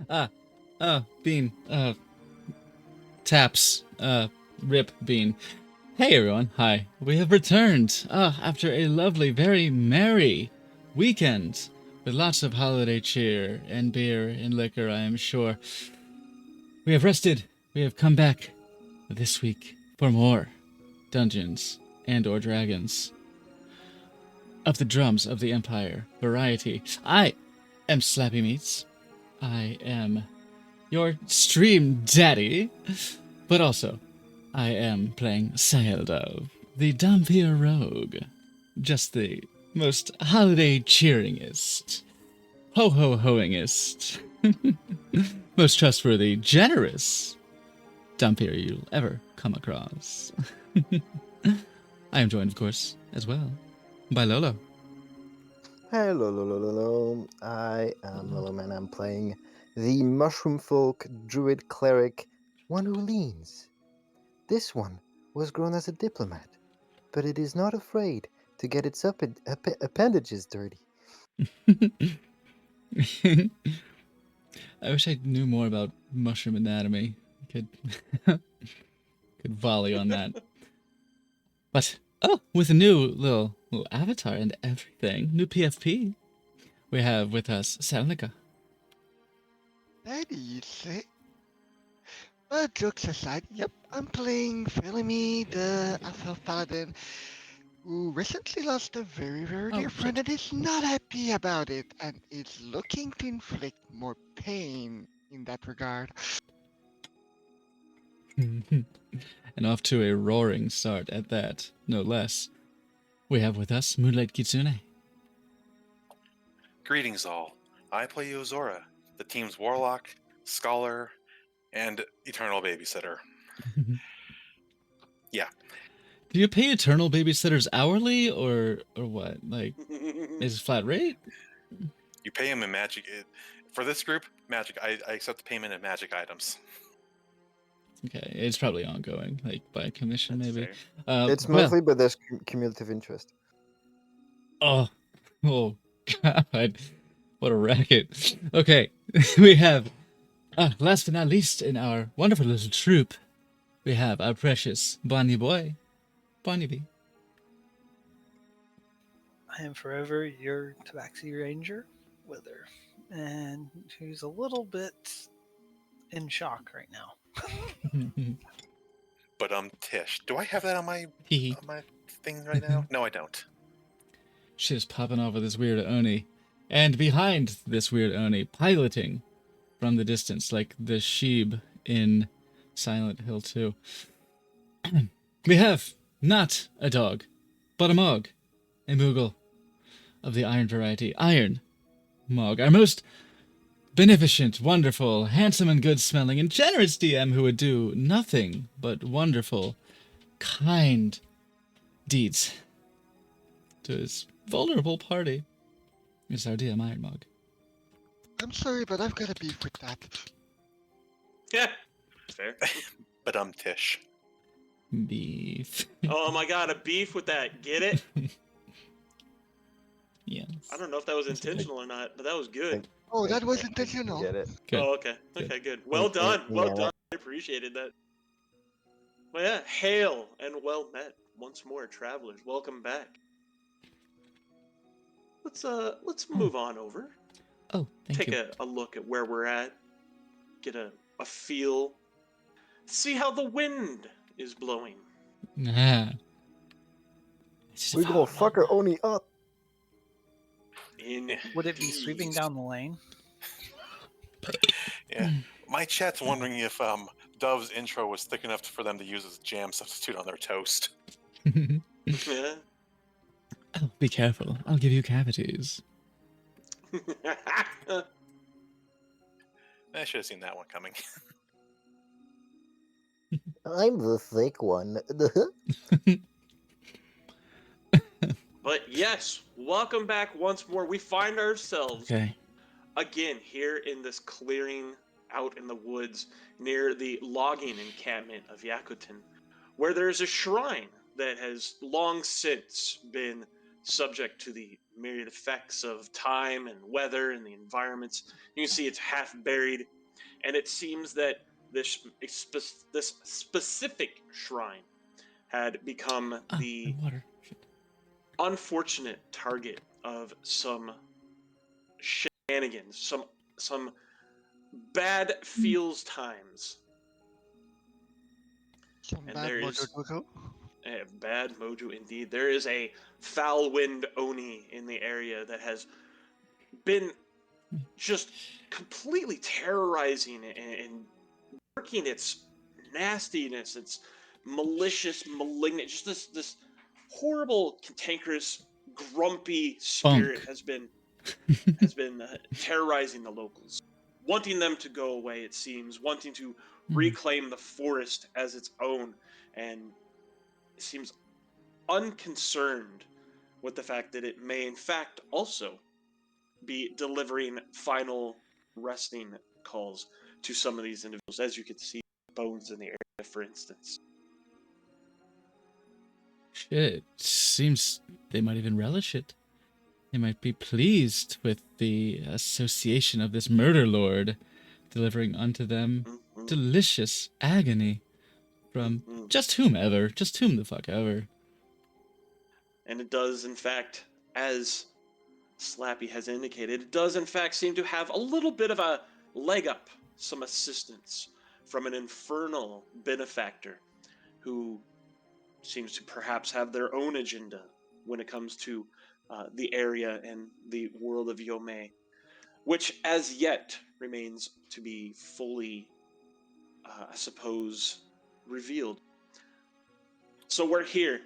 ah, Bean. Taps. Rip Bean. Hey everyone. Hi. We have returned. After a lovely, very merry weekend with lots of holiday cheer and beer and liquor, I am sure. We have rested. We have come back this week for more Dungeons and or Dragons of the Drums of the Empire variety. I am Slappy Meats. I am your stream daddy, but also I am playing Saildove, the Dhampir Rogue. Just the most holiday cheeringest, ho-ho-hoingest, most trustworthy, generous Dhampir you'll ever come across. I am joined, of course, as well, by Lolo. Hello. I am Lolo Man. I'm playing the Mushroom Folk Druid Cleric, one who leans. This one was grown as a diplomat, but it is not afraid to get its appendages dirty. I wish I knew more about mushroom anatomy. Could could volley on that. But with a new little avatar and everything, new PFP, we have with us Salnika. That is it. But jokes aside, yep, I'm playing Felimy, the Alpha Paladin, who recently lost a very, very dear friend and is not happy about it, and is looking to inflict more pain in that regard. And off to a roaring start at that, no less. We have with us Moonlight Kitsune. Greetings all. I play Yozora, the team's warlock, scholar, and eternal babysitter. Yeah. Do you pay eternal babysitters hourly or what? Like, is it flat rate? You pay them in magic. For this group, magic. I accept the payment in magic items. Okay, it's probably ongoing, like by commission That's maybe. It's monthly, but there's cumulative interest. Oh God, what a racket. Okay, we have, last but not least in our wonderful little troop, we have our precious Bonnie boy, Bonnie B. I am forever your Tabaxi Ranger, Wither, and who's a little bit in shock right now. But Tish, do I have that on my thing right now? No, I don't. Shit's popping off with this weird Oni. And behind this weird Oni, piloting from the distance, like the Sheeb in Silent Hill 2, we have not a dog, but a Mog, a Moogle of the Iron variety. Iron Mog, our most beneficent, wonderful, handsome and good-smelling, and generous DM who would do nothing but wonderful, kind deeds to his vulnerable party. It's our DM Iron Mog. I'm sorry, but I've got a beef with that. Yeah, fair. But Tish. Beef. Oh my god, a beef with that. Get it? Yes. I don't know if that was intentional or not, but that was good. Oh, that was intentional. Get it? Good. Oh, okay. Okay, good. Well done. Well done. I appreciated that. Well, yeah, hail and well met once more, travelers. Welcome back. Let's move on over. Oh, thank you. Take a look at where we're at. Get a feel. See how the wind is blowing. Nah. We gonna fuck her Oni up. Would it be sweeping down the lane? Yeah. My chat's wondering if Dove's intro was thick enough for them to use as jam substitute on their toast. Yeah. Oh, be careful. I'll give you cavities. I should have seen that one coming. I'm the thick one. But yes, welcome back once more. We find ourselves again here in this clearing out in the woods near the logging encampment of Yakutin, where there is a shrine that has long since been subject to the myriad effects of time and weather and the environments. You can see it's half buried, and it seems that this specific shrine had become the unfortunate target of some shenanigans, some bad feels times. Some And bad there mojo is Jojo. a bad mojo indeed. There is a foul wind Oni in the area that has been just completely terrorizing and working its nastiness, its malicious, malignant, just this horrible, cantankerous, grumpy spirit Funk. has been terrorizing the locals, wanting them to go away. It seems wanting to reclaim the forest as its own, and it seems unconcerned with the fact that it may, in fact, also be delivering final resting calls to some of these individuals, as you can see bones in the area, for instance. Shit, seems they might even relish it. They might be pleased with the association of this murder lord, delivering unto them delicious agony from just whom the fuck ever. And it does, in fact, as Slappy has indicated, it does, in fact, seem to have a little bit of a leg up, some assistance from an infernal benefactor who seems to perhaps have their own agenda when it comes to the area and the world of Yomei, which as yet remains to be fully, I suppose, revealed. So we're here.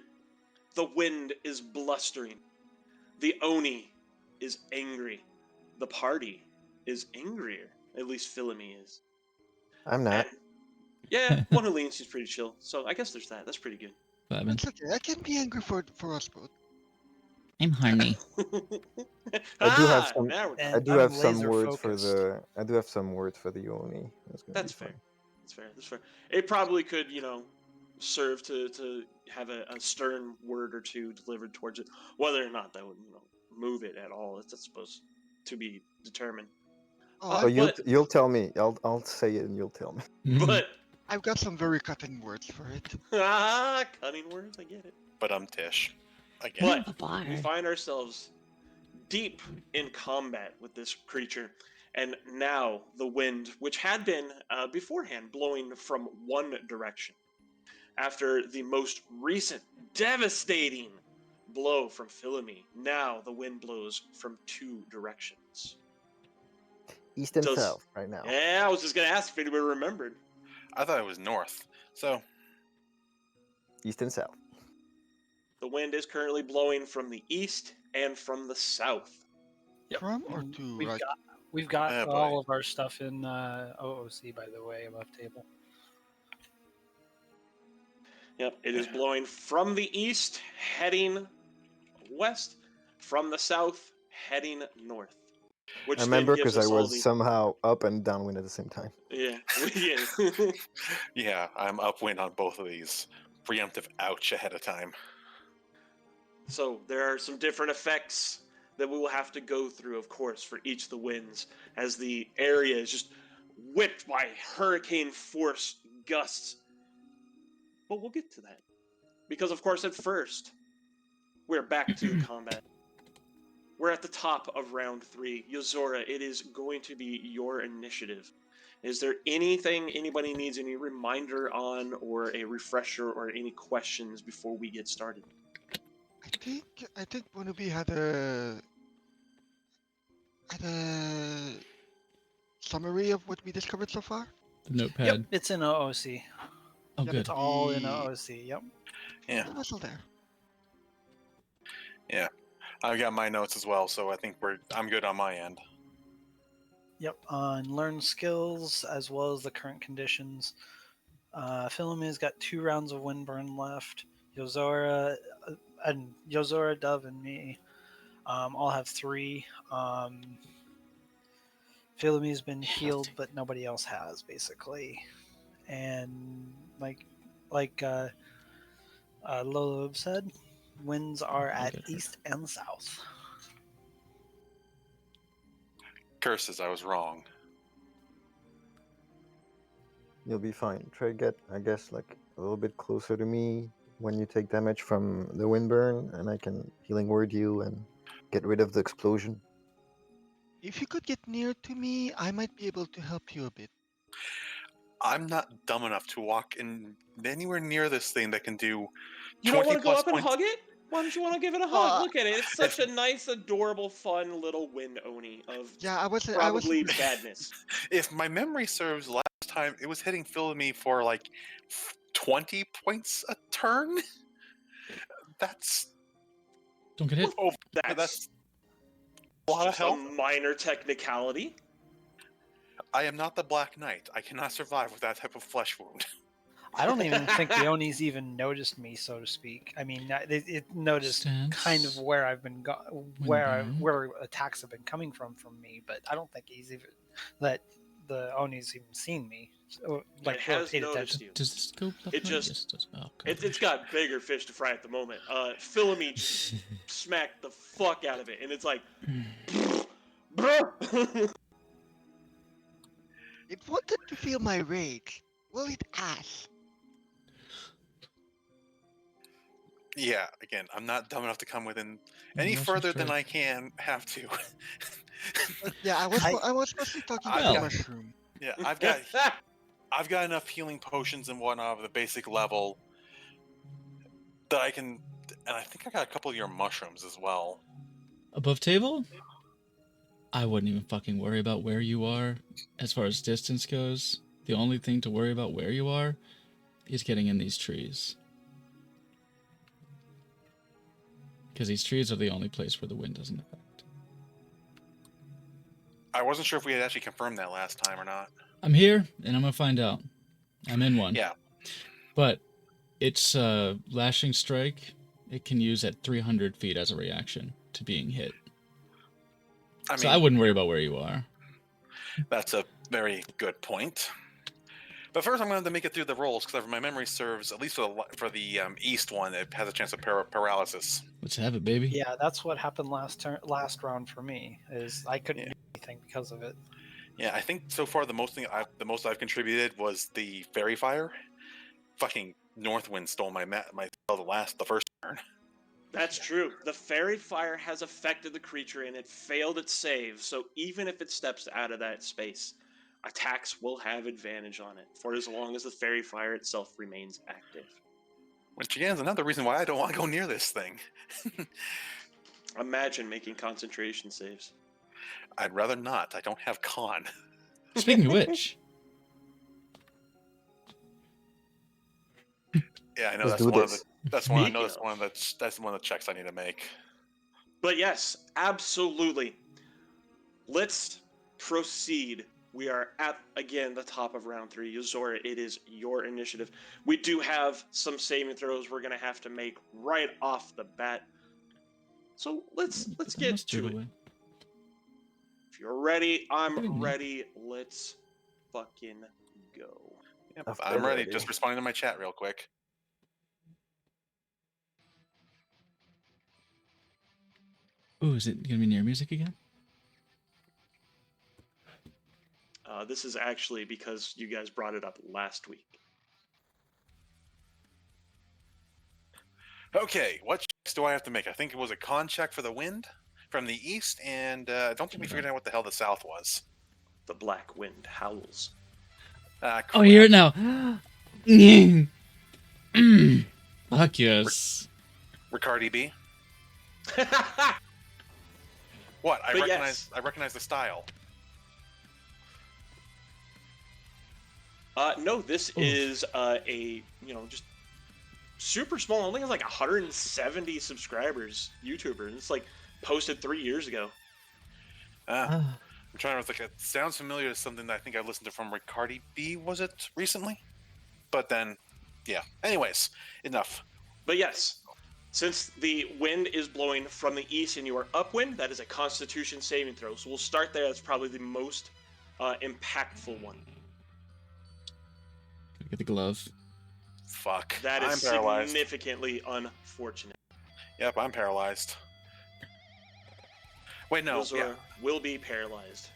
The wind is blustering. The Oni is angry. The party is angrier. At least Philemy is. I'm not. And, yeah, one who leans, she's pretty chill. So I guess there's that. That's pretty good. It's okay. I can be angry for us both. I'm horny. I do have some. Now I do have some laser words for focused. the. I do have some words for the Oni. That's fair. That's fair. That's fair. It probably could, serve to have a stern word or two delivered towards it. Whether or not that would, move it at all, it's supposed to be determined. Oh, you'll tell me. I'll say it and you'll tell me. But I've got some very cutting words for it. Cutting words, I get it. But Tish. Again. But we find ourselves deep in combat with this creature. And now the wind, which had been beforehand blowing from one direction, after the most recent devastating blow from Philemy, now the wind blows from two directions. East and south right now. Yeah, I was just going to ask if anybody remembered. I thought it was north. So. East and south. The wind is currently blowing from the east and from the south. Yep. From or to right? We've got all of our stuff in OOC, by the way, above table. Yep, it is blowing from the east, heading west, from the south, heading north. Which I remember because I was somehow up and downwind at the same time. Yeah. Yeah, I'm upwind on both of these. Preemptive ouch ahead of time. So there are some different effects that we will have to go through, of course, for each of the winds, as the area is just whipped by hurricane force gusts. But we'll get to that. Because, of course, at first, we're back to combat. We're at the top of round 3. Yozora, it is going to be your initiative. Is there anything anybody needs, any reminder on, or a refresher, or any questions before we get started? I think Bunubi had a summary of what we discovered so far. The notepad. Yep, it's in OOC. Oh, yep, good. It's all in OOC. Yep. Yeah. It's also there. Yeah, I got my notes as well, so I think I'm good on my end. Yep, on learn skills as well as the current conditions. Philome's got 2 rounds of Windburn left. Yozora, Dove, and me all have 3. Philome's been healed, but nobody else has, basically. And like Lolo said, winds are at east and south. Curses, I was wrong. You'll be fine. Try to get, I guess, like a little bit closer to me when you take damage from the wind burn, and I can healing word you and get rid of the explosion. If you could get near to me, I might be able to help you a bit. I'm not dumb enough to walk in anywhere near this thing that can do. You don't 20 want to go plus up and points. hug it? Why don't you want to give it a hug? Look at it. It's such a nice, adorable, fun little wind oni of probably badness. If my memory serves, last time it was hitting Philomene for like 20 points a turn. That's Don't get hit. oh, that's a lot of just a health. minor technicality. I am not the Black Knight. I cannot survive with that type of flesh wound. I don't even think the Onis even noticed me, so to speak. I mean, it noticed kind of where I've been where attacks have been coming from me, but I don't think he's even that the Onis even seen me. So, like, it has paid noticed attention. you. Does this go? It just oh, it's got bigger fish to fry at the moment. Philomene smacked the fuck out of it, and it's like, bruh. It wanted to feel my rage. Will it ask? Yeah, again, I'm not dumb enough to come within any further than I can have to. Yeah, I was mostly talking about the mushroom. Yeah, I've got enough healing potions and whatnot of the basic level that I can, and I think I got a couple of your mushrooms as well. Above table? I wouldn't even fucking worry about where you are as far as distance goes. The only thing to worry about where you are is getting in these trees. Because these trees are the only place where the wind doesn't affect. I wasn't sure if we had actually confirmed that last time or not. I'm here, and I'm going to find out. I'm in one. Yeah. But it's Lashing Strike. It can use at 300 feet as a reaction to being hit. So I wouldn't worry about where you are. That's a very good point. But first, I'm going to have to make it through the rolls because if my memory serves, at least for the east one, it has a chance of paralysis. Let's have it, baby. Yeah, that's what happened last round for me. Is I couldn't do anything because of it. Yeah, I think so far the most I've contributed was the fairy fire. Fucking Northwind stole my the first turn. That's true. The fairy fire has affected the creature and it failed its save, so even if it steps out of that space, attacks will have advantage on it for as long as the fairy fire itself remains active. Which again is another reason why I don't want to go near this thing. Imagine making concentration saves. I'd rather not. I don't have con. Speaking of which. Yeah, I know that's one of the checks I need to make. But yes, absolutely. Let's proceed. We are at, again, the top of round 3. Yozora, it is your initiative. We do have some saving throws we're going to have to make right off the bat. So let's get to it. If you're ready, I'm ready. Let's fucking go. Yep, I'm ready. Just responding to my chat real quick. Ooh, is it going to be near music again? This is actually because you guys brought it up last week. Okay, what checks do I have to make? I think it was a con check for the wind from the east, and I don't think we figured out what the hell the south was. The black wind howls. Oh, you hear it now. Fuck yes. Ricardi B. What? I recognize the style. No, this is a just super small. I think it's like 170 subscribers YouTuber, and it's like posted 3 years ago. I'm trying to think. It sounds familiar to something that I think I listened to from Ricardi B. Was it recently? But then, yeah. Anyways, enough. But yes, since the wind is blowing from the east and you are upwind, that is a Constitution saving throw. So we'll start there. That's probably the most impactful one. Get the glove. Fuck. That is significantly unfortunate. Yep, I'm paralyzed. Wait, no. Will be paralyzed.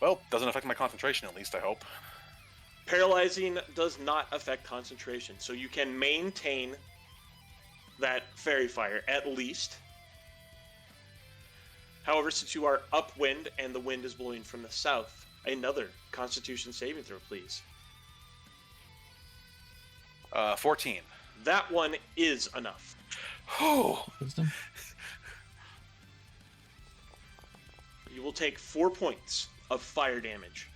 Well, doesn't affect my concentration, at least, I hope. Paralyzing does not affect concentration, so you can maintain that fairy fire at least. However, since you are upwind and the wind is blowing from the south, another Constitution saving throw, please. 14. That one is enough. Oh. Wisdom. You will take 4 points of fire damage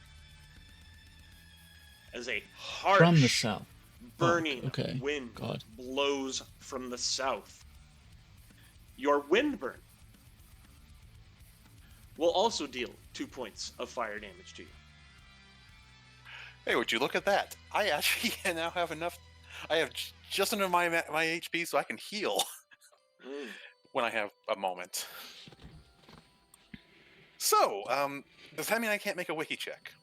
as a harsh, From the south. burning okay. wind God. blows from the south. Your wind burn will also deal 2 points of fire damage to you. Hey, would you look at that? I actually now have enough. I have just enough my HP so I can heal when I have a moment. So, does that mean I can't make a wiki check?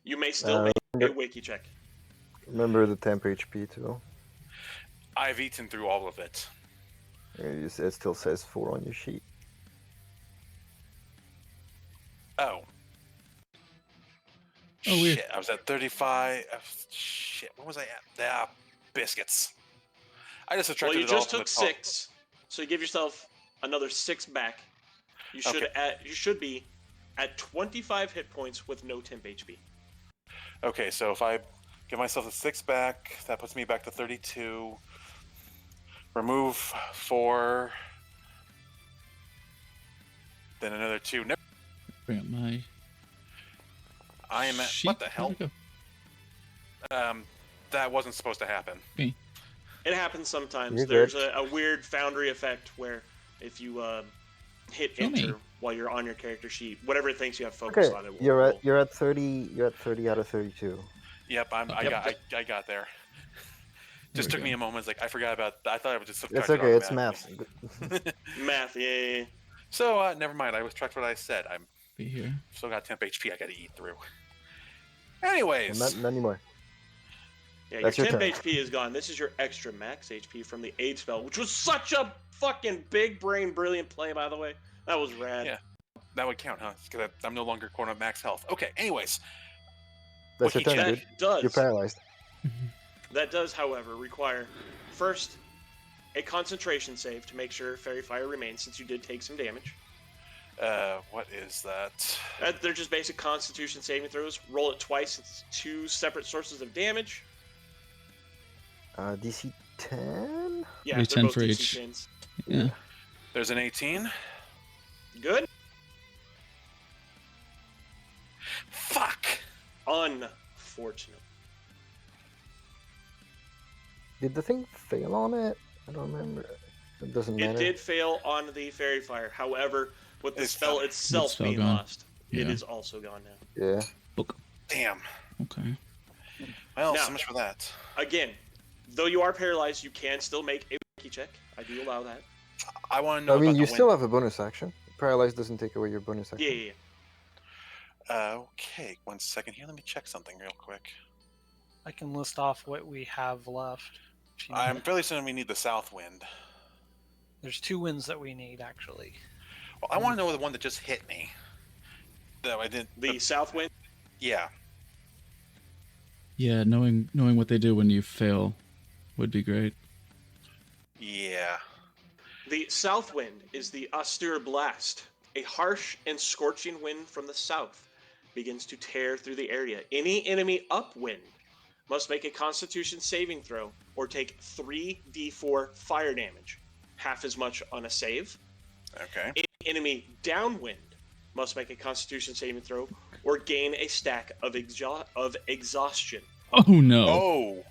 You may still make a wiki check. Remember the temp HP too. I've eaten through all of it. It still says 4 on your sheet. Oh. Oh, weird. Shit, I was at 35. Shit, what was I at? Ah, biscuits. I just subtracted Well, you it all just from took the top. 6, so you give yourself another 6 back. You should Okay. you should be at 25 hit points with no temp HP. Okay, so if I give myself a 6 back, that puts me back to 32. Remove 4. Then another 2. Never. Bring up my. I am at. sheet. What the hell? Where'd it That wasn't supposed to happen. go? It happens sometimes. You're There's good. a weird Foundry effect where if you hit Show me. enter while you're on your character sheet, whatever it thinks you have focus Okay, on, it will you're roll. at 30. You're at 30 out of 32. Yep, I got there. Just we took go. me a moment. It's like I forgot about. I thought I would just. It's subtract it okay. It's math. automatically. Math, yeah. So never mind. I was tracked what I said. I'm Be here. still got temp HP. I got to eat through. Anyways, Not anymore. Yeah, That's your your temp turn. HP is gone. This is your extra max HP from the aid spell, which was such a fucking big brain brilliant play, by the way. That was rad. Yeah. that would count, huh? Because I'm no longer quote max health. Okay. Anyways, That's your Wiki turn, That dude. does. You're paralyzed. That does, however, require first a concentration save to make sure Fairy Fire remains, since you did take some damage. what is that? They're just basic Constitution saving throws. Roll it twice. It's 2 separate sources of damage. DC 10? Yeah, Maybe they're 10 both for DC each. 10s. Yeah. There's an 18. Good. Fuck. Unfortunate. Did the thing fail on it? I don't remember. It doesn't matter. It did fail on the Fairy Fire. However, with the It's spell gone. itself spell being gone. lost, it Yeah. is also gone now. Yeah. Book. Damn. Okay. Well, Now- so much for that. Again, though you are paralyzed, you can still make a wiki check. I do allow that. I want to know. I mean, about you the still have a bonus action. Paralyzed doesn't take away your bonus action. Yeah. Okay, 1 second here. Let me check something real quick. I can list off what we have left. if you I'm need. fairly certain we need the south wind. There's 2 winds that we need, actually. Well, I want to know the one that just hit me. No, I didn't. The south wind. Yeah. Yeah, knowing what they do when you fail would be great. Yeah. The south wind is the austere blast. A harsh and scorching wind from the south begins to tear through the area. Any enemy upwind must make a Constitution saving throw or take 3d4 fire damage, half as much on a save. Okay. Any enemy downwind must make a Constitution saving throw or gain a stack of exhaustion. Oh no. Oh,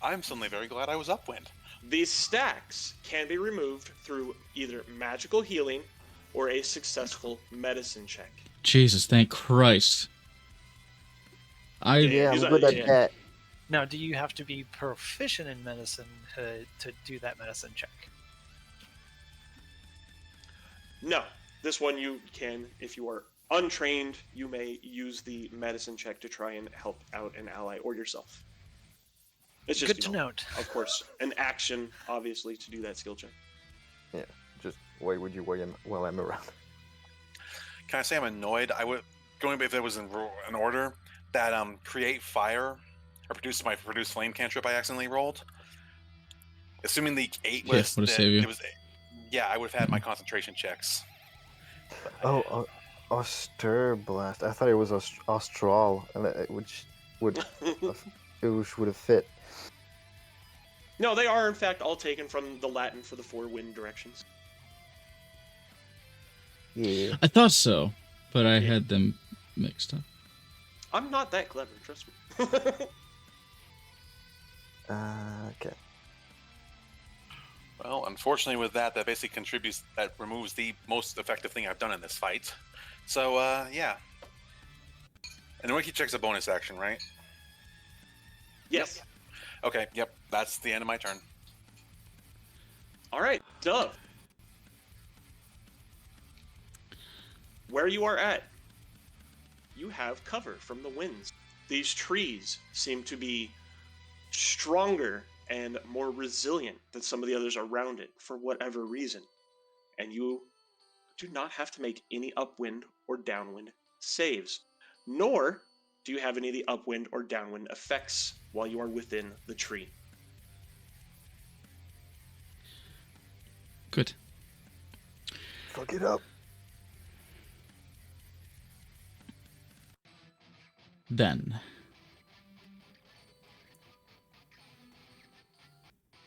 I'm suddenly very glad I was upwind. These stacks can be removed through either magical healing or a successful medicine check. Jesus, thank Christ. Yeah, I'm He's good not- at that. Now, do you have to be proficient in medicine to do that medicine check? No, this one you can, if you are untrained, you may use the medicine check to try and help out an ally or yourself. It's just, Good to you know, note. of course, an action, obviously, to do that skill check. Just why would you while I'm around? Can I say I'm annoyed? going if it was in order, that create fire or produce flame cantrip I accidentally rolled. Assuming the 8 was would save you. it was, yeah, I would have had my concentration checks. Oh, Austere Blast. I thought it was Austral, which would would have fit. No, they are in fact all taken from the Latin for the 4 wind directions. Yeah. I thought so, but I had them mixed up. I'm not that clever, trust me. Okay. Well, unfortunately, with that basically removes the most effective thing I've done in this fight. So, yeah. And the Wiki check's a bonus action, right? Yes. Yep. Okay, yep. That's the end of my turn. All right, Dove. Where you are at, you have cover from the winds. These trees seem to be stronger and more resilient than some of the others around it for whatever reason. And you do not have to make any upwind or downwind saves, nor do you have any of the upwind or downwind effects while you are within the tree. Good. Fuck it up. Then.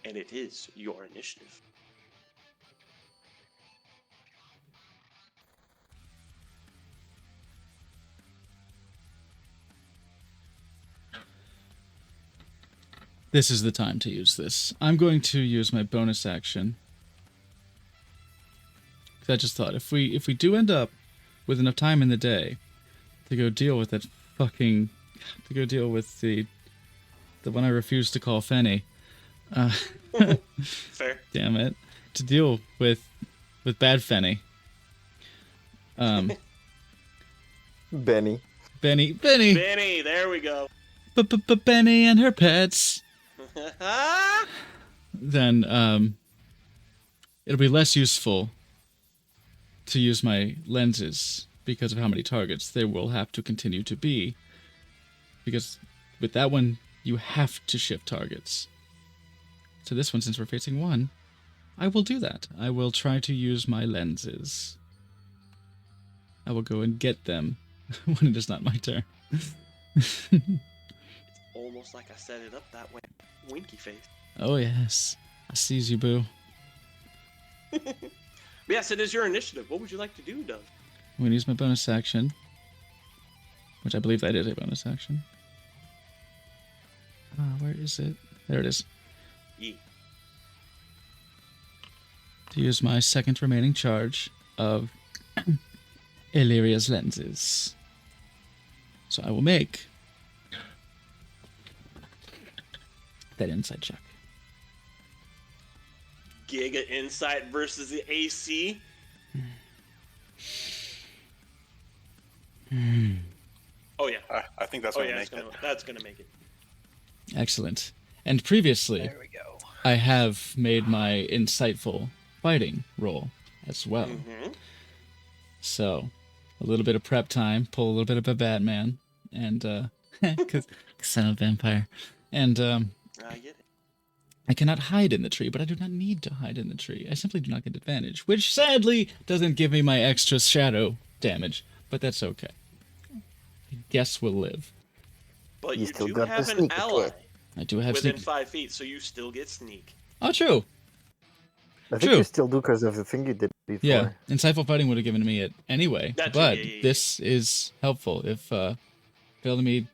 And it is your initiative. This is the time to use this. I'm going to use my bonus action. Because I just thought, if we do end up with enough time in the day to go deal with that fucking... to go deal with the one I refuse to call Fenny. Fair. Damn it. To deal with bad Fenny. Benny. Benny. Benny, there we go. Benny and her pets. Then it'll be less useful to use my lenses because of how many targets there will have to continue to be. Because with that one, you have to shift targets. So this one, since we're facing one, I will do that. I will try to use my lenses. I will go and get them when it is not my turn. It's almost like I set it up that way. Winky face. Oh yes, I sees you, boo. Yes, it is your initiative. What would you like to do, Dove? I'm going to use my bonus action, which I believe that is a bonus action. Where is it? There it is. Yee. To use my second remaining charge of Illyria's lenses. So I will make that insight check. Giga Insight versus the AC. Oh yeah. I think that's Oh going to yeah, make it. that's gonna make it. Excellent. And previously, There we go. I have made my insightful fighting roll as well. Mm-hmm. So, a little bit of prep time, pull a little bit of a Batman, and, because I'm a vampire. And, I get it. I cannot hide in the tree, but I do not need to hide in the tree. I simply do not get advantage, which sadly doesn't give me my extra shadow damage, but that's okay. I guess we'll live. But You you still do got the have an sneak ally attack. I do have within sneak. 5 feet, so you still get sneak. Oh, true. I think True. you still do because of the thing you did before. Yeah, insightful fighting would have given me it anyway, That's but true, yeah. this is helpful if Bellamy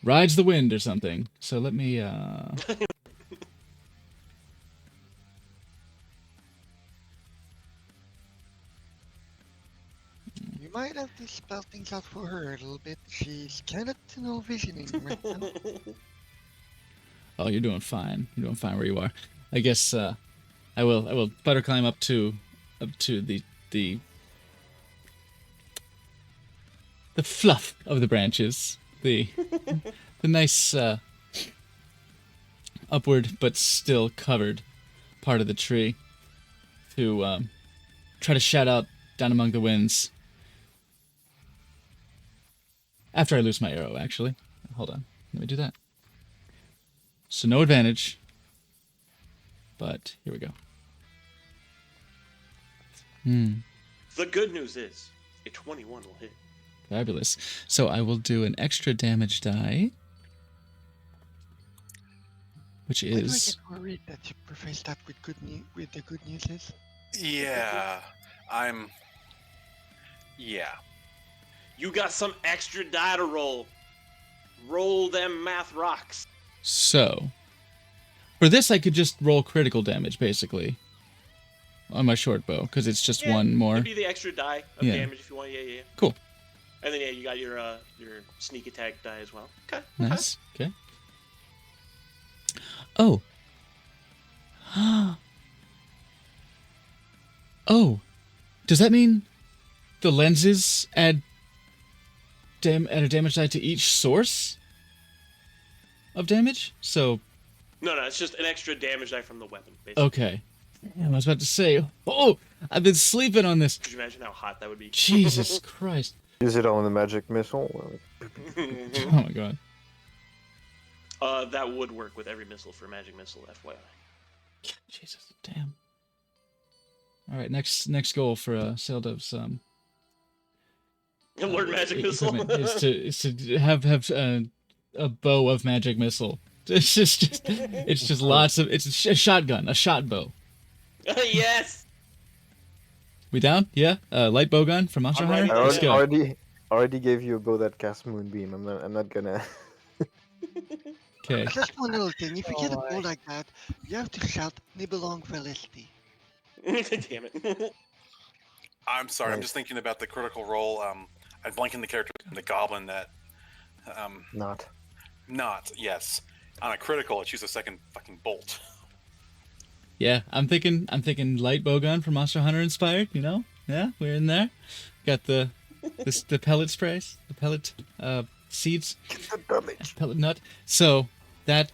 rides the wind or something. So let me. You might have to spell things out for her a little bit. She's kind of tunnel visioning right now. Oh, you're doing fine. You're doing fine where you are. I guess I will butter climb up to the fluff of the branches, the nice upward but still covered part of the tree, to try to shout out down among the winds. After I lose my arrow, actually. Hold on. Let me do that. So no advantage. But here we go. The good news is a 21 will hit. Fabulous. So I will do an extra damage die. Which Why do I is... get worried that you preface that with with the good news is? Yeah, Yeah. You got some extra die to roll. Roll them math rocks. So... For this, I could just roll critical damage, basically. On my short bow, because it's just one more. It'd be the extra die of damage if you want. Yeah. Cool. And then you got your sneak attack die as well. Okay. Nice. Okay. Oh. Oh. Does that mean the lenses add a damage die to each source of damage? So. No, it's just an extra damage die from the weapon, basically. Okay. I was about to say, I've been sleeping on this. Could you imagine how hot that would be? Jesus Christ. Use it on the magic missile. Oh my god. That would work with every missile for magic missile, FYI. Jesus, damn. All right, next goal for Saildov's Learn magic missile is to have a bow of magic missile. It's just lots of a shotgun, a shot bow. Yes. We down? Yeah. Light bow gun from Monster Hunter. Let's go. Already gave you a bow that casts moonbeam. I'm not gonna. Okay. Just one little thing. If you get a bow like that, you have to shout "Nibelung Felicity." Damn it. I'm sorry. I'm just thinking about the critical role. I'm blanking the character, the goblin that. Not yes. On a critical, it shoots a second fucking bolt. Yeah, I'm thinking light bow gun from Monster Hunter inspired. You know, yeah, we're in there. Got the pellet sprays, the pellet seeds, pellet nut. So that.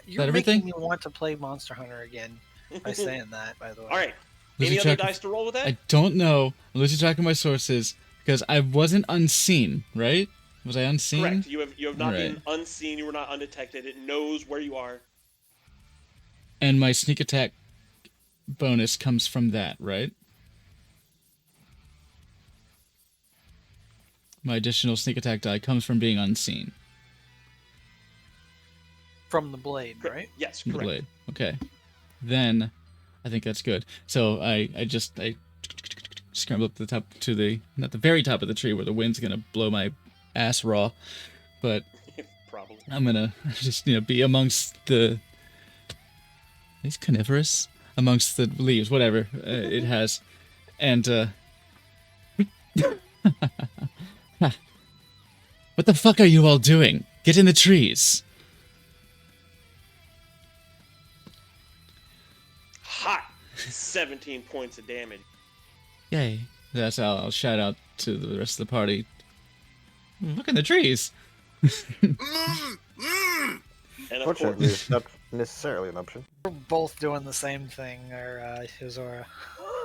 You're everything? making me want to play Monster Hunter again by saying that. By the way. All right. Losing Any other track dice to roll with that? I don't know. I'm losing track of my sources because I wasn't unseen, right? Was I unseen? Correct. You have not been unseen. You were not undetected. It knows where you are. And my sneak attack bonus comes from that, right? My additional sneak attack die comes from being unseen. From the blade, right? Yes, From correct. the blade. Okay. Then I think that's good. So I scramble up the top to not the very top of the tree where the wind's gonna blow my ass raw, but Probably. I'm gonna just be amongst these coniferous, amongst the leaves, whatever it has, and what the fuck are you all doing? Get in the trees. Hot. 17 points of damage. Yay! That's how I'll shout out to the rest of the party. Look in the trees. And of Fortunately, course, it's not necessarily an option. We're both doing the same thing, or Yozora.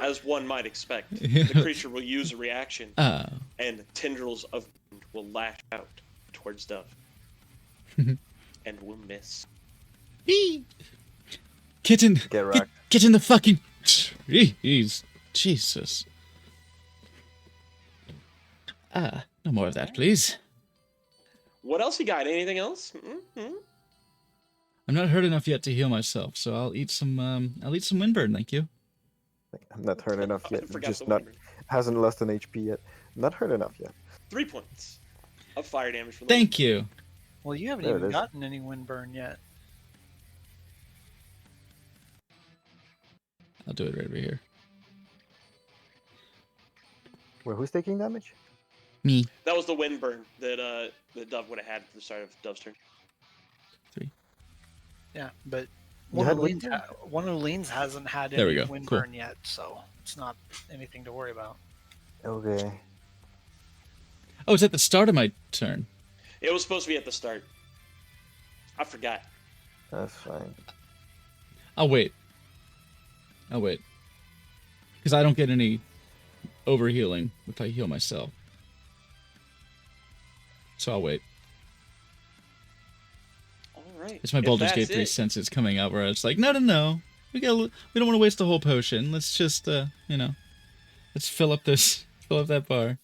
as one might expect, the creature will use a reaction, and tendrils of wind will lash out towards Dove, and will miss. Get in. Get wrecked. Get in the fucking trees. Jesus. No more of that, please. What else you got? Anything else? Mm-hmm. I'm not hurt enough yet to heal myself, so I'll eat some windburn, thank you. I'm not hurt enough I yet. forgot Just the not windburn. hasn't lost an HP yet. Not hurt enough yet. 3 points of fire damage for Thank you. Well, you haven't There it even is. gotten any windburn yet. I'll do it right over here. Wait, who's taking damage? Me. That was the wind burn that Dove would have had at the start of Dove's turn. 3. Yeah, but You one had of Leans, windburn? one of Leans hasn't had There we any go. windburn yet, so it's not anything to worry about. Okay. Oh, it's at the start of my turn. It was supposed to be at the start. I forgot. That's fine. I'll wait. Because I don't get any overhealing if I heal myself. So I'll wait. All right. It's my If Baldur's that's Gate 3 it- senses coming out where it's like, no. We don't want to waste the whole potion. Let's just, let's fill up that bar.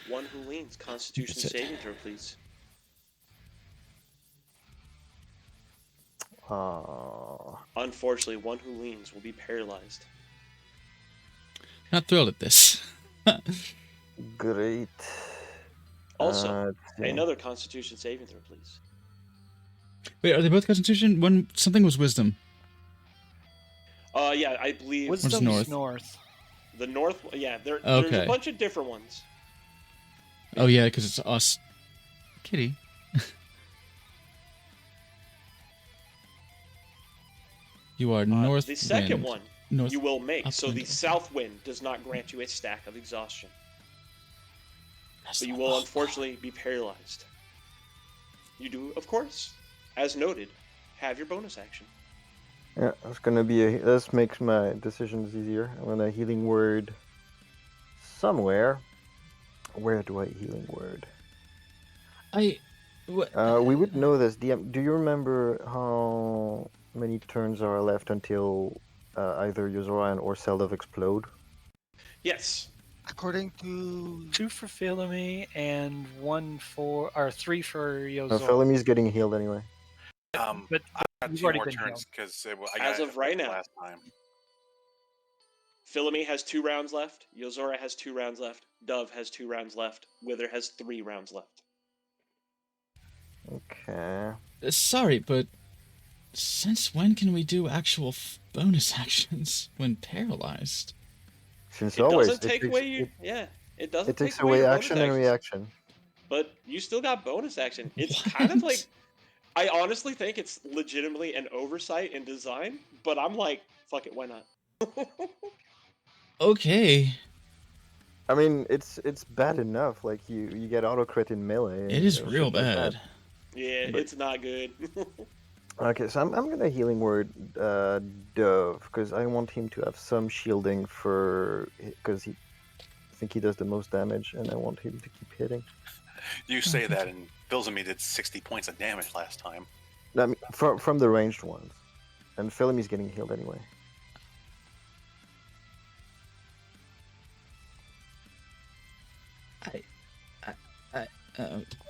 One who leans. Constitution That's it. saving throw, please. Unfortunately, one who leans will be paralyzed. Not thrilled at this. Great. Also, let's see. another Constitution saving throw, please. Wait, are they both Constitution? Something was Wisdom. Yeah, I believe Wisdom's north? north. the North. Yeah, there's Okay. a bunch of different ones. Oh yeah, because it's us. Kitty. You are north. The second wind. one North. you will make. So upwind. the south wind does not grant you a stack of exhaustion. That's So the you one. will unfortunately be paralyzed. You do, of course, as noted, have your bonus action. Yeah, it's gonna be this makes my decisions easier. I'm gonna healing word somewhere. Where do I healing word? We would know this. DM, do you remember how many turns are left until either Yozora or Seldov explode? Yes. According to 2 for Philome and 3 for Yozora. Felomy's getting healed anyway. But I got you've 2 already more been turns because I As got of right now. last time. Philome has 2 rounds left. Yozora has 2 rounds left. Dove has 2 rounds left. Wither has 3 rounds left. Okay. Sorry, but since when can we do actual bonus actions when paralyzed? Since It always, doesn't take away your it doesn't it takes take away away your action bonus and actions, reaction. but you still got bonus action. It's kind of What? like I honestly think it's legitimately an oversight in design, but I'm like, fuck it, why not? Okay. I mean, it's bad enough. Like you get auto crit in melee. It is and real shit like that. bad. Yeah, But- it's not good. Okay, so I'm gonna healing word Dove because I want him to have some shielding because I think he does the most damage, and I want him to keep hitting. You say that, and Bilzamy did 60 points of damage last time. I mean, from the ranged ones, and Philome's getting healed anyway.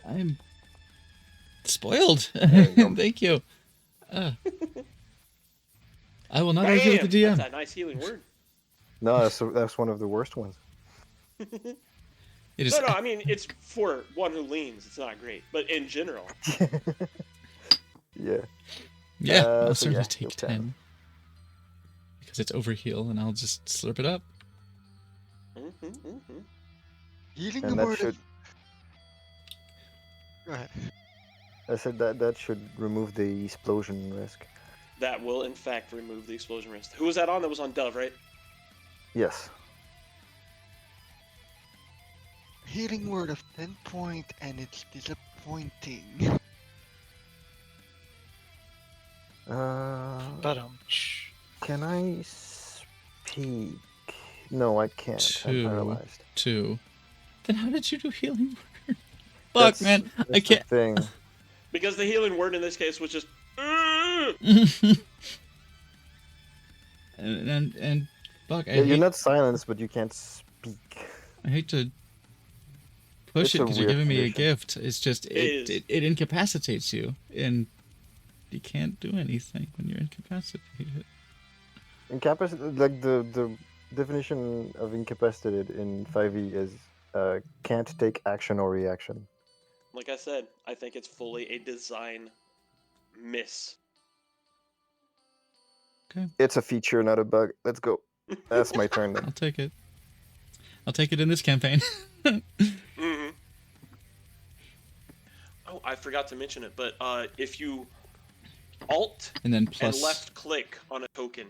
I'm spoiled. you go. Thank you. I will not argue with the DM. That's a nice healing word. No, that's one of the worst ones. It is. No, I mean it's for one who leans. It's not great, but in general, Yeah. Yeah, I'll so certainly yeah, take heal 10 because it's overheal, and I'll just slurp it up. healing And the that word. should. Go ahead. I said that should remove the explosion risk. that will in fact remove the explosion risk. Who was that on? That was on Dove, right? Yes. Healing word of 10 point, and it's disappointing. But Can I speak? No, I can't. I'm paralyzed. 2. Then how did you do healing word? Fuck, man, I That's the can't. thing. Because the healing word in this case was just. and fuck, Yeah, you're not silenced, but you can't speak. I hate to push It's it a because you're weird giving me a condition. gift. It's just is. it incapacitates you, and you can't do anything when you're incapacitated. Incapacitated, like the definition of incapacitated in 5e is can't take action or reaction. Like I said, I think it's fully a design miss. It's a feature, not a bug. Let's go. That's my turn then. I'll take it. I'll take it in this campaign. Mm-hmm. Oh, I forgot to mention it, but if you Alt And then and plus. left click on a token,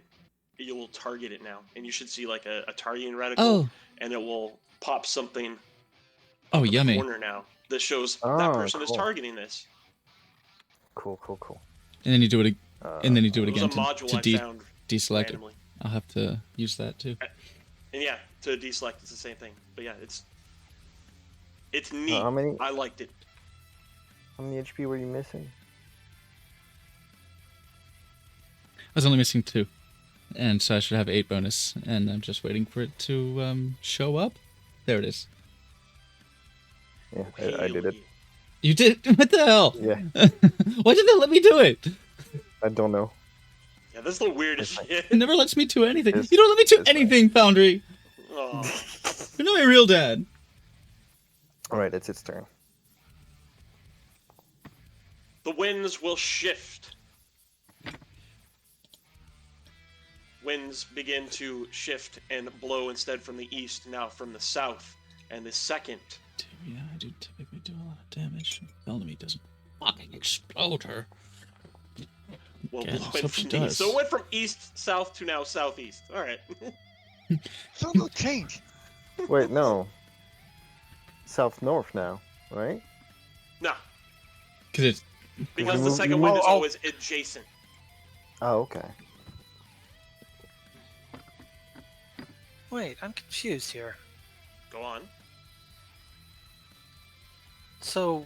you will target it now, and you should see like a targeting reticle, Oh, and it will pop something oh, in the yummy. corner now that shows that Oh, person is cool. targeting this. Cool. And then you do it. And then you do it It was again a module to I found deselect it. randomly. I'll have to use that too. And yeah, to deselect it's the same thing. But yeah, It's neat. How many I liked it. HP were you missing? I was only missing 2. And so I should have 8 bonus. And I'm just waiting for it to show up. There it is. Yeah, I did it. You did? What the hell? Yeah. Why did they let me do it? I don't know. Yeah, this is the weirdest shit. It never lets me do anything. It's- You don't let me do it's anything, Foundry. Oh. You're not my real dad. Alright, it's its turn. The winds will shift. Winds begin to shift and blow instead from the east, now from the south. And the second. Yeah, I do typically do a lot of damage. Felony doesn't fucking explode her. Will Yeah, blow let's in hope she from the east. does. So it went from east, south to now southeast. Alright. So no change. Wait, no. South-north now, right? No, Because it's because you the move- second you wind move- is always adjacent. Oh, okay. Wait, I'm confused here. Go on. So,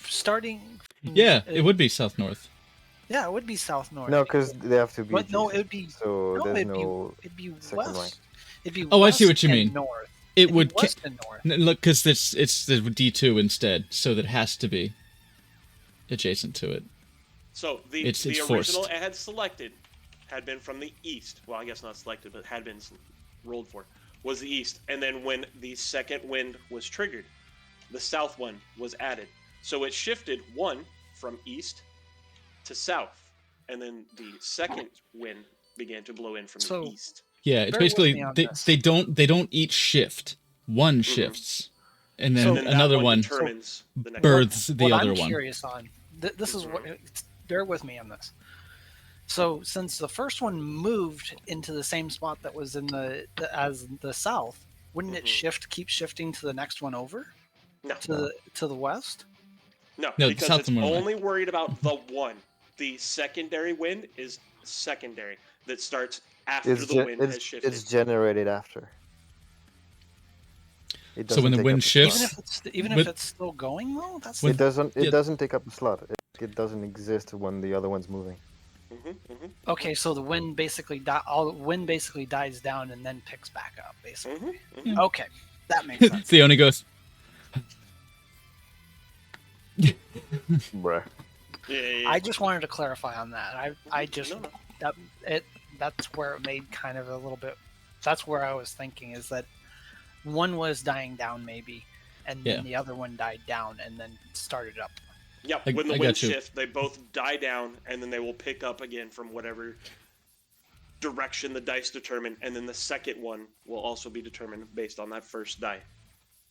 starting. yeah, it would be south-north. Yeah, it would be south north. No, because they have to be But no, adjacent, it would be. so no, there's it'd be. no... It'd be second west. line. It'd be. Oh, I see west what you and mean. North. It It'd be would west and north. look because it's the D2 instead, so that has to be adjacent to it. So the It's original forced. it had selected had been from the east. Well, I guess not selected, but had been rolled for. Was the east. And then when the second wind was triggered, the south one was added. So it shifted 1 from east to south. And then the second wind began to blow in from So- the east. Yeah, it's Bear with basically me on they, this. they don't each shift. One shifts, and then And then another that one determines the next births the what other I'm one. curious on. This is what. Bear with me on this. So, since the first one moved into the same spot that was in as the south, wouldn't it Mhm. keep shifting to the next one over No, to the west? no, No, because south it's and north. only worried about the one. The secondary wind is secondary that starts after It's, the wind has shifted. it's generated after. It So when doesn't the take wind up a shifts- slot. Even But- if it's still going though, that's When- It doesn't. It yeah. doesn't take up a slot. It doesn't exist when the other one's moving. okay. So the wind basically wind basically dies down and then picks back up. Basically, okay, that makes sense. Theone goes, Bruh. Yeah. I just wanted to clarify on that. I just No. that's where it made kind of a little bit. That's where I was thinking is that one was dying down maybe, and Yeah. then the other one died down and then started up. Yep, I- when the I wind got you. shift, they both die down, and then they will pick up again from whatever direction the dice determine, and then the second one will also be determined based on that first die.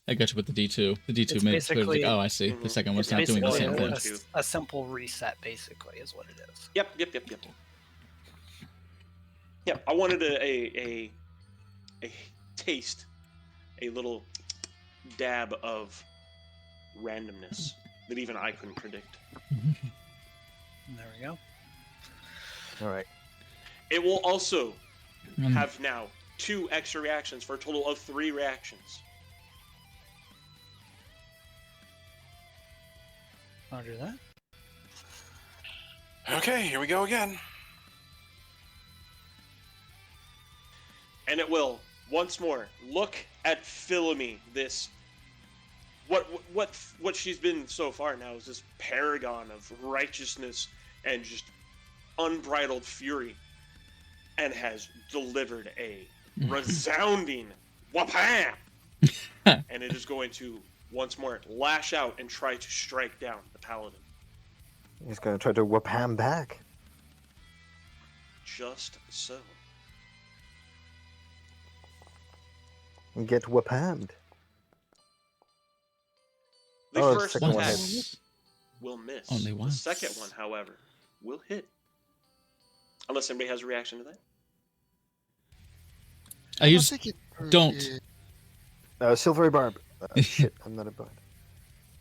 I got you with the D2. The D2 It's makes clear, like, basically- oh, I see. The Mhm. second one's It's not doing the Basically, same one, thing. two. a simple reset, basically, is what it is. Yep. Yep. I wanted a taste, a little dab of randomness that even I couldn't predict. And there we go. All right. It will also Um, have now 2 extra reactions for a total of 3 reactions. I'll do that. Okay, here we go again. And it will once more look at Philomene, this what she's been so far now is this paragon of righteousness and just unbridled fury, and has delivered a resounding whapam, and it is going to once more lash out and try to strike down the paladin. He's gonna try to whip ham back. Just so. And get whip hammed. The Oh, the first second one attack hits. will miss. Only once. The second one, however, will hit. Unless anybody has a reaction to that. I use think it don't. Silvery barb. Shit, I'm not a bard.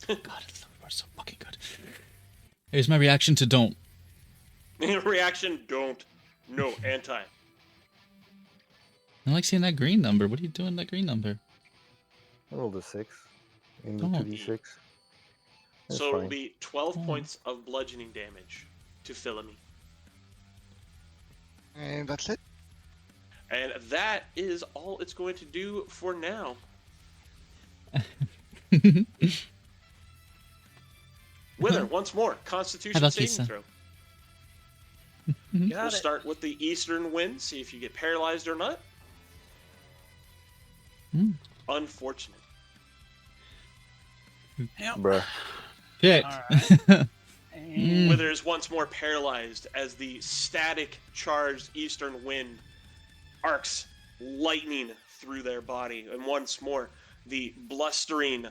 God, it's so fucking good. Here's my reaction to don't. Reaction, don't. No, anti. I like seeing that green number. What are you doing with that green number? I rolled a 6. in the Oh. 2d6. That's So it'll fine. be 12 Oh. points of bludgeoning damage to Philemy. And that's it. And that is all it's going to do for now. Wither, once more, Constitution about saving Kisa? throw. Got We'll it. start with the Eastern Wind, see if you get paralyzed or not. Hmm. Unfortunate. Yep. Bruh. Shit. Alright. And Wither is once more paralyzed as the static charged Eastern Wind arcs lightning through their body. And once more, the blustering,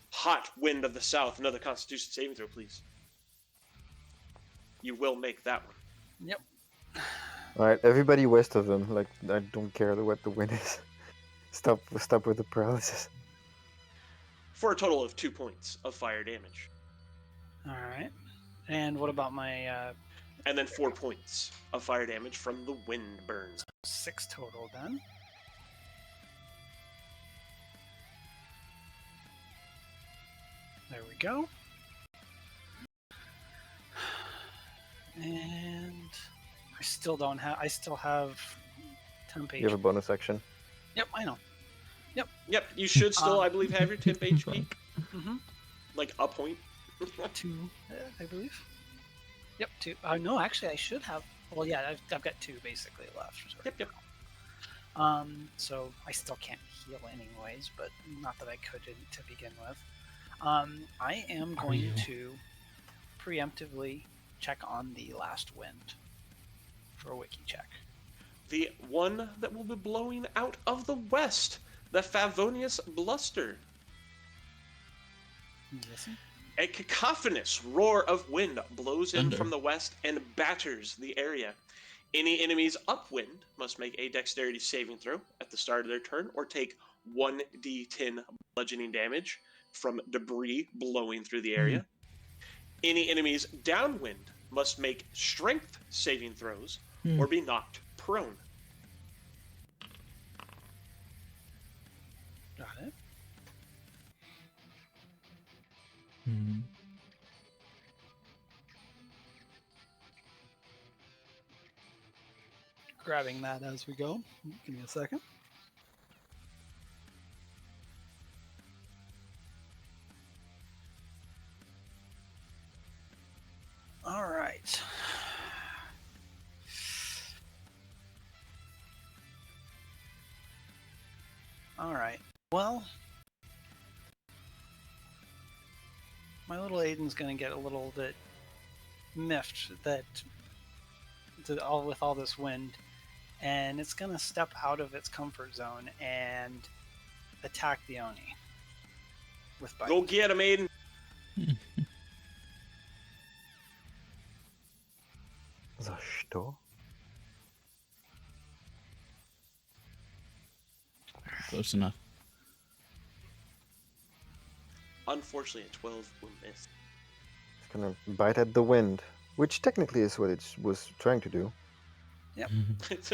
hot wind of the south. Another Constitution saving throw, please. You will make that one. Yep. Alright, everybody west of them. Like, I don't care what the wind is. Stop with the paralysis. For a total of 2 points of fire damage. Alright. And what about my And then 4 points of fire damage from the wind burn. 6 total then? There we go. And I still don't have. I still have temp You have a HP. bonus action. Yep, I know. Yep, you should still, I believe, have your temp HP. Mm-hmm. Like a point. 2, I believe. Yep, 2. No, actually, I should have. Well, yeah, I've got 2 basically left. Yep. So I still can't heal anyways, but not that I couldn't to begin with. I am Are going you? to preemptively check on the last wind for a wiki check. The one that will be blowing out of the west. The Favonius Bluster. Listen. A cacophonous roar of wind blows in Thunder. from the west and batters the area. Any enemies upwind must make a dexterity saving throw at the start of their turn or take 1d10 bludgeoning damage from debris blowing through the area. Any enemies downwind must make strength saving throws or be knocked prone. Got it. Hmm. Grabbing that as we go. Give me a second. All right. All right. Well, my little Aiden's gonna get a little bit miffed that with all this wind, and it's gonna step out of its comfort zone and attack the Oni with bite. Go get him, Aiden. Za što? Close enough. Unfortunately, a 12 will miss. It's gonna bite at the wind, which technically is what it was trying to do.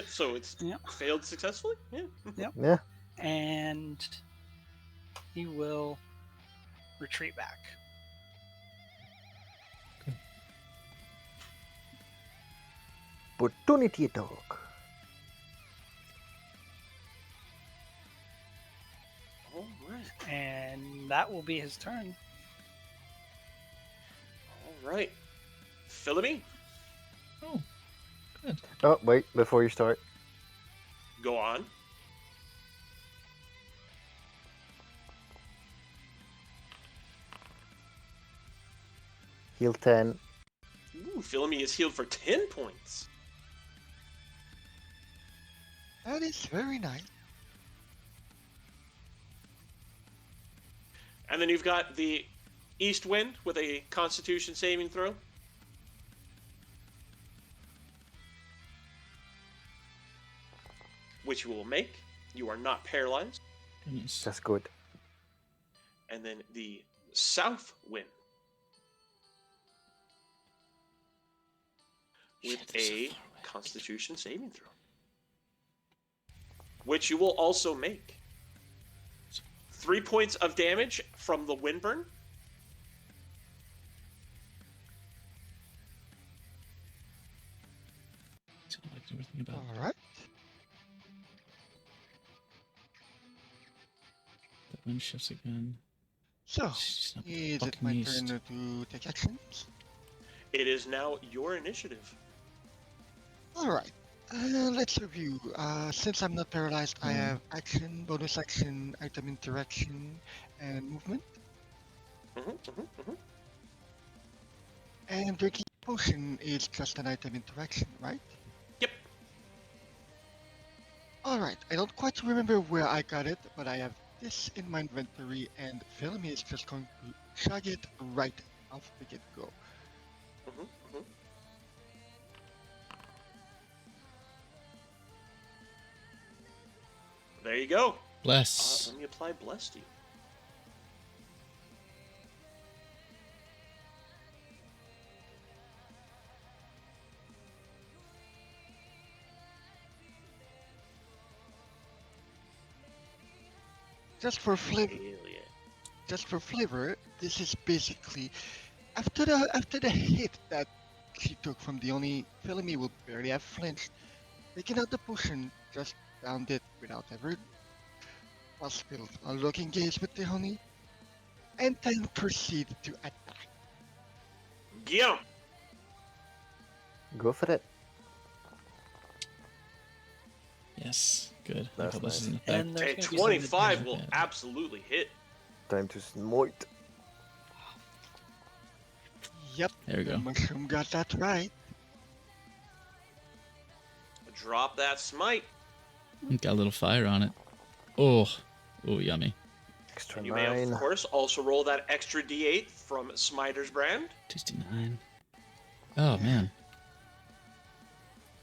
So it's Yep. failed successfully? Yeah. Yeah. And he will retreat back. Opportunity attack. All right. And that will be his turn. All right. Philippi, Oh, good. Oh, wait, before you start. go on. Heal 10. Ooh, Philippi is healed for 10 points. That is very nice. And then you've got the East Wind with a Constitution saving throw. Which you will make. You are not paralyzed. Goodness. That's good. And then the South Wind with Shit, they're so a far away. Constitution saving throw. Which you will also make. 3 points of damage from the Windburn. All right. That wind shifts again. So, She's not is it fucking my east. turn to take actions? It is now your initiative. All right. Let's review. Since I'm not paralyzed, I have action, bonus action, item interaction, and movement. And drinking potion is just an item interaction, right? Yep. Alright, I don't quite remember where I got it, but I have this in my inventory, and Felmy is just going to chug it right off the get-go. There you go. Bless. Let me apply bless to you. Just for flavor, this is basically after the hit that she took from the only Felmy will barely have flinched. Taking out the potion, just downed it without ever hospital or looking gaze with the honey, and then proceed to attack. Guillaume. Go for it. Yes, good. That's I hope this is nice. an effect. And there's A gonna be 25 some- will absolutely hit. Time to smite. Yep, There we the go. mushroom got that right. Drop that smite. Got a little fire on it. Oh, yummy. Extra You may, of 9. course, also roll that extra d8 from Smiter's brand. 69. Oh man.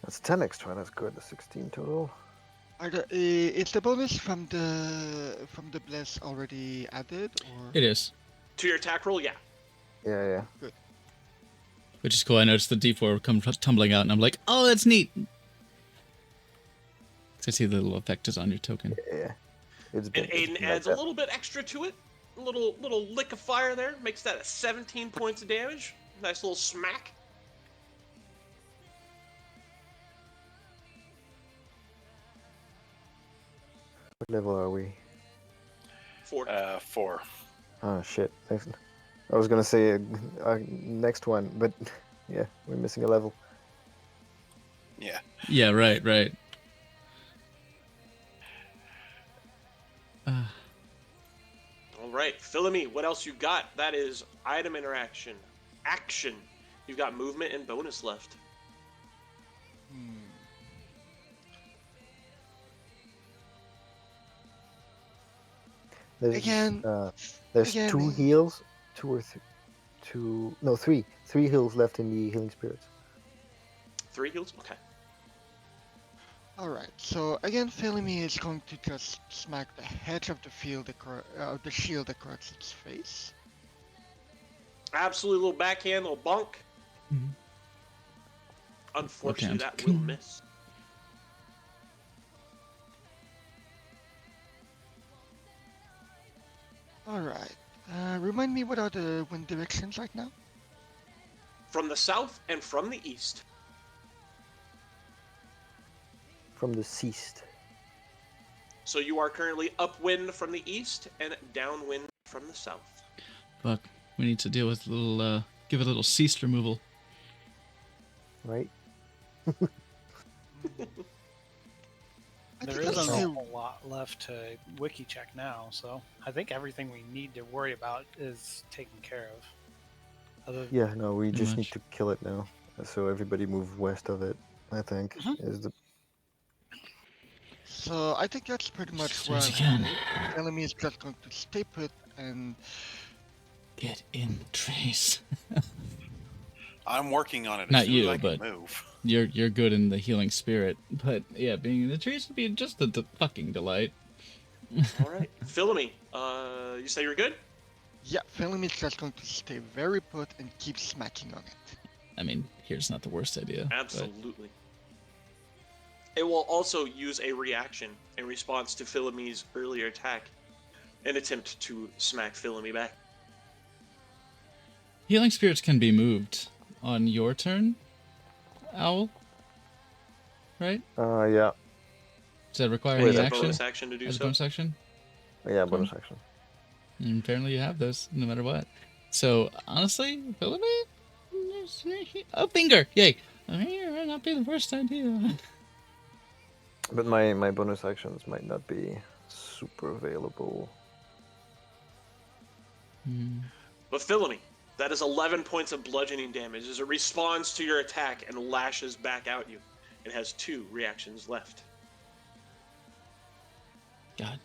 That's 10 extra. That's good. 16 total. Is the bonus from the bless already added, or? It is, To your attack roll, yeah. Yeah. which is cool. I noticed the D4 come tumbling out, and I'm like, oh, that's neat. 'Cause I see the little effect is on your token. Yeah. It's And been Aiden like adds a that. little bit extra to it. A little lick of fire there. Makes that a 17 points of damage. Nice little smack. What level are we? 4. 4. Oh shit. Thanks. I was gonna say next one, but yeah, we're missing a level. Yeah. Yeah, right. All right, Philemy, what else you got? That is item interaction, action. You've got movement and bonus left. There's, Again, there's again, 2 heals, 3 heals left in the healing spirits. 3 heals? Okay. Alright, so again, Felmy is going to just smack the hedge of the the shield across its face. Absolute little backhand, little bonk. Mhm. Unfortunately, Four times. that will miss. Alright, remind me what are the wind directions right now? From the south and from the east. From the ceased. So you are currently upwind from the east and downwind from the south. Fuck. We need to deal with a little, give it a little ceased removal. Right? There isn't a whole lot left to wiki check now, so I think everything we need to worry about is taken care of. Yeah, no, we just need much. to kill it now. So everybody move west of it, I think. Is the So I think that's pretty much Just where do it I'm again. headed. Felmy is just going to stay put and Get in the trees. I'm working on it. As Not soon you, as I can but- move. You're good in the healing spirit, but yeah, being in the trees would be just a fucking delight. All right. Philemy, you say you're good? yeah, Felmy is just going to stay very put and keep smacking on it. I mean, here's not the worst idea. but- Absolutely. It will also use a reaction in response to Philemy's earlier attack. and attempt to smack Philemy back. Healing spirits can be moved on your turn, Owl. Right? Yeah. Does that require Wait, any As a action? bonus action to do As a so. bonus action? Yeah, bonus action. And apparently you have those, no matter what. So, honestly, Philemy? A finger! Yay! Might not be the worst idea. But my bonus actions might not be super available. But Philemy, that is 11 points of bludgeoning damage as it responds to your attack and lashes back out you. It has 2 reactions left. God.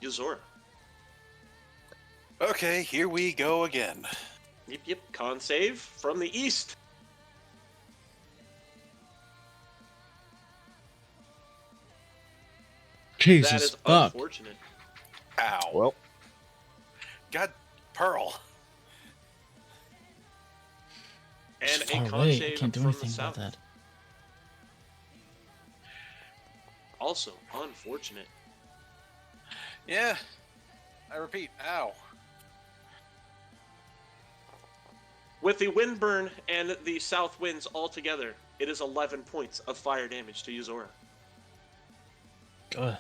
Yozora. Okay, here we go again. Yep. Con save from the east. Jesus That is fuck. unfortunate. Ow. Well, God, Pearl. And It's a far con away. I save can't do from the anything about south. that. Also unfortunate. Yeah. I repeat, ow. With the wind burn and the south winds all together, it is 11 points of fire damage to Yozora. Ugh.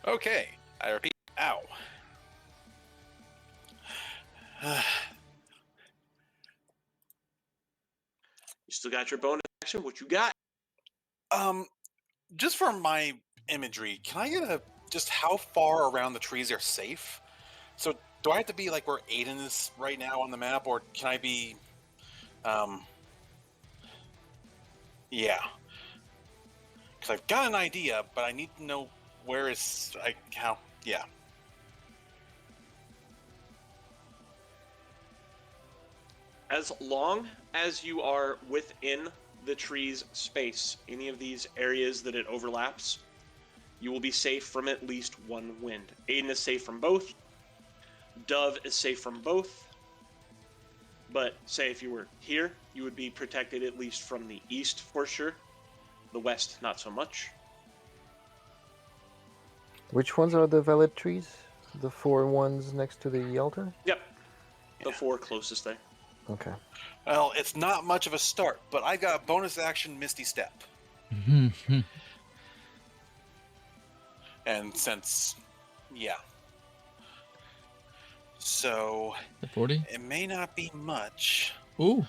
Okay, I repeat, ow. You still got your bonus action. What you got? Just for my imagery, can I get just how far around the trees are safe? So do I have to be like where Aiden is right now on the map, or can I be, yeah. Because I've got an idea, but I need to know where is, yeah. As long as you are within the tree's space, any of these areas that it overlaps, you will be safe from at least one wind. Aiden is safe from both. Dove is safe from both. But say if you were here, you would be protected at least from the east for sure. The west, not so much. which ones are the valid trees? The 4 ones next to the altar? Yep. The Yeah. 4 closest there. Okay. Well, it's not much of a start, but I got a bonus action Misty Step. And since, yeah. So, The 40? it may not be much. Ooh.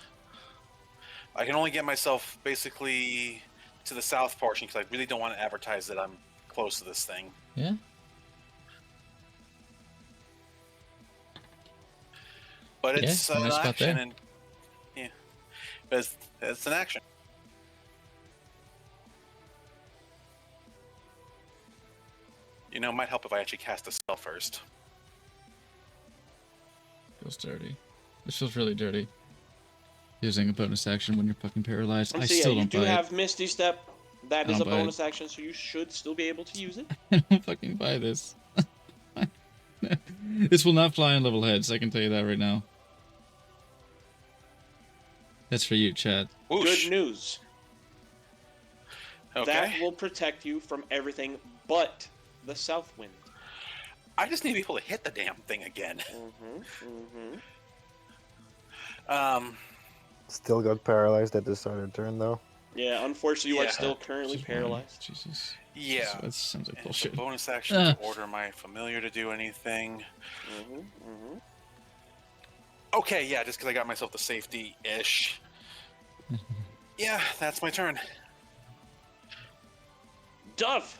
I can only get myself basically to the south portion because I really don't want to advertise that I'm close to this thing. Yeah. But Yeah, it's a nice an spot action, there. and yeah, but it's an action. You know, it might help if I actually cast a spell first. Feels dirty. This feels really dirty. Using a bonus action when you're fucking paralyzed. And I so yeah, still you don't do buy have Misty Step. That I is a don't buy it. bonus action, so you should still be able to use it. it. I don't fucking buy this. This will not fly on level heads, I can tell you that right now. That's for you, Chad. Whoosh. Good news. Okay. That will protect you from everything but the south wind. I just need to be able to hit the damn thing again. Still got paralyzed at the start of the turn, though. Yeah, unfortunately, you are Yeah. still currently Just one. paralyzed. Jesus. Yeah. That sounds like And it's a bullshit. bonus action to order my familiar to do anything. Okay, yeah, just because I got myself the safety-ish. Yeah, that's my turn. Dove!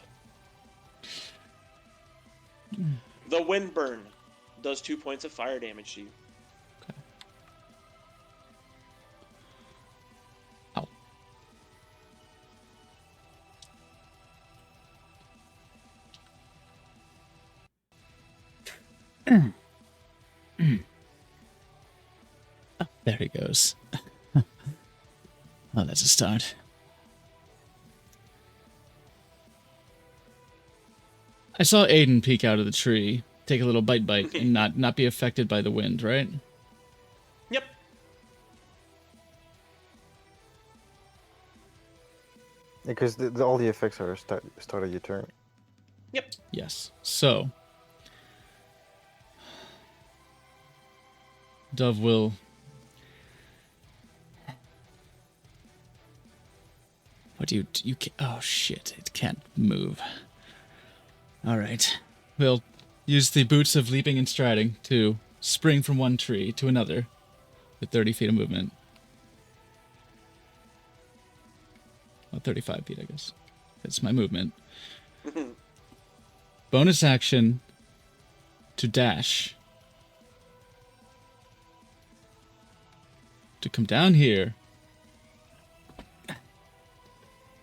The wind burn does 2 points of fire damage to you. Ow. Oh, there he goes. Oh, that's a start. I saw Aiden peek out of the tree, take a little bite, and not be affected by the wind, right? Yep. Because all the effects are start of your turn. Yep. Yes. So Dove will what do you can, oh shit, it can't move. All right. We'll use the boots of leaping and striding to spring from one tree to another with 30 feet of movement. Well, 35 feet, I guess. That's my movement. Bonus action to dash. To come down here.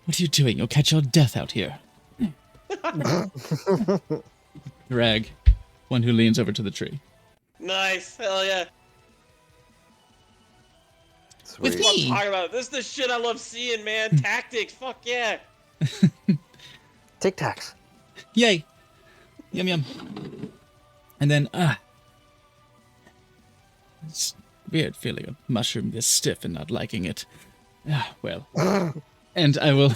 What are you doing? You'll catch your death out here. Drag one who leans over to the tree. Nice. Hell yeah. Sweet. That's what I'm talking about. This is the shit I love seeing, man. Tactics. Fuck yeah. Tic Tacs. Yay! Yum yum. And then, it's weird feeling a mushroom this stiff and not liking it. Well. And I will,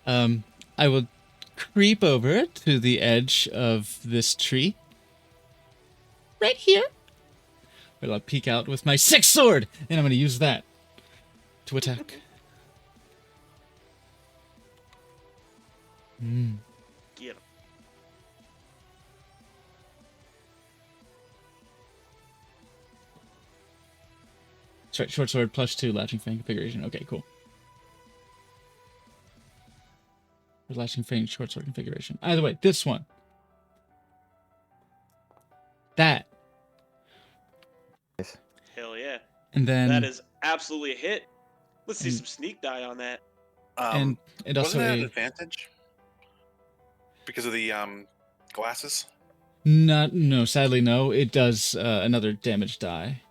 I will creep over to the edge of this tree. Right here. Where I'll peek out with my 6th sword, and I'm going to use that to attack. Get him. Short sword +2 latching fang configuration. Okay, cool. Latching fang short sword configuration. Either way, this one. That. Hell yeah. And then That is absolutely a hit. Let's see some sneak die on that. and also wasn't that an a advantage? Because of the glasses? no, sadly no. It does another damage die.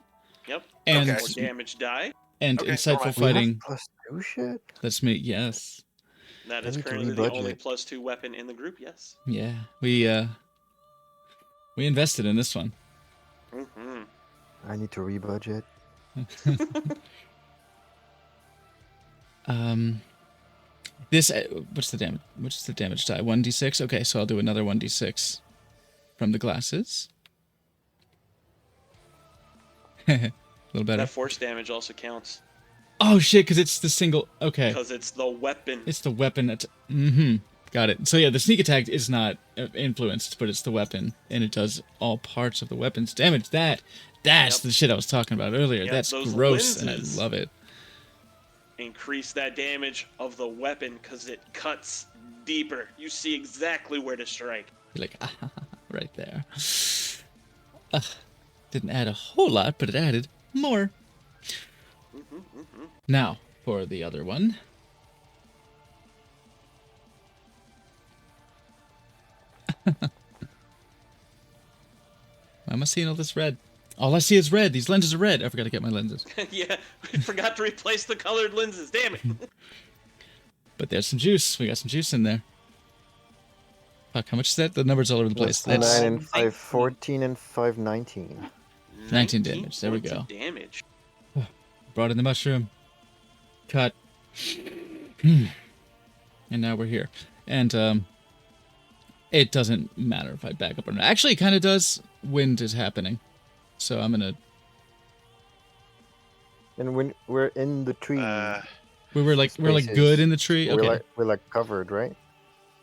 Yep. And Okay. More damage die. and Okay, insightful alright. fighting. +2 shit. That's me. Yes. That I is need to currently the rebudget. only +2 weapon in the group, yes. Yeah. We invested in this one. Mm-hmm. I need to rebudget. This what's the damage? What's the damage die? 1d6. Okay, so I'll do another 1d6 from the glasses. A little better. That force damage also counts Oh shit! Because it's the single. Okay, because it's the weapon. it's the weapon. Got it. So yeah, the sneak attack is not influenced, but it's the weapon, and it does all parts of the weapon's damage. That's Yep. the shit I was talking about earlier. Yep, That's those gross, and I lenses. love it. Increase that damage of the weapon because it cuts deeper. You see exactly where to strike. You're like, right there. Didn't add a whole lot, but it added more. Now, for the other one. Why am I seeing all this red? All I see is red. These lenses are red. I forgot to get my lenses. Yeah, we forgot to replace the colored lenses. Damn it. But there's some juice. We got some juice in there. Fuck, how much is that? The number's all over the place. Plus That's 9 and 5, 14 and 5, 19. 19 damage. There we points go. of damage. Brought in the mushroom. Cut. And now we're here. And it doesn't matter if I back up or not. Actually, it kind of does. Wind is happening. So I'm going to... And when we're in the tree, We're like spaces, good in the tree. Okay. we're like covered, right?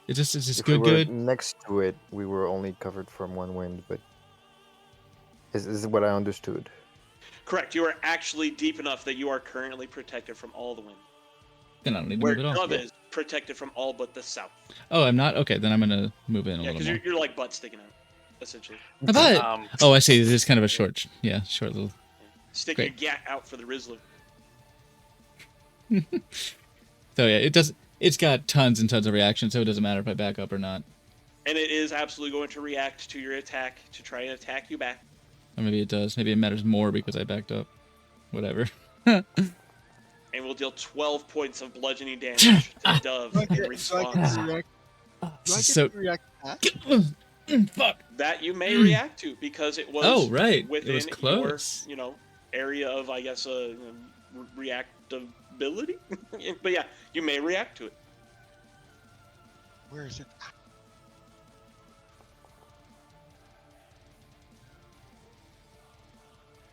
Is this If we good? were next to it, we were only covered from one wind, but this is what I understood. Correct. You are actually deep enough that you are currently protected from all the wind. Then I don't need to Where move it off. Dove is protected from all but the south. Oh, I'm not? Okay, then I'm going to move in a Yeah, little because more. you're like butt sticking out, essentially. I bet. Oh, I see. This is kind of a short little... Stick Great. your gat out for the Rizzler. So yeah, it's got tons and tons of reactions, so it doesn't matter if I back up or not. And it is absolutely going to react to your attack to try and attack you back. Or maybe it does. Maybe it matters more because I backed up. Whatever. And we'll deal 12 points of bludgeoning damage to Dove in response. So react to that? fuck. That you may react to because it was Oh, right. It within was close. your area of, I guess, reactive possibility. But yeah, you may react to it. Where is it?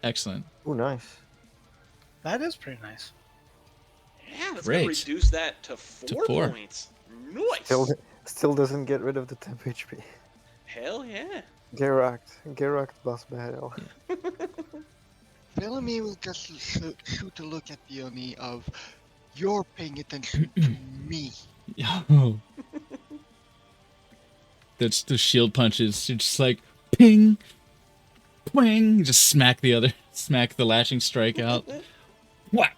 Excellent. Oh, nice. That is pretty nice. Yeah, that's Great. gonna reduce that to 4 4. points. Nice. Still doesn't get rid of the temp HP. Hell yeah. Geralt boss battle. Bellamy will just shoot a look at Dione of, you're paying attention to me. Yo. That's the shield punches. You're just like ping, twang. Just smack the lashing strike out. Whack.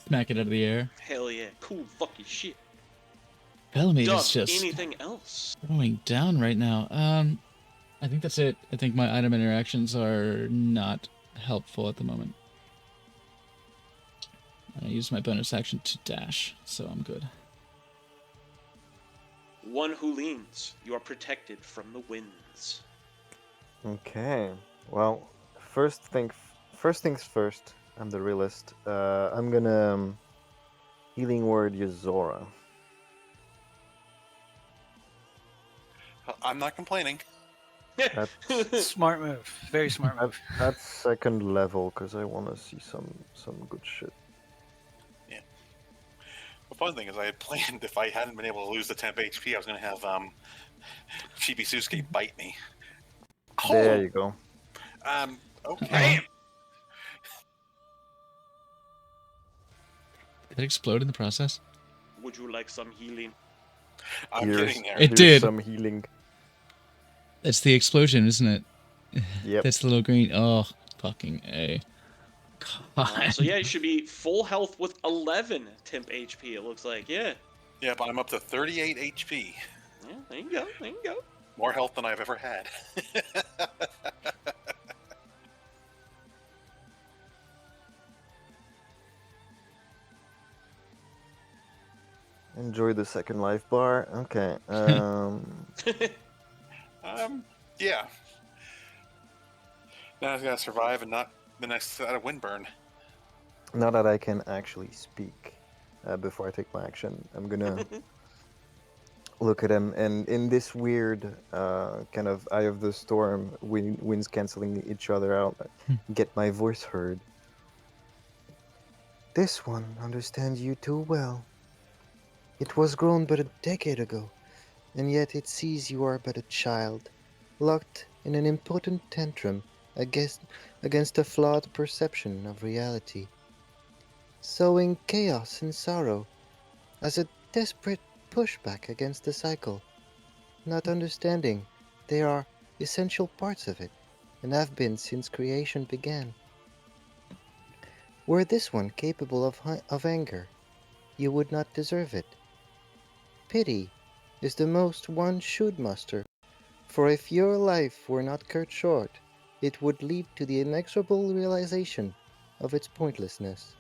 Smack it out of the air. Hell yeah. Cool fucking shit. Bellamy Dub, is just anything else? going down right now. I think that's it. I think my item interactions are not helpful at the moment. I used my bonus action to dash, so I'm good. One who leans. You are protected from the winds. Okay. Well, first things first. I'm the realist. I'm gonna healing word Yozora. I'm not complaining. That's Smart move. Very smart move. that's second level because I want to see some good shit. The fun thing is I had planned if I hadn't been able to lose the temp HP, I was going to have Chibi bite me. There you go. Okay. Did it explode in the process? Would you like some healing? I'm getting there. It Here's did. some healing. That's the explosion, isn't it? Yep. That's the little green. Oh, fucking A. God. So yeah, you should be full health with 11 temp HP, it looks like. Yeah. Yeah, but I'm up to 38 HP. Yeah, there you go. There you go. More health than I've ever had. Enjoy the second life bar. Okay. Yeah. Now I've got to survive and not the next set of Windburn. Now that I can actually speak before I take my action, I'm gonna look at him, and in this weird kind of eye of the storm, winds canceling each other out, get my voice heard. This one understands you too well. It was grown but a decade ago, and yet it sees you are but a child, locked in an impotent tantrum against a flawed perception of reality, sowing chaos and sorrow as a desperate pushback against the cycle, not understanding they are essential parts of it and have been since creation began. Were this one capable of anger, you would not deserve it. Pity is the most one should muster, for if your life were not cut short, it would lead to the inexorable realization of its pointlessness.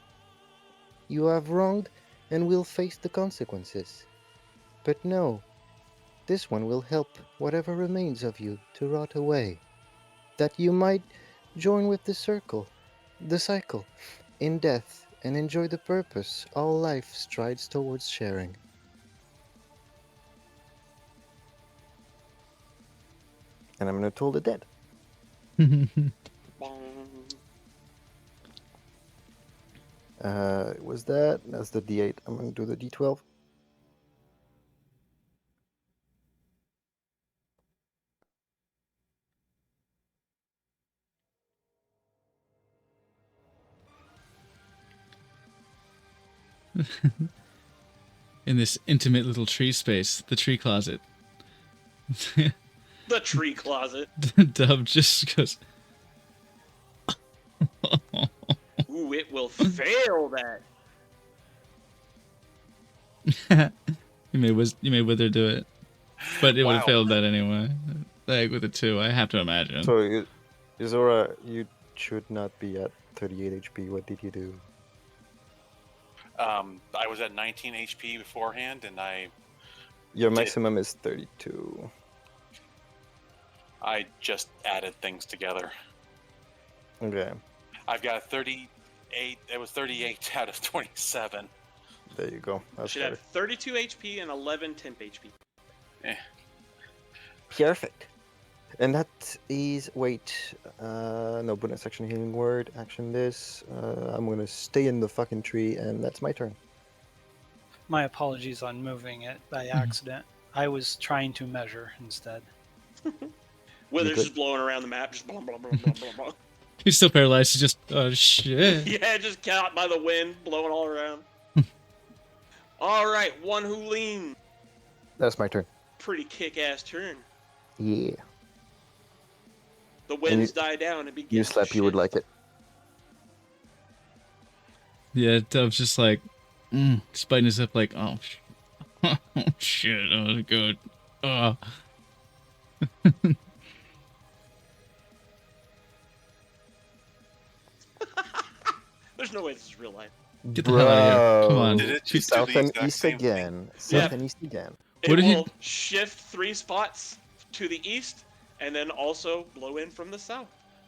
You have wronged and will face the consequences. But no, this one will help whatever remains of you to rot away, that you might join with the cycle, in death, and enjoy the purpose all life strides towards sharing. And I'm gonna toll the dead. Was that's the D8. I'm gonna do the D12. In this intimate little tree space, the tree closet. The tree closet. Dub just goes. Ooh, it will fail that. you may Wither do it, but it would have Wow. failed that anyway. Like with a 2, I have to imagine. So, Yozora, you should not be at 38 HP. What did you do? I was at 19 HP beforehand, and Your maximum is 32. I just added things together. Okay. I've got 38. It was 38 out of 27. There you go. That's Should have 32 HP and 11 temp HP. perfect. And that is no bonus action healing word. Action this. I'm gonna stay in the fucking tree, and that's my turn. My apologies on moving it by accident. I was trying to measure instead. Wither's just blowing around the map, just blah, blah, blah, blah, blah, blah. He's still paralyzed. He's just, oh shit. Yeah, just caught by the wind, blowing all around. All right, one who lean. That's my turn. Pretty kick-ass turn. Yeah. The winds die down and begin. You slap, you would like it. Yeah, Dove's just like, spiting his hip like, oh, oh shit, oh good. There's no way this is real life. Get the hell out of here. Come on. Did it just South do the and exact east same thing? again. South and east again. It What if you- will shift 3 spots to the east and then also blow in from the south.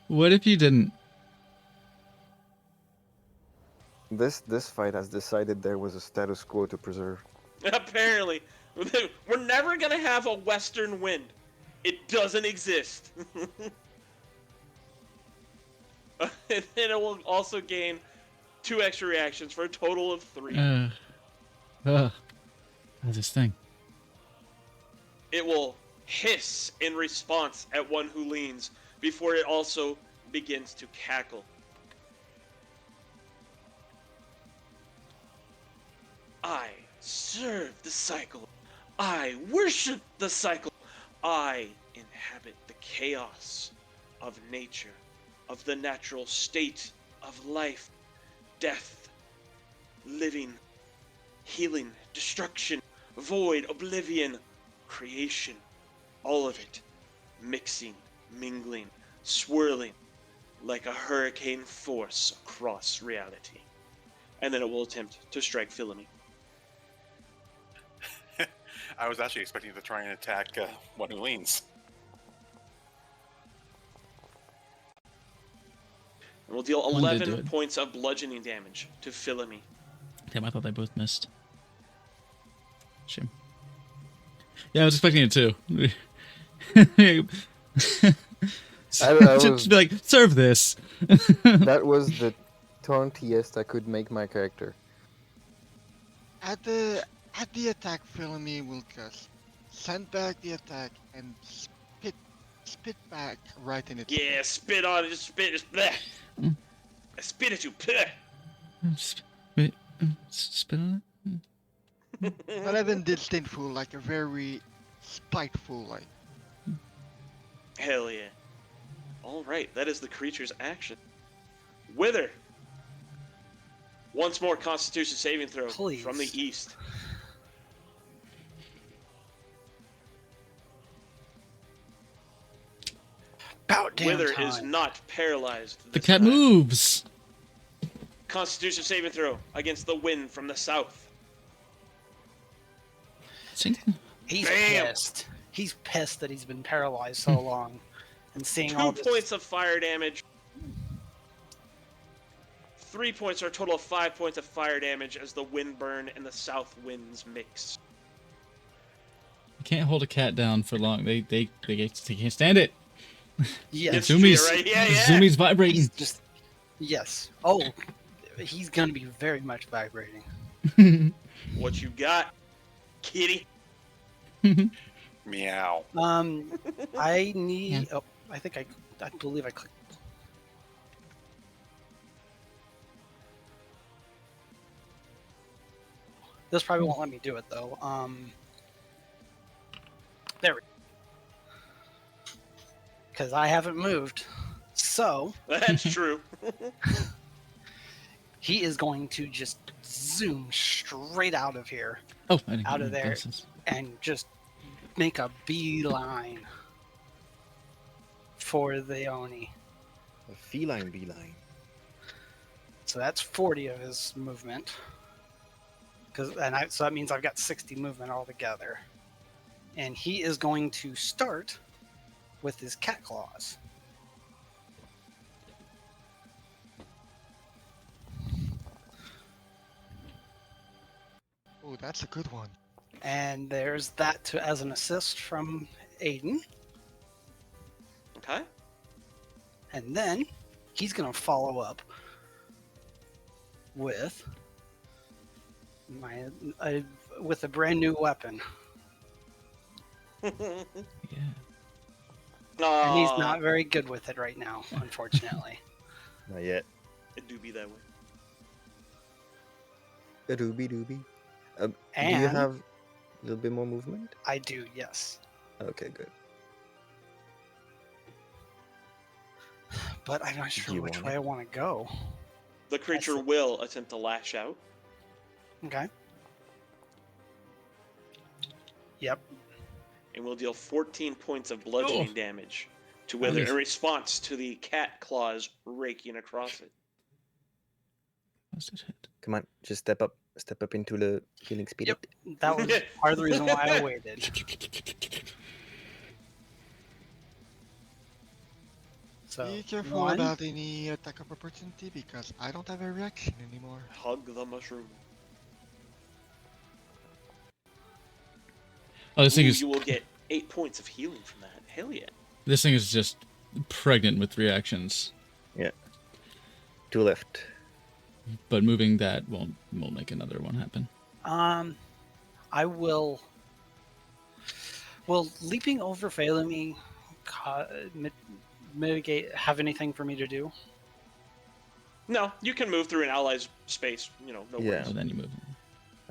What if you didn't? This fight has decided there was a status quo to preserve. Apparently. We're never going to have a western wind. It doesn't exist. And then it will also gain 2 extra reactions for a total of 3. This thing. It will hiss in response at one who leans before it also begins to cackle. I serve the cycle. I worship the cycle. I inhabit the chaos of nature, of the natural state of life, death, living, healing, destruction, void, oblivion, creation, all of it mixing, mingling, swirling like a hurricane force across reality. And then it will attempt to strike Philomene. I was actually expecting to try and attack one who leans. And we'll deal One did do 11 it. points of bludgeoning damage to Philomene. Damn, I thought they both missed. Shame. Yeah, I was expecting it too. Just be like, serve this. That was the tauntiest I could make my character. At the attack, Philomene will just send back the attack and spit back right in its face. Yeah, spit on it, just spit, just bleh. I spit at you, bleh. Spit on it? Not even disdainful, like a very spiteful, like. Hell yeah. Alright, that is the creature's action. Wither! Once more Constitution saving throw Please. from the east. About damn Wither time. is not paralyzed. The this cat time. moves. Constitution saving throw against the wind from the south. He's Bam! pissed. He's pissed that he's been paralyzed so long, and seeing all 2 this. points of fire damage. 3 points, or a total of 5 points of fire damage as the wind burn and the south winds mix. You can't hold a cat down for long. They can't stand it. Yes, Zumi's, right? Yeah. Zumi's vibrating. he's just. Yes. Oh, he's gonna be very much vibrating. What you got, kitty? Meow. I need. Yeah. Oh, I think I believe I clicked. This probably won't let me do it though. There we go. Because I haven't moved. So That's true. he is going to just zoom straight out of here Oh, I didn't Out get of my there. glasses. and just make a beeline for the Oni. A feline beeline. So that's 40 of his movement. So that means I've got 60 movement altogether. And he is going to start with his cat claws. Oh, that's a good one. And there's that as an assist from Aiden. Okay. And then he's going to follow up with with a brand new weapon. Yeah. And he's not very good with it right now, unfortunately. Not yet. It do be that way. A doobie doobie. Do And you have a little bit more movement? I do, yes. Okay, good. But I'm not Do sure you which want way it? I want to go. The creature will attempt to lash out. Okay. Yep. And will deal 14 points of bludgeoning damage to Wither in response to the cat claws raking across it. What's it hit? Come on, just step up into the healing spirit. Yep. That was part of the reason why I waited. So, Be careful one, about any attack of opportunity because I don't have a reaction anymore. Hug the mushroom. Oh, this thing Ooh, is you will get 8 points of healing from that. Hell yeah. this thing is just pregnant with reactions. Yeah. 2 left. But moving that won't make another one happen. I will. Will leaping over Phalemy have anything for me to do? No, you can move through an ally's space. No Yeah. So then you move.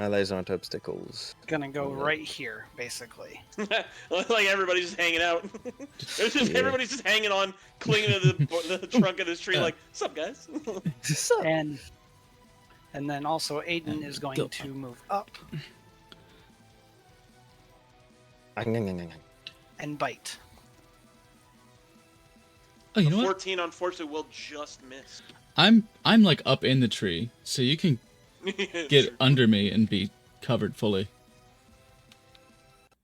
Allies aren't obstacles. Gonna go Yeah. right here, basically. worries. Like everybody's just hanging out. It's just everybody's just hanging on, clinging to the trunk of this tree. Like, sup, guys? And then also Aiden is going to move up and bite. Oh, you know what? 14 unfortunately will just miss. I'm like up in the tree, so you can get under me and be covered fully.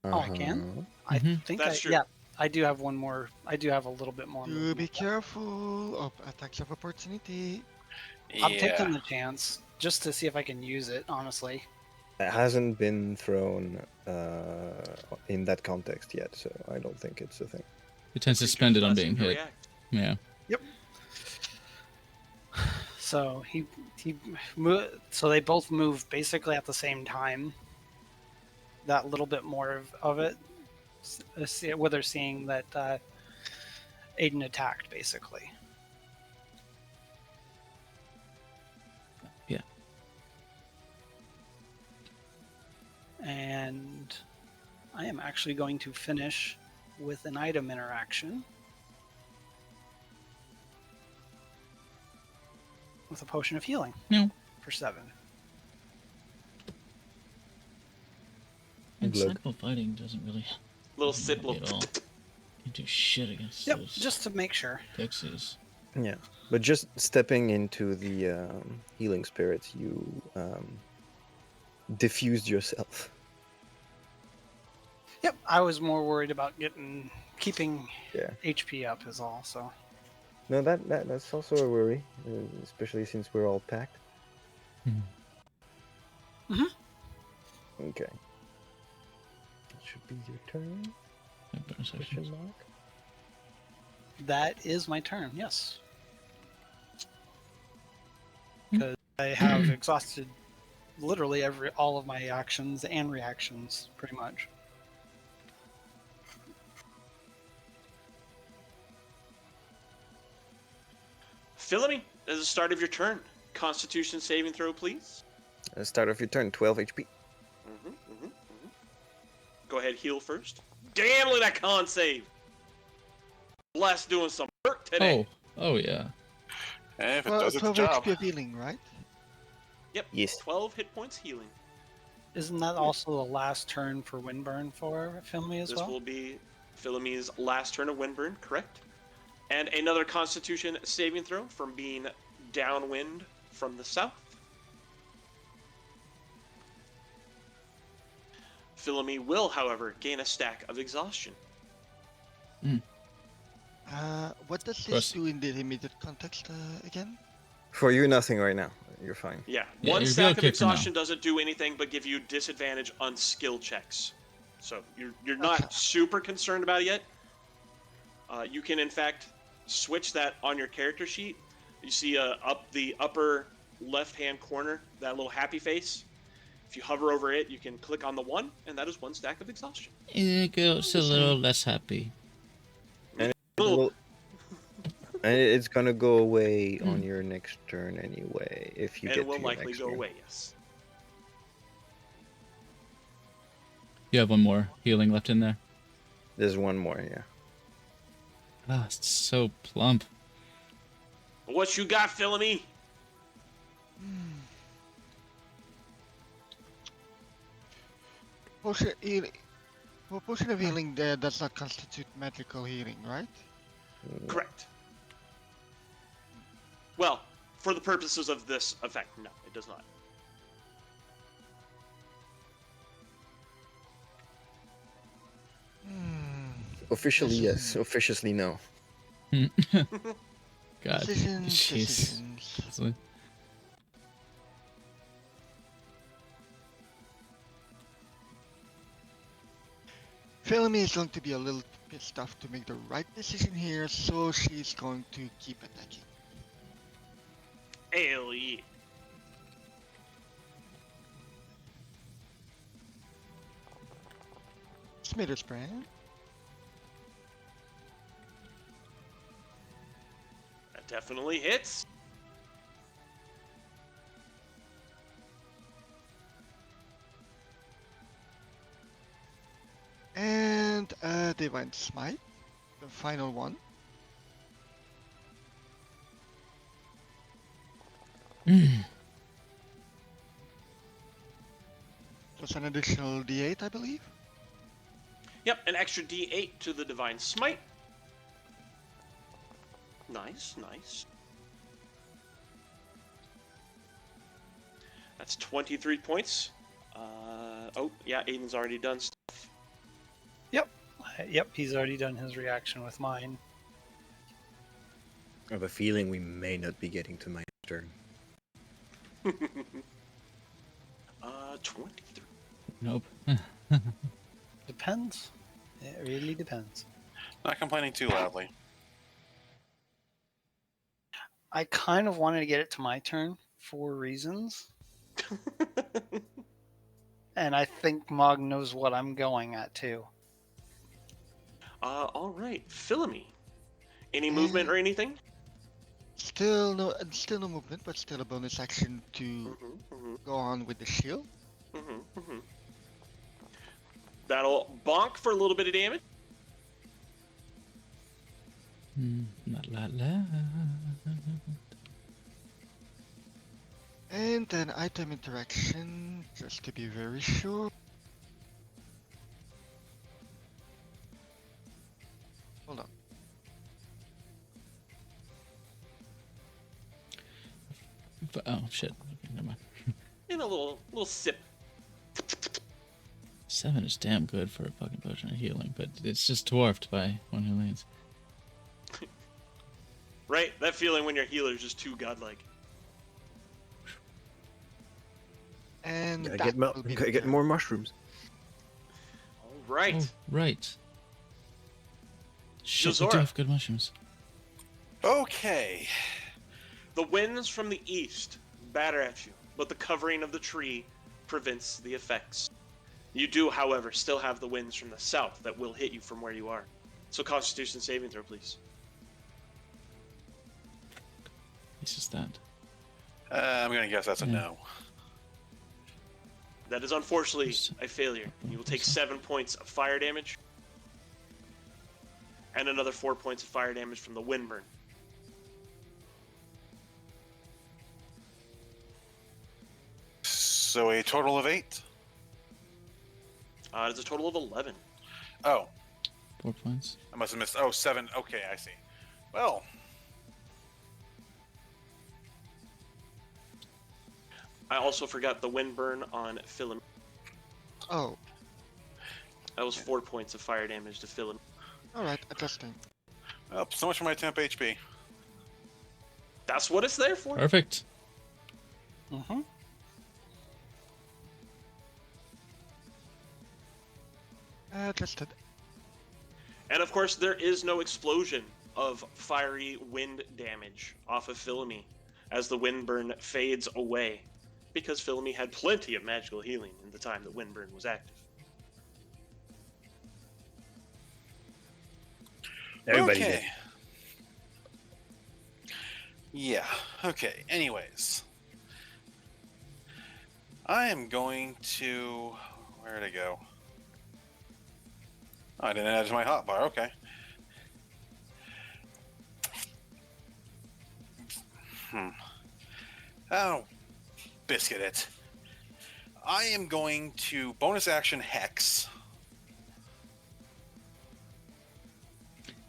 Oh, I can? I think That's true. yeah, I do have one more. I do have a little bit more. Do movement. be careful of attacks of opportunity. I'm taking the chance just to see if I can use it, honestly. It hasn't been thrown in that context yet, so I don't think it's a thing. It tends to spend it on being hit. React. Yeah. Yep. So so they both move basically at the same time. That little bit more of it, where they're seeing that Aiden attacked, basically. Yeah. And I am actually going to finish with an item interaction. With a potion of healing. No. For 7. And Glug. cycle fighting doesn't really Little help sip, me little. at all. You do shit against Yep, those just to make sure. pixies. Yeah, but just stepping into the healing spirit, you diffused yourself. Yep, I was more worried about keeping Yeah. HP up is all, so. No, that's also a worry, especially since we're all packed. Mhm. Okay. That should be your turn. Question mark. That is my turn, yes. Because I have exhausted literally all of my actions and reactions, pretty much. Philony, as the start of your turn, Constitution saving throw, please. Start of your turn, 12 HP. Go ahead, heal first. Damn, look at that con save. Bless doing some work today. Oh yeah. And if it Well, does its 12 job. HP of healing, right? Yep. Yes. 12 hit points healing. Isn't that also the last turn for Windburn for Filmy as This well? will be Philome's last turn of Windburn, correct? And another Constitution saving throw from being downwind from the south. Philome will, however, gain a stack of exhaustion. What does course. this do in the immediate context again? For you, nothing right now. You're fine. Yeah, Yeah, one you're stack okay of for now. exhaustion doesn't do anything but give you disadvantage on skill checks. So you're not Okay. super concerned about it yet. You can in fact switch that on your character sheet. You see up the upper left-hand corner, that little happy face. If you hover over it, you can click on the 1, and that is 1 stack of exhaustion. It goes a little less happy. Little- And it's gonna go away on your next turn anyway, if you and get it will to your likely next go turn. away, yes. You have one more healing left in there. There's one more, yeah. Ah, it's so plump. What you got, Philemy? Potion healing. Well, potion of healing does not constitute magical healing, right? Correct. Well, for the purposes of this effect, no, it does not. Officially, yes. Officiously, no. God. Decisions, Jeez. decisions. Felemy is going to be a little pissed off to make the right decision here, so she's going to keep attacking. Hell yeah. Smitter's brand. That definitely hits. And Divine Smite, the final one. Plus an additional D8, I believe. Yep, an extra D8 to the Divine Smite. Nice, nice. That's 23 points. Oh, yeah, Aiden's already done stuff. Yep, he's already done his reaction with mine. I have a feeling we may not be getting to my turn. 23. Nope. Depends. It really depends. Not complaining too loudly. I kind of wanted to get it to my turn for reasons. And I think Mog knows what I'm going at too. All right, Philemy. Any movement or anything? Still no movement, but still a bonus action to go on with the shield. That'll bonk for a little bit of damage. La la la. And then item interaction, just to be very sure. Hold on. Oh shit. Okay, never mind. In a little sip. 7 is damn good for a fucking potion of healing, but it's just dwarfed by one who leans. Right? That feeling when your healer's just too godlike. And Gotta that will be the get turn. more mushrooms. All right. Oh, right. Shit, we do Yozora. have good mushrooms. Okay. The winds from the east batter at you, but the covering of the tree prevents the effects. You do, however, still have the winds from the south that will hit you from where you are. So Constitution saving throw, please. It's just that. I'm gonna guess that's a Yeah. no. That is unfortunately a failure. You will take 7 points of fire damage. And another 4 points of fire damage from the wind burn. So a total of 8. It's a total of 11. Oh, 4 points. I must have missed. Oh, 7. Okay, I see. Well, I also forgot the wind burn on Philem. Oh, That was 4 points of fire damage to Philem. alright, adjusting. so much for my temp HP. That's what it's there for. Perfect. Mm-hmm. Just a... And of course, there is no explosion of fiery wind damage off of Philemy as the Windburn fades away, because Philemy had plenty of magical healing in the time that Windburn was active. Everybody okay. did. Yeah. Okay. Anyways, I am going to. Where'd it go? Oh, I didn't add it to my hotbar. Okay. Oh, biscuit it. I am going to bonus action Hex.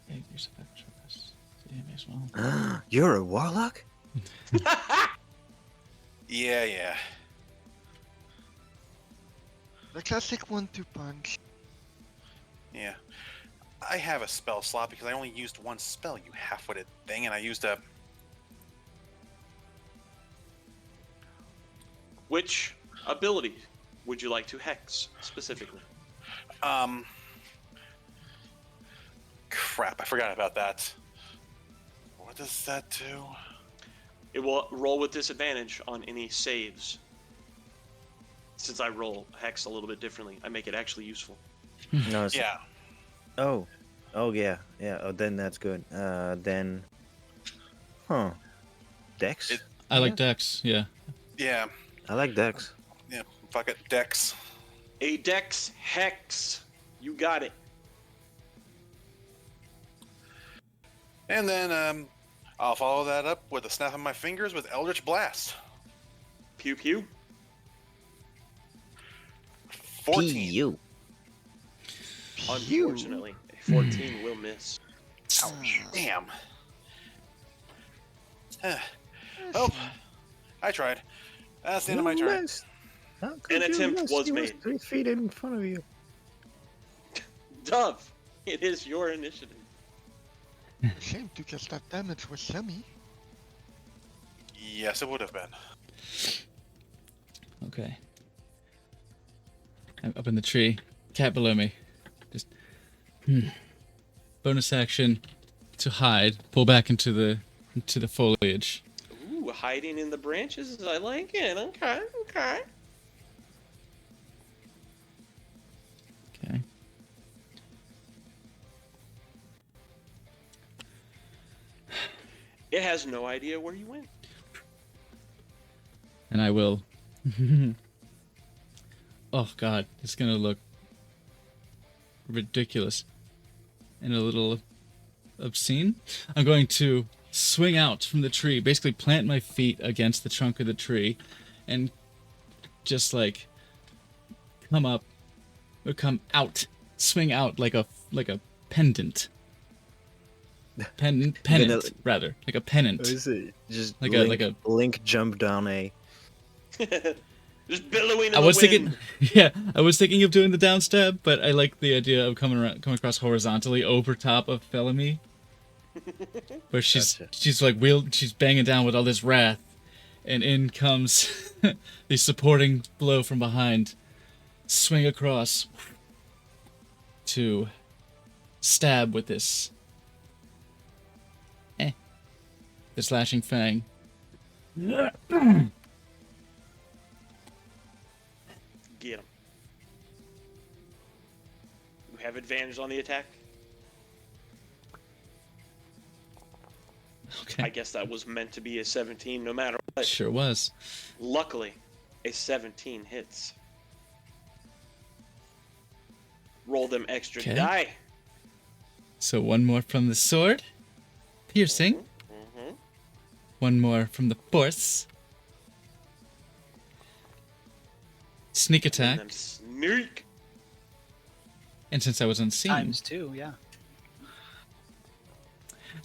Yeah, use of extra rest. Yeah, may as well. You're a warlock? Yeah. The classic 1-2 punch. Yeah. I have a spell slot because I only used one spell, you half-witted thing, and I used a... Which ability would you like to hex specifically? Crap, I forgot about that. What does that do? It will roll with disadvantage on any saves. Since I roll hex a little bit differently, I make it actually useful. No. It's... Yeah. Oh. Oh, yeah. Yeah. Oh, then that's good. Then... Huh. Dex? I like Dex, yeah. Yeah. I like Dex. Yeah. Fuck it. Dex. A dex hex. You got it. And then, I'll follow that up with a snap of my fingers with Eldritch Blast. Pew pew. 14. P.U. Unfortunately, a 14 will miss. Ouch. Damn. Oh, I tried. That's the end of my turn. An attempt was made. 3 feet in front of you. Dove, it is your initiative. Shame to get that damage with Semi. Yes, it would have been. Okay. I'm up in the tree. Cat below me. Just bonus action to hide. Pull back into the foliage. Ooh, hiding in the branches. I like it. Okay. Okay. It has no idea where you went. And I will. Oh god, it's gonna look ridiculous and a little obscene. I'm going to swing out from the tree, basically plant my feet against the trunk of the tree, and just like come out, swing out like a pendant. Pennant, rather, like a pennant. What is it? Just Like a Link jump down a... Just billowing in I the was wind. I was thinking of doing the down stab, but I like the idea of coming across horizontally over top of Felemy, where she's banging down with all this wrath, and in comes the supporting blow from behind, swing across to stab with this lashing fang. Get him. You have advantage on the attack. Okay. I guess that was meant to be a 17 no matter what. Sure was. Luckily, a 17 hits. Roll them extra Okay. die. So one more from the sword, piercing. Mm-hmm. One more from the force, sneak attack. And then sneak. And since I was unseen, ×2, yeah.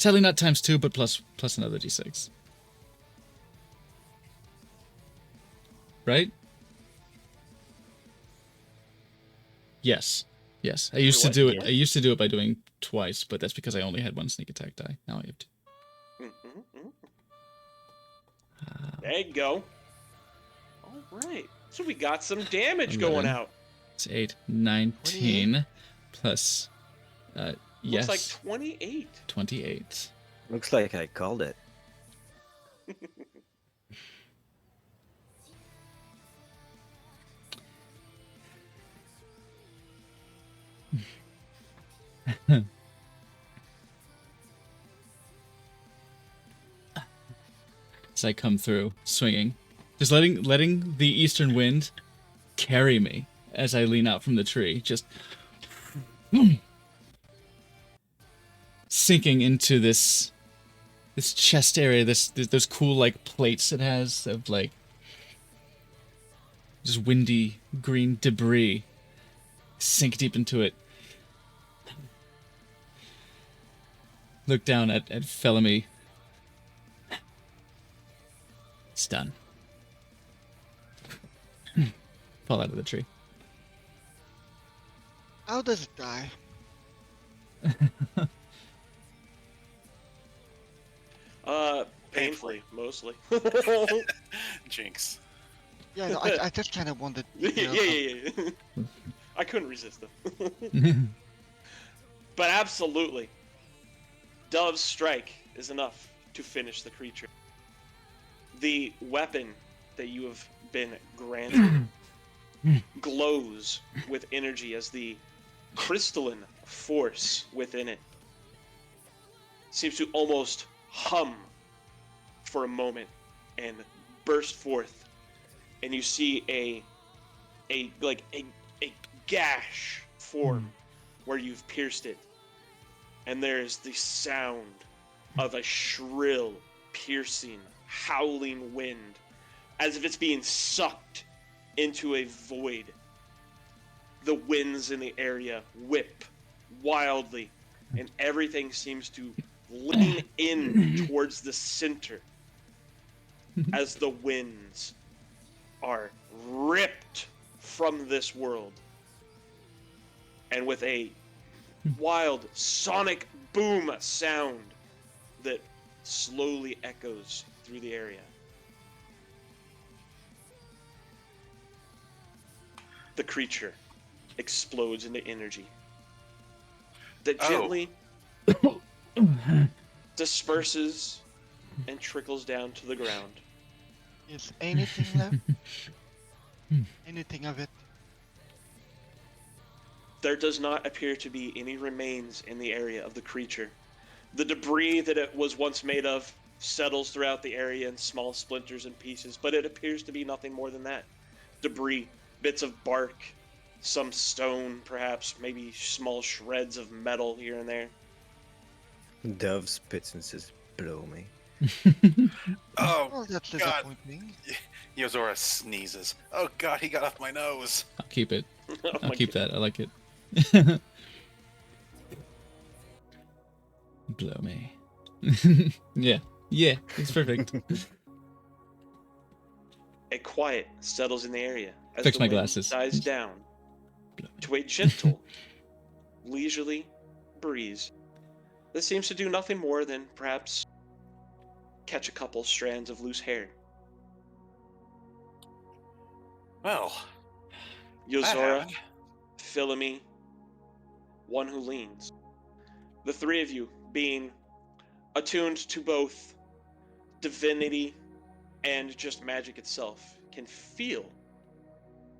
sadly not ×2, but plus another d6. Right? Yes. I used to what? do it. Yeah. I used to do it by doing twice, but that's because I only had one sneak attack die. Now I have two. There you go. All right. So we got some damage 11. going out. It's 8, 19 plus. Yes. Looks like 28. 28. Looks like I called it. As I come through, swinging, just letting the eastern wind carry me as I lean out from the tree, just sinking into this chest area, those cool like plates it has of like just windy green debris. Sink deep into it. Look down at Felemy. It's done. Fall out of the tree. How does it die? Painfully, mostly. Jinx. Yeah, no, I just kind of wanted. Yeah. I couldn't resist them. But absolutely, Dove's strike is enough to finish the creature. The weapon that you have been granted glows with energy as the crystalline force within it seems to almost hum for a moment and burst forth, and you see a gash form where you've pierced it, and there's the sound of a shrill, piercing, howling wind as if it's being sucked into a void. The winds in the area whip wildly, and everything seems to lean in towards the center as the winds are ripped from this world. And with a wild sonic boom sound that slowly echoes through the area, the creature explodes into energy that gently disperses and trickles down to the ground. Is anything left? Anything of it? There does not appear to be any remains in the area of the creature. The debris that it was once made of settles throughout the area in small splinters and pieces, but it appears to be nothing more than that. Debris, bits of bark, some stone, perhaps, maybe small shreds of metal here and there. Dove spits and says, "Blow me." Oh, Well, that's God. disappointing. Yozora sneezes. Oh God, he got off my nose. I'll keep it. Oh I'll my keep God. that. I like it. Blow me. Yeah, it's perfect. A quiet settles in the area as Fix the my wind glasses. dies down Blow me. to a gentle, leisurely breeze that seems to do nothing more than perhaps catch a couple strands of loose hair. Well, that Yozora, happened. Philemy, One Who Leans. The three of you being attuned to both divinity and just magic itself can feel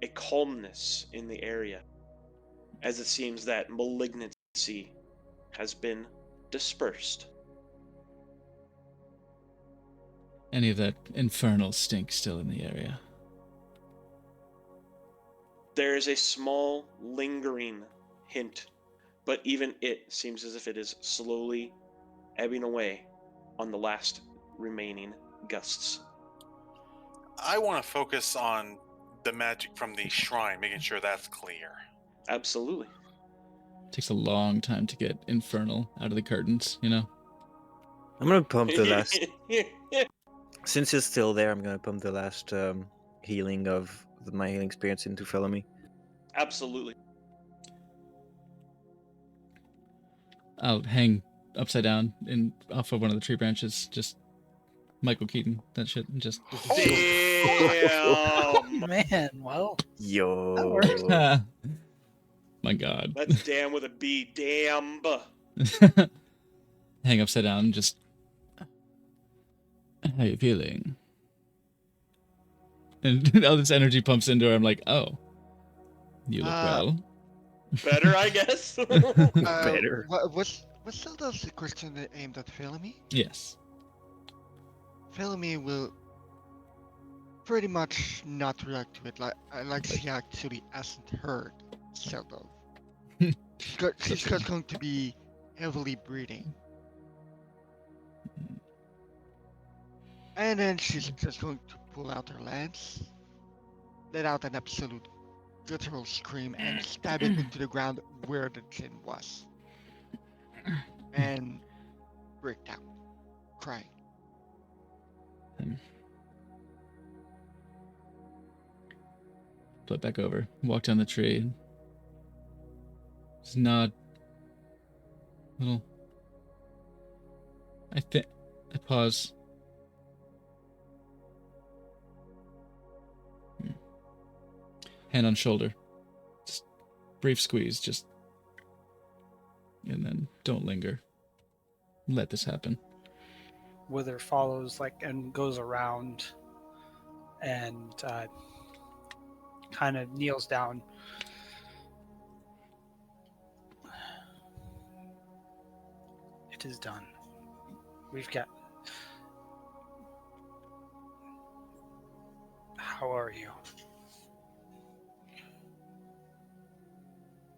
a calmness in the area as it seems that malignancy has been dispersed. Any of that infernal stink still in the area? There is a small lingering hint, but even it seems as if it is slowly ebbing away on the last remaining gusts. I want to focus on the magic from the shrine, making sure that's clear. Absolutely. Takes a long time to get infernal out of the curtains, you know? I'm gonna pump the last. Since it's still there, I'm gonna pump the last healing of my healing experience into Felemy. Absolutely. I'll hang upside down off of one of the tree branches, just Michael Keaton, that shit, and just. Damn. Man, well, Yo. that works. My God. That's damn with a B. Damn. Hang upside down, and just. How you feeling? And all this energy pumps into her. I'm like, oh, you look well. Better, I guess. Better. Was that the question that aimed at Felemy? Yes. Felemy will pretty much not react to it like she actually hasn't heard Seldov. She's just going to be heavily breathing. And then she's just going to pull out her lance, let out an absolute guttural scream, and stab it into the ground where the chin was. And break down, crying. Flip back over, walk down the tree. Just nod. Little. I pause. Hand on shoulder. Just brief squeeze, just. And then don't linger. Let this happen. Wither follows and goes around and kind of kneels down. It is done. We've got. How are you?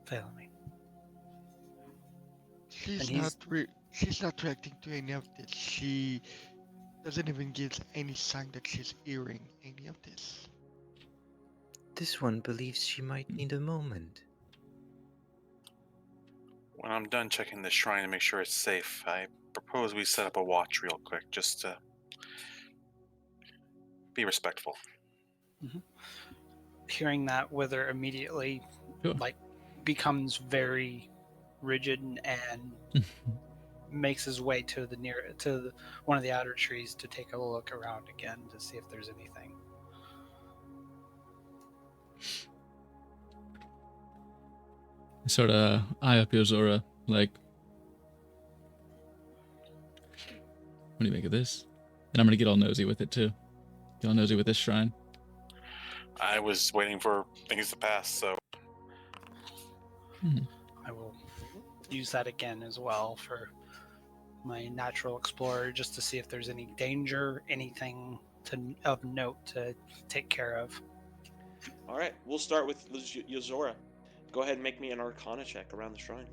Fail me. She's not reacting to any of this. She doesn't even give any sign that she's hearing any of this. This one believes she might need a moment. When I'm done checking the shrine to make sure it's safe, I propose we set up a watch real quick, just to be respectful. Mm-hmm. Hearing that, Wither immediately Sure. becomes very rigid and makes his way to one of the outer trees to take a look around again to see if there's anything. I sort of eye up Yozora, like, what do you make of this? And I'm gonna get all nosy with it too. Get all nosy with this shrine. I was waiting for things to pass, so I will use that again as well for my natural explorer, just to see if there's any danger, anything of note to take care of. All right, we'll start with Yozora. Go ahead and make me an Arcana check around the shrine.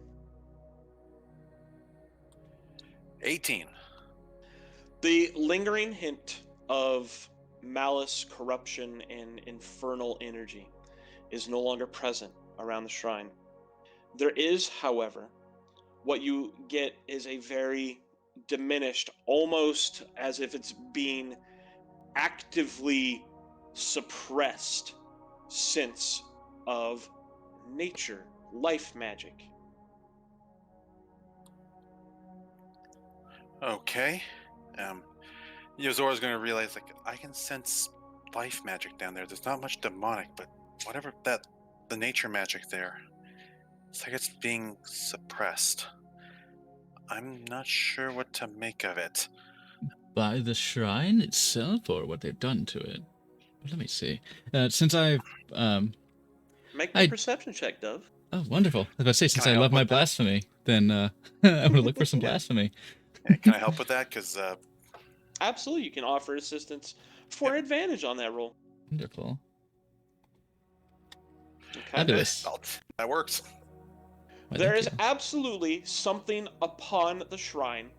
18. The lingering hint of malice, corruption, and infernal energy is no longer present around the shrine. There is, however, what you get is a very diminished, almost as if it's being actively suppressed sense of nature, life magic. Okay. Yozora's gonna realize, I can sense life magic down there. There's not much demonic, but whatever the nature magic there, it's like it's being suppressed. I'm not sure what to make of it. By the shrine itself, or what they've done to it? Let me see. Since I've Make the perception check, Dove. Oh, wonderful! I was about to say, since Can I I help love my with that? blasphemy, then I'm gonna look for some Yeah. blasphemy. Yeah, can I help with that? Because Absolutely, you can offer assistance for advantage on that roll. Wonderful. Okay. Fabulous. that works. Why, There thank is you. absolutely something upon the shrine.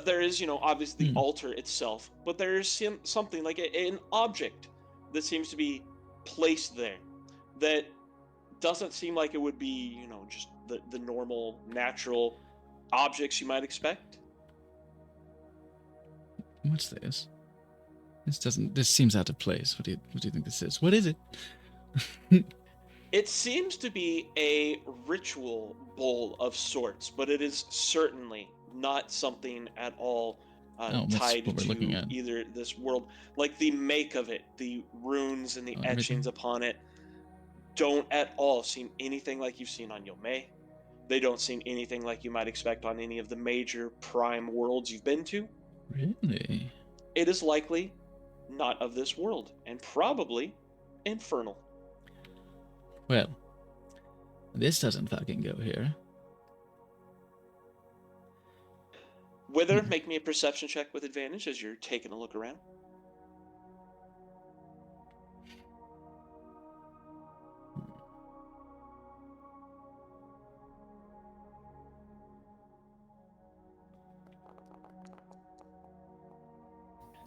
There is, obviously the altar itself, but there is something like an object that seems to be placed there that doesn't seem like it would be, just the normal, natural objects you might expect. What's this? This seems out of place. What do you think this is? What is it? It seems to be a ritual bowl of sorts, but it is certainly not something at all that's tied what we're looking to at. either this world. Like the make of it, the runes and the etchings upon it don't at all seem anything like you've seen on Yomei. They don't seem anything like you might expect on any of the major prime worlds you've been to. Really? It is likely not of this world, and probably infernal. Well, this doesn't fucking go here. Wither, make me a perception check with advantage as you're taking a look around.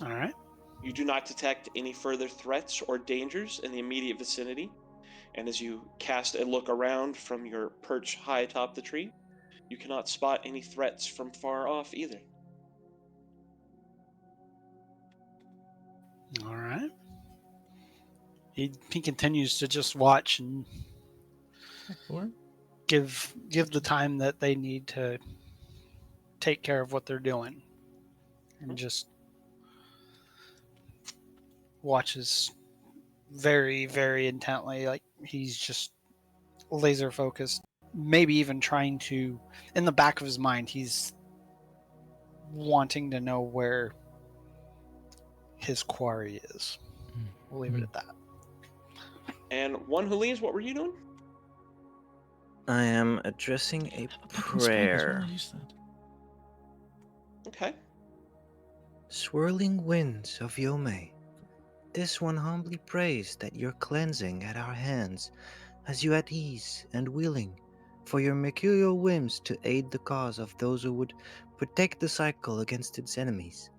All right. You do not detect any further threats or dangers in the immediate vicinity, and as you cast a look around from your perch high atop the tree, you cannot spot any threats from far off either. All right. He continues to just watch and give the time that they need to take care of what they're doing, and just watches very, very intently. Like he's just laser focused, maybe even trying to, in the back of his mind, he's wanting to know where his quarry is. We'll leave it at that. And one who leaves, what were you doing? I am addressing a prayer. Okay. Swirling winds of Yomei, this one humbly prays that your cleansing at our hands has you at ease and willing for your mercurial whims to aid the cause of those who would protect the cycle against its enemies.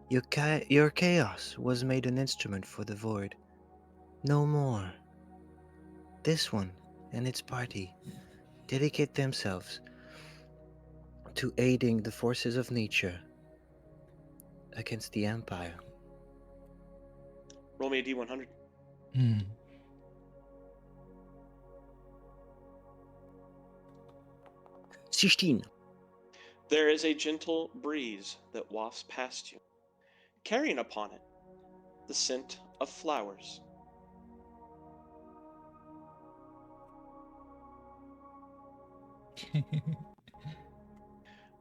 Your chaos was made an instrument for the void. No more. This one and its party dedicate themselves to aiding the forces of nature against the Empire. Roll me a D100. 16. There is a gentle breeze that wafts past you, carrying upon it the scent of flowers.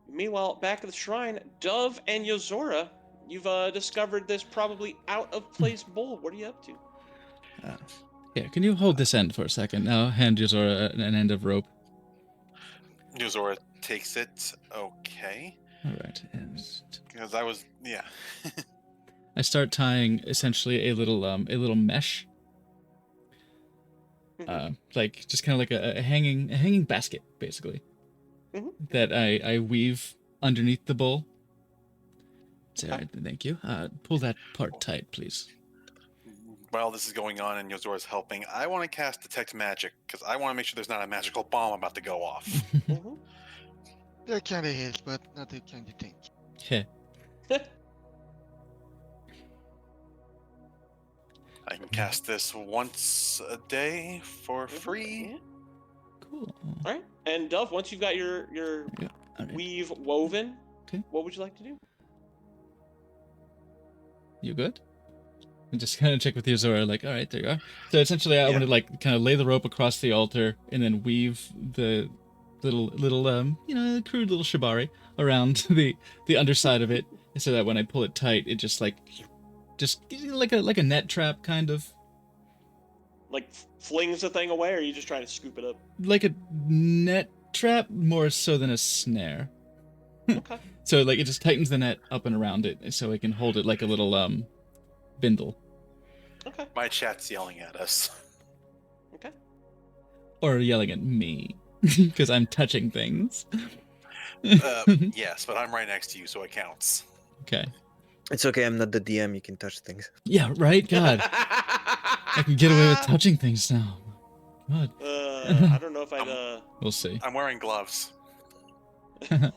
Meanwhile, back at the shrine, Dove and Yozora, you've discovered this probably out-of-place bowl. What are you up to? Yeah, can you hold this end for a second? Now hand Yozora an end of rope. Yozora takes it. Okay. All right. Because I was, yeah. I start tying essentially a little mesh. Like just kind of like a hanging basket, basically. Mm-hmm. That I weave underneath the bowl. So, all right, thank you. Pull that part tight, please. While this is going on and Yozora's helping, I want to cast Detect Magic, because I want to make sure there's not a magical bomb about to go off. Mm-hmm. There kind of is, but not the kind you think. Yeah. I can cast this once a day for free. Cool. All right. And Dove, once you've got your weave woven, what would you like to do? You good? And just kind of check with Yozora, like, all right, there you are. So essentially, I want to like kind of lay the rope across the altar and then weave the little crude little shibari around the underside of it, so that when I pull it tight, it just like a net trap kind of. Like flings the thing away, or are you just trying to scoop it up? Like a net trap, more so than a snare. Okay. So like it just tightens the net up and around it, so I can hold it like a little bindle. Okay. My chat's yelling at us. Okay. Or yelling at me because I'm touching things. Yes, but I'm right next to you, so it counts. Okay. It's okay, I'm not the DM, you can touch things. Yeah, right? God. I can get away with touching things now. God. I don't know if I'd We'll see. I'm wearing gloves. The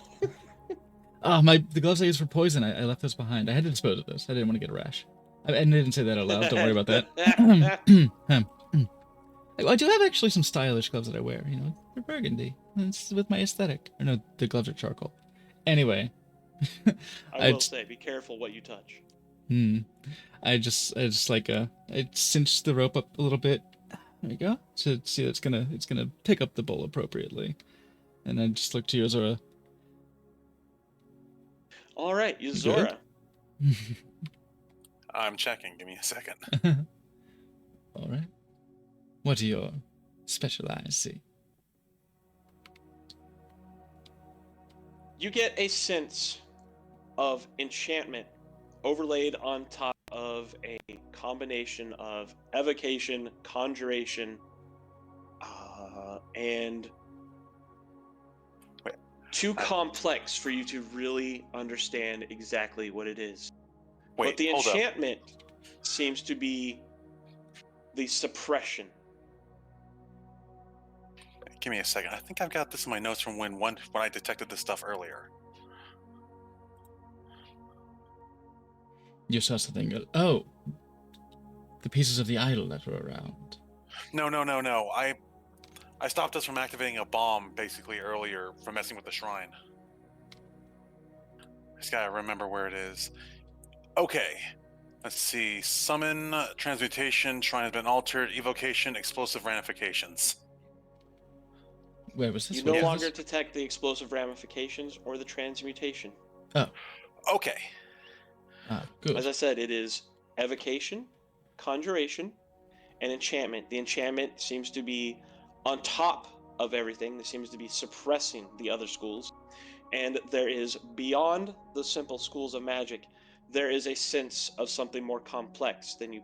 gloves I used for poison, I left those behind. I had to dispose of those. I didn't want to get a rash. I didn't say that out loud. Don't worry about that. I do have actually some stylish gloves that I wear. They're burgundy. It's with my aesthetic. Or no, the gloves are charcoal. Anyway, I will say, be careful what you touch. I just like I cinched the rope up a little bit. There you go. To see that it's gonna pick up the bowl appropriately, and then just look to Yozora. All right, Yozora. I'm checking. Give me a second. All right. What do your special eyes see? You get a sense of enchantment overlaid on top of a combination of evocation, conjuration, and too complex for you to really understand exactly what it is. But the enchantment seems to be the suppression. Give me a second. I think I've got this in my notes from when I detected this stuff earlier. You saw something. Oh, the pieces of the idol that were around. No. I stopped us from activating a bomb basically earlier from messing with the shrine. I just gotta remember where it is. Okay. Let's see. Summon, transmutation, shrine has been altered, evocation, explosive ramifications. Where was this? You no longer detect the explosive ramifications or the transmutation. Oh. Okay. Good. As I said, it is evocation, conjuration, and enchantment. The enchantment seems to be on top of everything. It seems to be suppressing the other schools. And there is, beyond the simple schools of magic, there is a sense of something more complex than you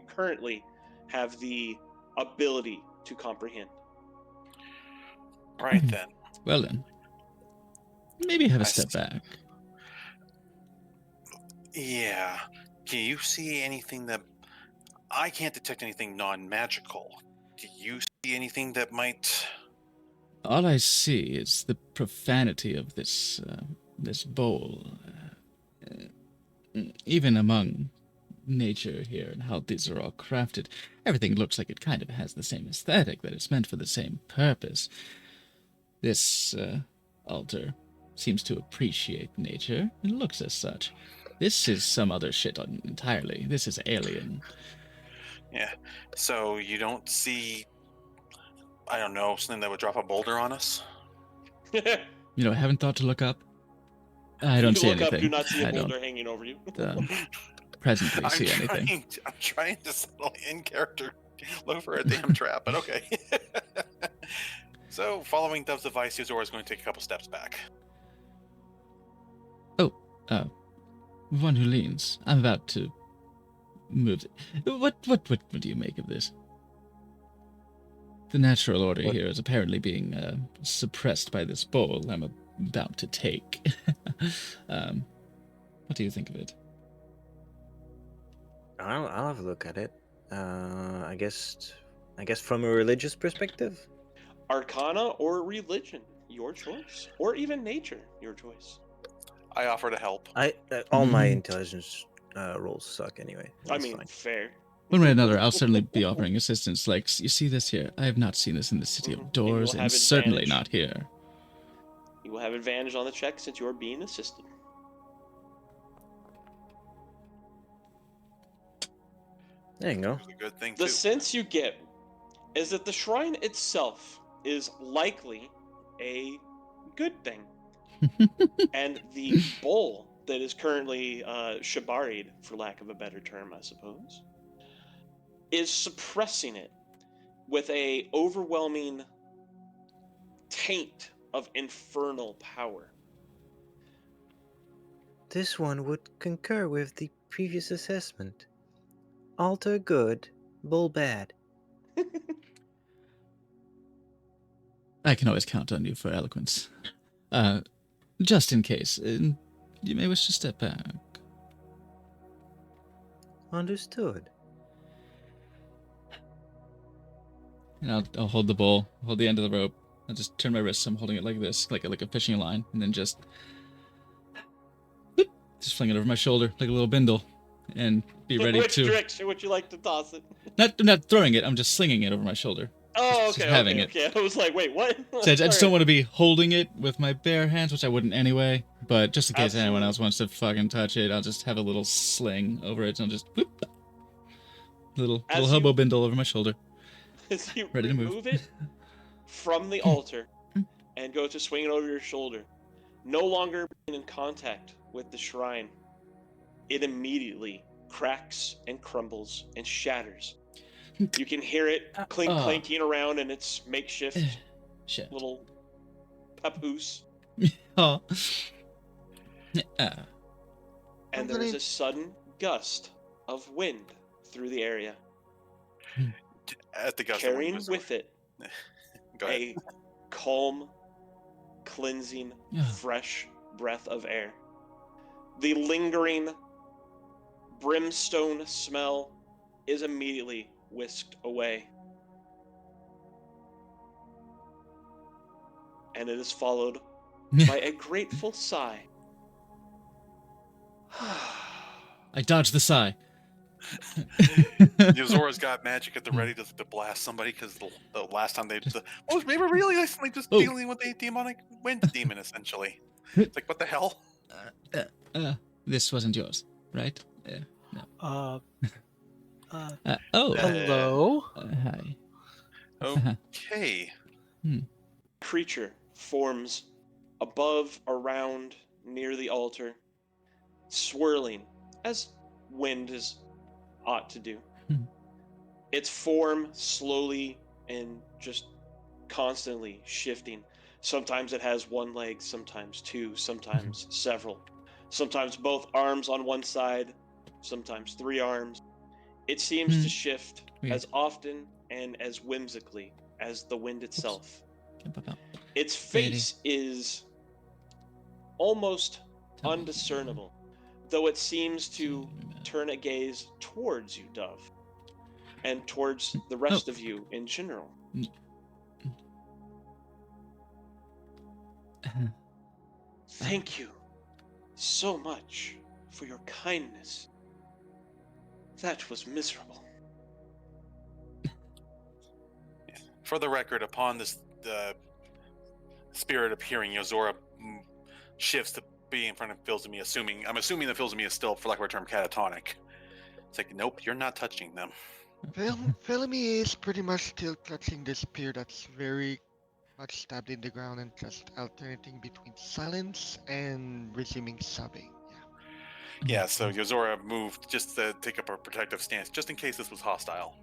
currently have the ability to comprehend. Right then. Well then, maybe have a step back. Yeah. Can you see anything that... I can't detect anything non-magical. Do you see anything that might... All I see is the profanity of this bowl. Even among nature here and how these are all crafted, everything looks like it kind of has the same aesthetic, that it's meant for the same purpose. This altar seems to appreciate nature. It looks as such. This is some other shit entirely. This is alien. Yeah. So you don't see, I don't know, something that would drop a boulder on us? I haven't thought to look up. I don't see anything. Look up, do not see a boulder hanging over you. Presently see anything. I'm trying to settle in character. Look for a damn trap, but okay. So, following Dove's advice, Yozora is going to take a couple steps back. One who leans. I'm about to move. What do you make of this? The natural order here is apparently being suppressed by this bowl I'm about to take. What do you think of it? I'll have a look at it. I guess from a religious perspective. Arcana or religion, your choice, or even nature, your choice. I offer to help. All my intelligence rolls suck anyway. That's fine. Fair. One way or another, I'll certainly be offering assistance. Like, you see this here? I have not seen this in the City of Doors, and certainly not here. You will have advantage on the check since you are being assisted. There you go. A good thing the sense you get is that the shrine itself is likely a good thing. And the bowl that is currently shibaried, for lack of a better term, I suppose, is suppressing it with a overwhelming taint of infernal power. This one would concur with the previous assessment. Altar good, bull bad. I can always count on you for eloquence. Just in case, you may wish to step back. Understood. And I'll hold the bowl, hold the end of the rope. I'll just turn my wrists. I'm holding it like this, like a fishing line, and then just fling it over my shoulder like a little bindle, and be ready Which to. direction would you like to toss it? I'm not throwing it. I'm just slinging it over my shoulder. Oh, Just okay, having okay, it. okay. I was like, wait, what? So I just don't Alright. want to be holding it with my bare hands, which I wouldn't anyway. But just in case anyone Absolutely. else wants to fucking touch it, I'll just have a little sling over it, and I'll just whoop, little As hobo you bindle over my shoulder, as you ready to move. remove it from the altar and go to swing it over your shoulder, no longer being in contact with the shrine, it immediately cracks and crumbles and shatters. You can hear it clanking around in its makeshift Shit. little papoose. Oh. And there is a sudden gust of wind through the area, At the gust carrying of wind, with it Go ahead. a calm, cleansing, fresh breath of air. The lingering brimstone smell is immediately whisked away. And it is followed by a grateful sigh. I dodged the sigh. Yozora's got magic at the ready to blast somebody because the last time they they were really recently just dealing with a demonic wind demon essentially. It's like, what the hell? This wasn't yours, right? No. Hello. Hi. Okay. Creature forms above, around, near the altar, swirling as wind is ought to do. Its form slowly and just constantly shifting. Sometimes it has one leg, sometimes two, sometimes several. Sometimes both arms on one side, sometimes three arms. It seems to shift as often and as whimsically as the wind itself. Its face is almost undiscernible, though it seems to turn a gaze towards you, Dove, and towards the rest of you in general. Thank you so much for your kindness. That was miserable. For the record, upon this spirit appearing, Yozora shifts to be in front of Filzami, I'm assuming that Filzami is still, for lack of a term, catatonic. It's like, nope, you're not touching them. Filmy is pretty much still clutching the spear that's very much stabbed in the ground and just alternating between silence and resuming sobbing. Yeah, so Yozora moved just to take up a protective stance, just in case this was hostile.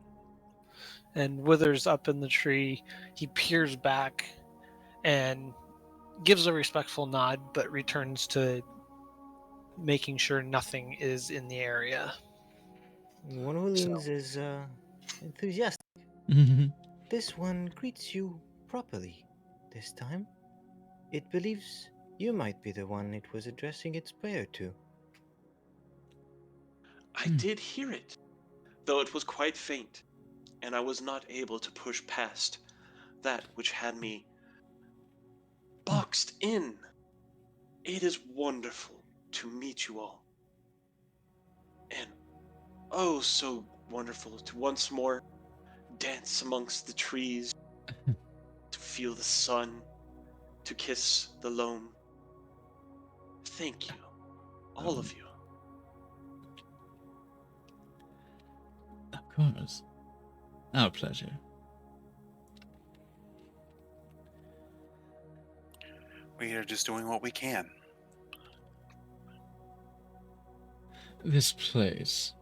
And Withers up in the tree, he peers back and gives a respectful nod, but returns to making sure nothing is in the area. One who leans is enthusiastic. This one greets you properly this time. It believes you might be the one it was addressing its prayer to. I did hear it, though it was quite faint, and I was not able to push past that which had me boxed in. It is wonderful to meet you all. And oh, so wonderful to once more dance amongst the trees, to feel the sun, to kiss the loam. Thank you, all of you. Of course. Our pleasure. We are just doing what we can. This place,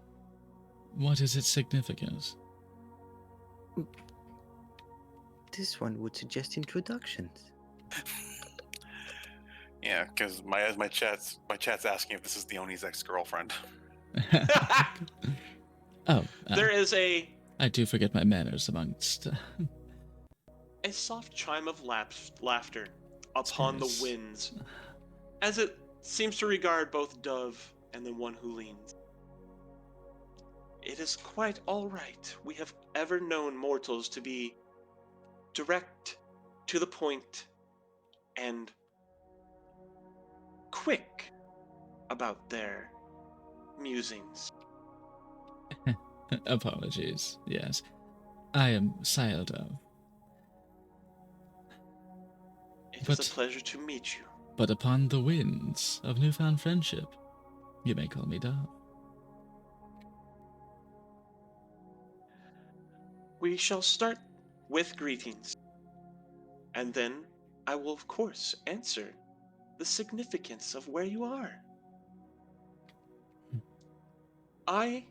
what is its significance? This one would suggest introductions. Yeah, because my chat's asking if this is Theoni's ex-girlfriend. There is I do forget my manners amongst... a soft chime of laughter upon the winds, as it seems to regard both Dove and the one who leans. It is quite all right. We have ever known mortals to be direct, to the point, and quick about their musings. Apologies, yes. I am Sire Dove, It is a pleasure to meet you. But upon the winds of newfound friendship, you may call me Dove. We shall start with greetings, and then I will, of course, answer the significance of where you are. I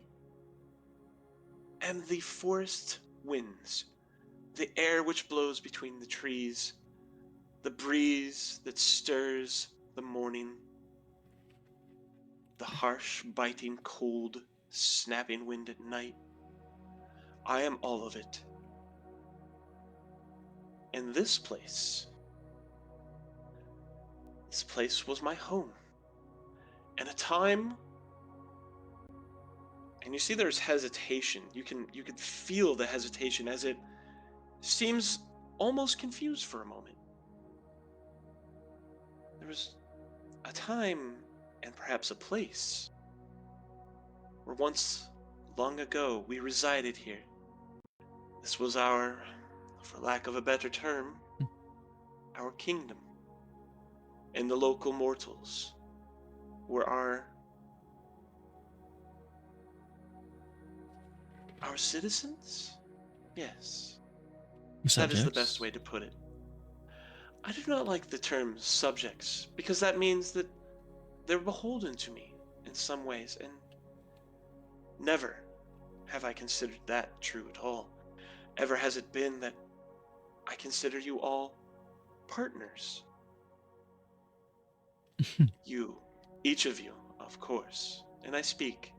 am the forest winds, the air which blows between the trees, the breeze that stirs the morning, the harsh, biting, cold, snapping wind at night. I am all of it. And this place was my home. And a time, and you see there's hesitation. You can feel the hesitation as it seems almost confused for a moment. There was a time and perhaps a place where once, long ago, we resided here. This was our, for lack of a better term, our kingdom. And the local mortals were our citizens? Yes. Subjects? That is the best way to put it. I do not like the term subjects, because that means that they're beholden to me in some ways, and never have I considered that true at all. Ever has it been that I consider you all partners. You, each of you, of course, and I speak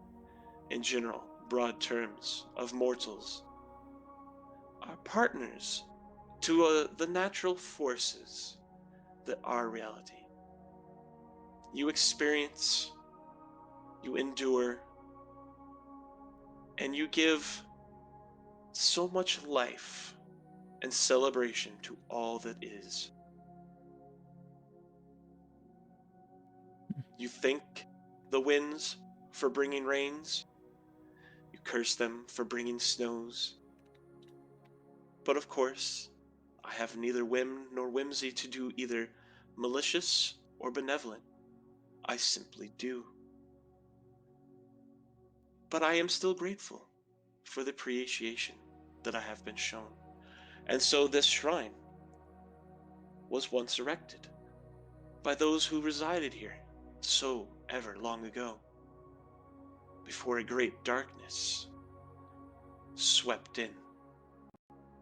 in general, broad terms of mortals, are partners to the natural forces that are reality. You experience, you endure, and you give so much life and celebration to all that is. You thank the winds for bringing rains. You curse them for bringing snows. But of course, I have neither whim nor whimsy to do either malicious or benevolent. I simply do. But I am still grateful for the appreciation that I have been shown. And so this shrine was once erected by those who resided here so ever long ago, before a great darkness swept in,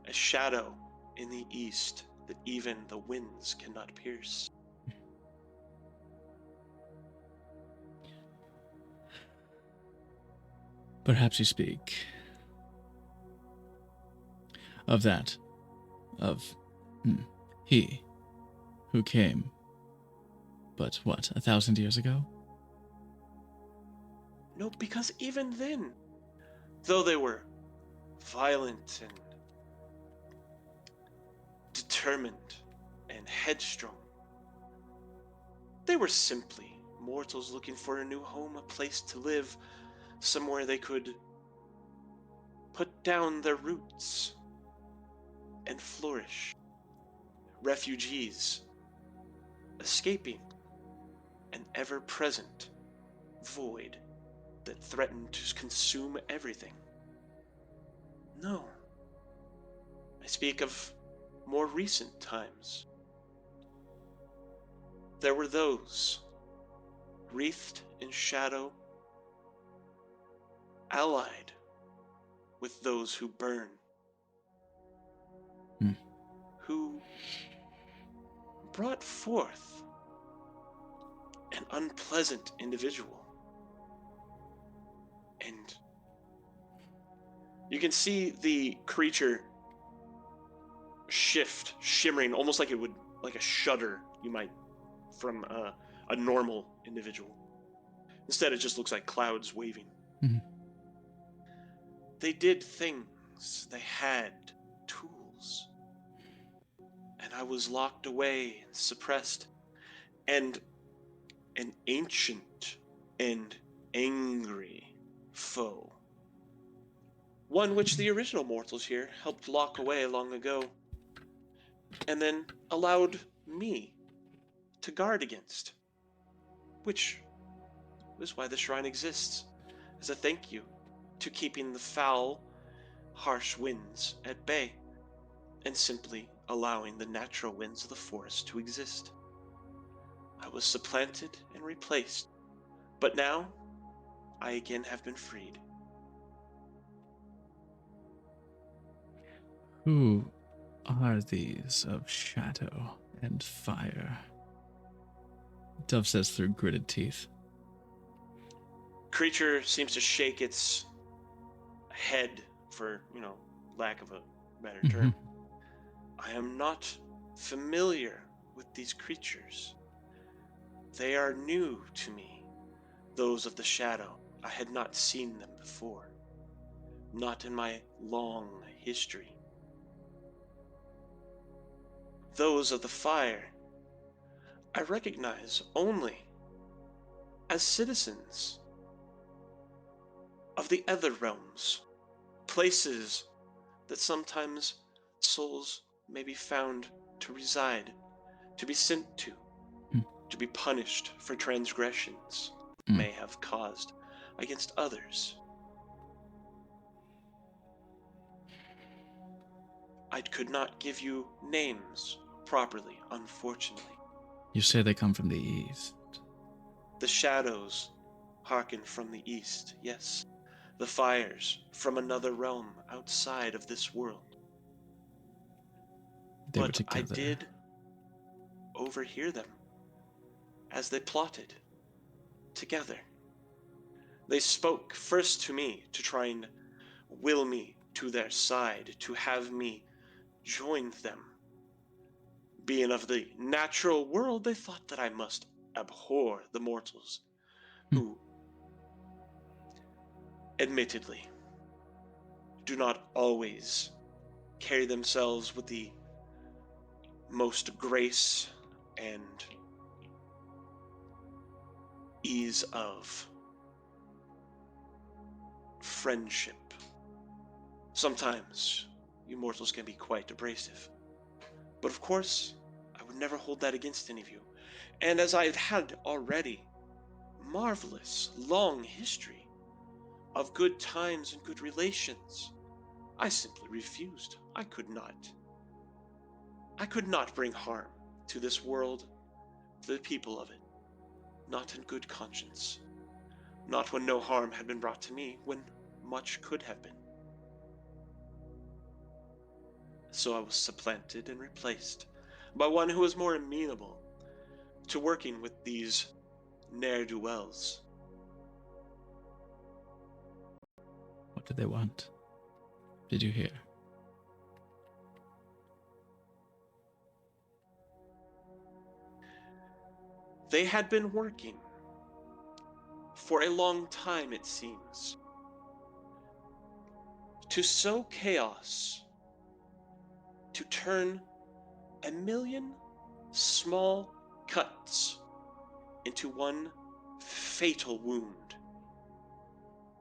a shadow in the east that even the winds cannot pierce. Perhaps you speak of that, of he who came, but what, 1,000 years ago? No, because even then, though they were violent and determined and headstrong, they were simply mortals looking for a new home, a place to live, somewhere they could put down their roots and flourish. Refugees, escaping an ever-present void that threatened to consume everything. No, I speak of more recent times. There were those, wreathed in shadow, allied with those who burn, who brought forth an unpleasant individual. And you can see the creature shift, shimmering, almost like it would, like a shudder you might from a normal individual. Instead, it just looks like clouds waving. Mm-hmm. They did things. They had tools. And I was locked away and suppressed. And an ancient and angry foe. One which the original mortals here helped lock away long ago. And then allowed me to guard against. Which is why the shrine exists, as a thank you to keeping the foul, harsh winds at bay, and simply allowing the natural winds of the forest to exist. I was supplanted and replaced, but now I again have been freed. Who are these of shadow and fire? Dove says through gritted teeth. Creature seems to shake its head, for, lack of a better term. I am not familiar with these creatures. They are new to me, those of the shadow. I had not seen them before, not in my long history. Those of the fire, I recognize only as citizens of the other realms, places that sometimes souls may be found to reside, to be sent to be punished for transgressions may have caused against others. I could not give you names properly, unfortunately. You say they come from the east. The shadows hearken from the east, yes. The fires from another realm outside of this world. But I did overhear them as they plotted together. They spoke first to me to try and will me to their side, to have me join them. Being of the natural world, they thought that I must abhor the mortals who, admittedly, do not always carry themselves with the most grace and ease of friendship. Sometimes you mortals can be quite abrasive. But of course, I would never hold that against any of you. And as I had already marvelous, long history of good times and good relations, I simply refused. I could not bring harm to this world, to the people of it. Not in good conscience. Not when no harm had been brought to me, when much could have been. So I was supplanted and replaced by one who was more amenable to working with these ne'er-do-wells. What did they want? Did you hear? They had been working for a long time, it seems, to sow chaos, to turn 1,000,000 small cuts into one fatal wound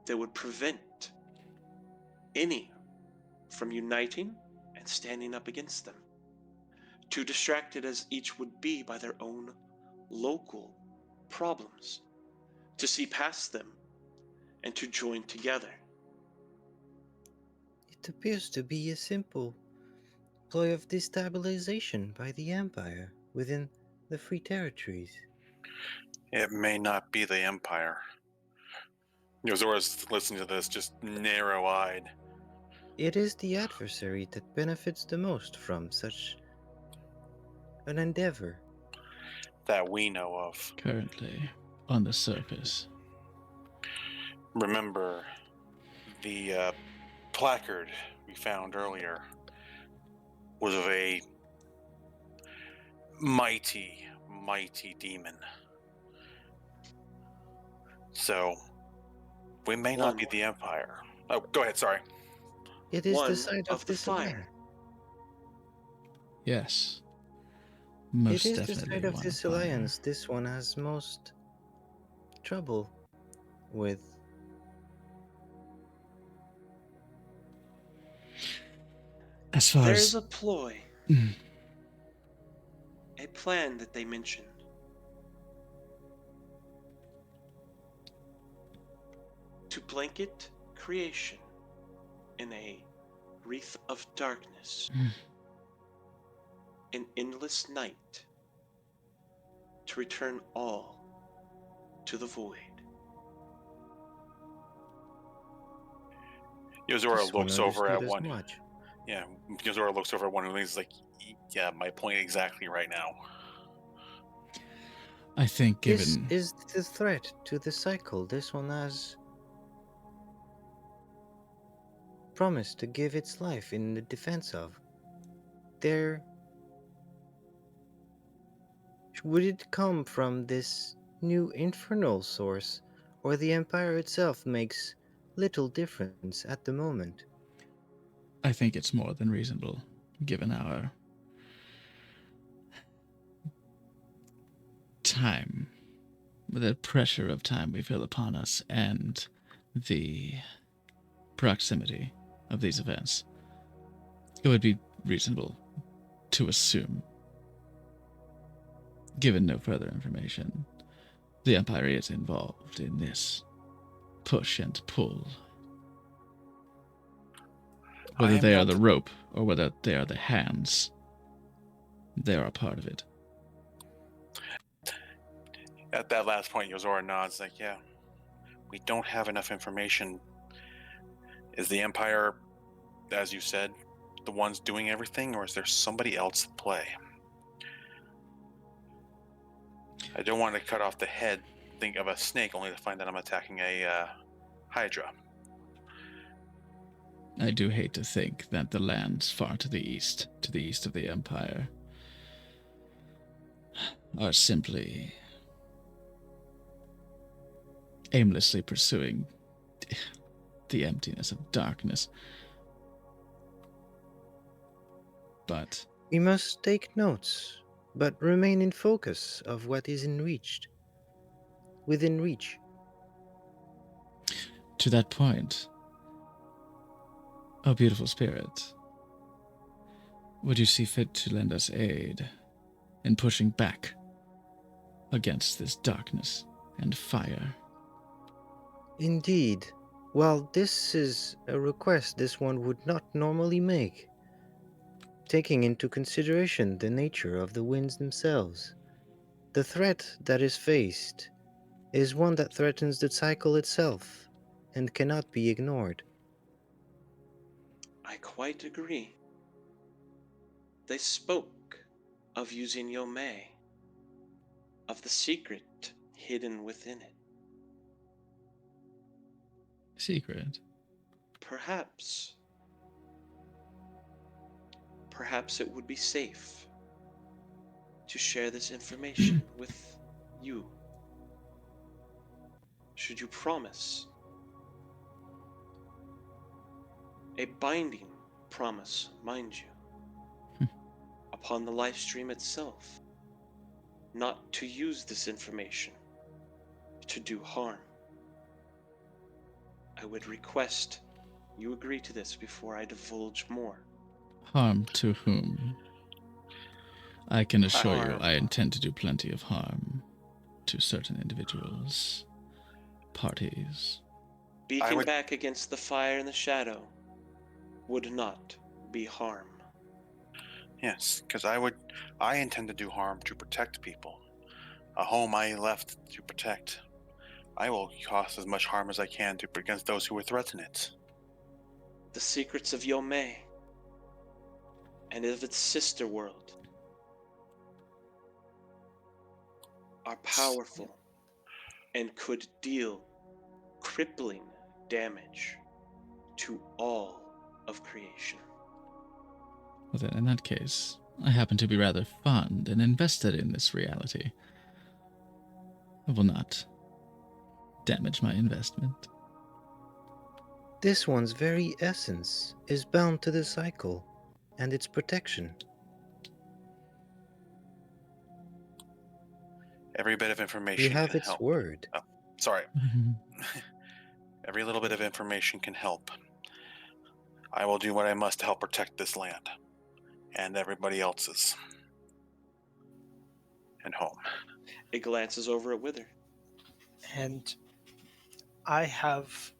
that would prevent any from uniting and standing up against them, too distracted as each would be by their own local problems, to see past them and to join together. It appears to be a simple ploy of destabilization by the Empire within the Free Territories. It may not be the Empire. Zora's listening to this, just narrow-eyed. It is the adversary that benefits the most from such an endeavor. That we know of. Currently, on the surface. Remember, the placard we found earlier was of a mighty, mighty demon. So, we may not be the Empire. Oh, go ahead, sorry. It is the side of this fire. Yes. It is the side of this alliance this one has most trouble with. As far There's as a ploy, a plan that they mentioned. To blanket creation in a wreath of darkness, an endless night, to return all to the void. Yozora looks over at understood as one. much. Yeah, Yozora looks over at one who is like, yeah, my point exactly right now. I think This given is the threat to the cycle this one has promised to give its life in the defense of. Would it come from this new infernal source, or the Empire itself makes little difference at the moment? I think it's more than reasonable, given our time, the pressure of time we feel upon us, and the proximity of these events. It would be reasonable to assume, given no further information, the Empire is involved in this push and pull. Whether they are the rope or whether they are the hands, they are a part of it. At that last point, Yozora nods like, yeah, we don't have enough information. Is the Empire, as you said, the ones doing everything, or is there somebody else at play? I don't want to cut off the head, think of a snake, only to find that I'm attacking a Hydra. I do hate to think that the lands far to the east of the Empire, are simply aimlessly pursuing the emptiness of darkness. But we must take notes, but remain in focus of what is within reach. To that point, oh beautiful spirit, would you see fit to lend us aid in pushing back against this darkness and fire? Indeed. While this is a request this one would not normally make, taking into consideration the nature of the winds themselves, the threat that is faced is one that threatens the cycle itself and cannot be ignored. I quite agree. They spoke of using Yomei, of the secret hidden within it. Secret? Perhaps it would be safe to share this information with you. Should you promise a binding promise, mind you, upon the live stream itself, not to use this information to do harm. I would request you agree to this before I divulge more. Harm to whom? I can assure you I intend to do plenty of harm to certain individuals, parties. Beacon back against the fire and the shadow would not be harm. Yes, because I intend to do harm to protect people. A home I left to protect. I will cause as much harm as I can against those who would threaten it. The secrets of Yomei and of its sister world are powerful and could deal crippling damage to all of creation. Well then, in that case, I happen to be rather fond and invested in this reality. I will not damage my investment. This one's very essence is bound to the cycle and its protection. Every bit of information We have can its help. word. Oh, sorry. Every little bit of information can help. I will do what I must to help protect this land and everybody else's. and home. It glances over at Wither. And I have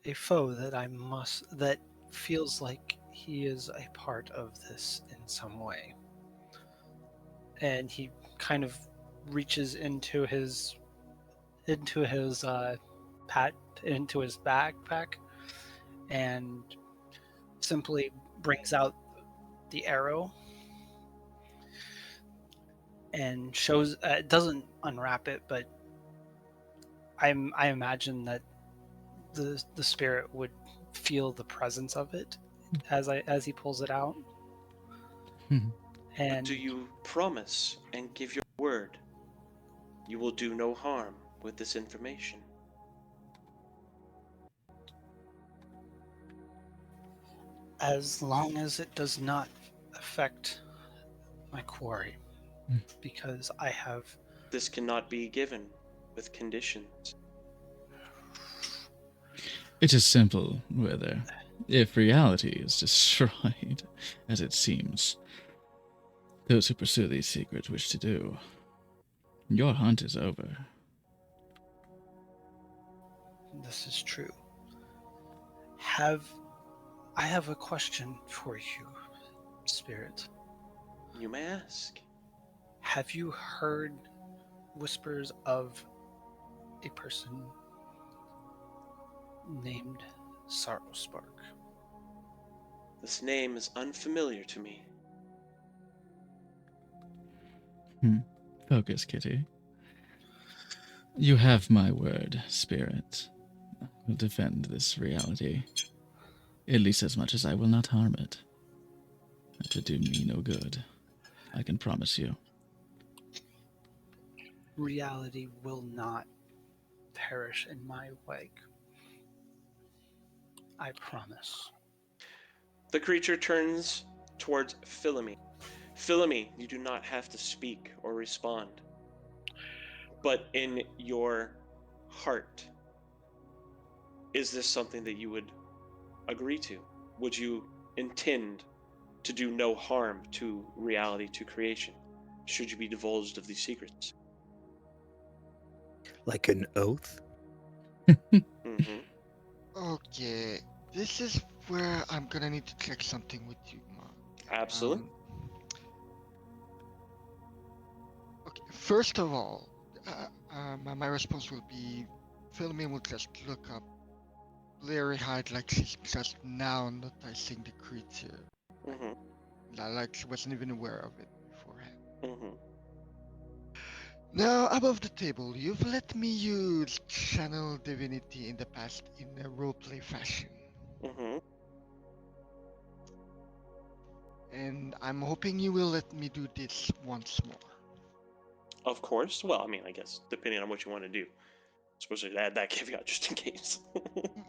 a foe that feels like he is a part of this in some way. And he kind of reaches into his backpack and simply brings out the arrow and shows doesn't unwrap it, but I imagine that the spirit would feel the presence of it as he pulls it out. And do you promise and give your word you will do no harm with this information? As long as it does not affect my quarry, because I have... This cannot be given with conditions. It is simple, Wither. If reality is destroyed, as it seems, those who pursue these secrets wish to do, your hunt is over. This is true. I have a question for you, Spirit. You may ask. Have you heard whispers of a person named Sorrowspark? This name is unfamiliar to me. Focus, Kitty. You have my word, Spirit. I will defend this reality, at least as much as I will not harm it. It would do me no good. I can promise you. Reality will not perish in my wake. I promise. The creature turns towards Philomene. Philomene, you do not have to speak or respond. But in your heart, is this something that you would agree to? Would you intend to do no harm to reality, to creation, should you be divulged of these secrets? Like an oath? Mm-hmm. Okay, this is where I'm gonna need to check something with you, Mom. Absolutely. Okay, first of all, my response will be, Philomene will just look up Larry Hyde like she's just now noticing the creature. Mm-hmm. Like she wasn't even aware of it beforehand. Mm-hmm. Now, above the table, you've let me use Channel Divinity in the past in a roleplay fashion. Mm-hmm. And I'm hoping you will let me do this once more. Of course. Well, I mean, I guess, depending on what you want to do. Supposed to add that caveat just in case.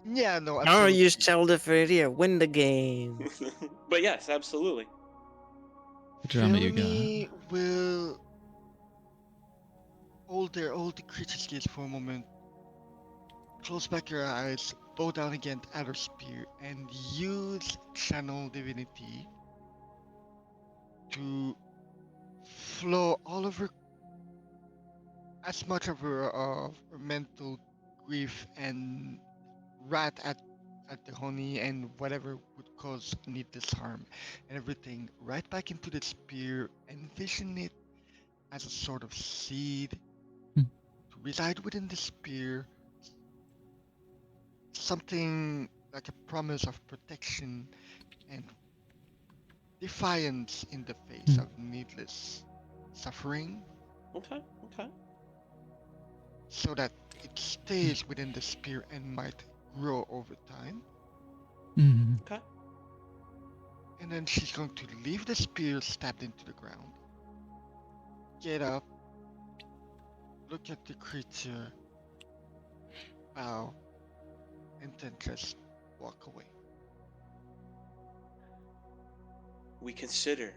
Yeah, no, Oh, absolutely. use Channel Divinity or win the game. But yes, absolutely. Drama you Philomene will hold the creature's gaze for a moment, close back your eyes, bow down again at her spear, and use Channel Divinity to flow all of her, as much of her mental grief and wrath at the honey and whatever would cause needless harm and everything right back into the spear. Envision it as a sort of seed to reside within the spear, something like a promise of protection and defiance in the face of needless suffering. Okay. So that it stays within the spear and might grow over time. Okay. And then she's going to leave the spear stabbed into the ground, get up, look at the creature, bow, and then just walk away. We consider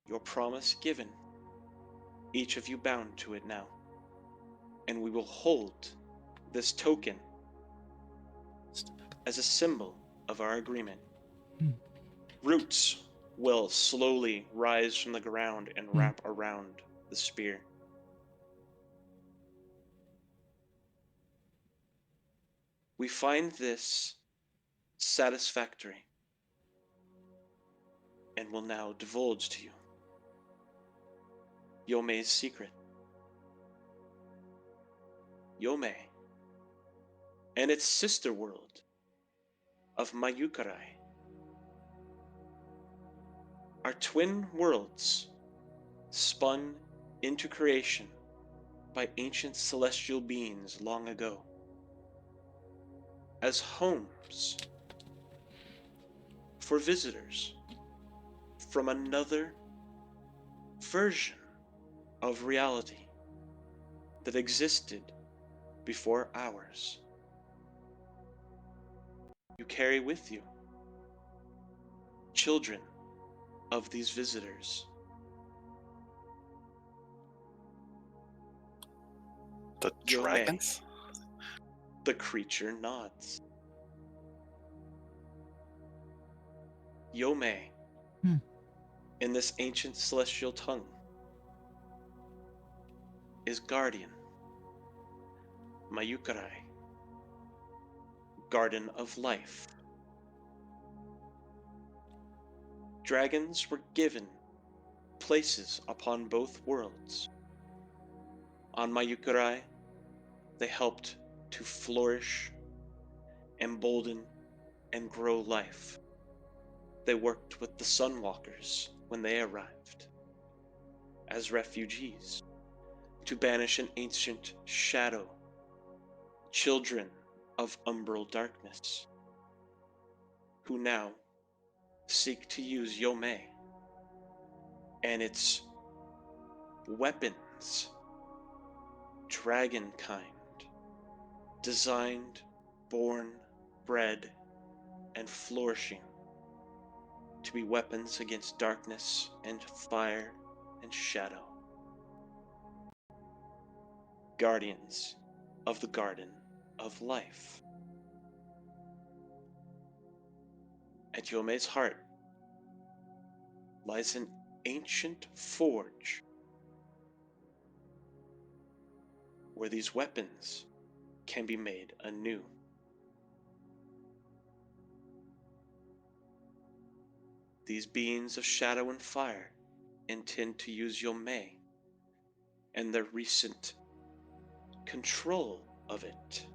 your promise given, each of you bound to it now, and we will hold this token as a symbol of our agreement. Roots will slowly rise from the ground and wrap around the spear. We find this satisfactory and will now divulge to you Yomei's secret. Yomei and its sister world of Mayukarai are twin worlds spun into creation by ancient celestial beings long ago as homes for visitors from another version of reality that existed before ours. You carry with you children of these visitors. The dragons? The creature nods. Yomei, in this ancient celestial tongue, is guardian. Mayukarai, garden of life. Dragons were given places upon both worlds. On Mayukarai, they helped to flourish, embolden, and grow life. They worked with the Sunwalkers when they arrived as refugees to banish an ancient shadow, children of umbral darkness, who now seek to use Yomei and its weapons, dragonkind, designed, born, bred, and flourishing to be weapons against darkness and fire and shadow. Guardians of the Garden of Life. At Yomei's heart lies an ancient forge where these weapons can be made anew. These beings of shadow and fire intend to use Yomei and their recent control of it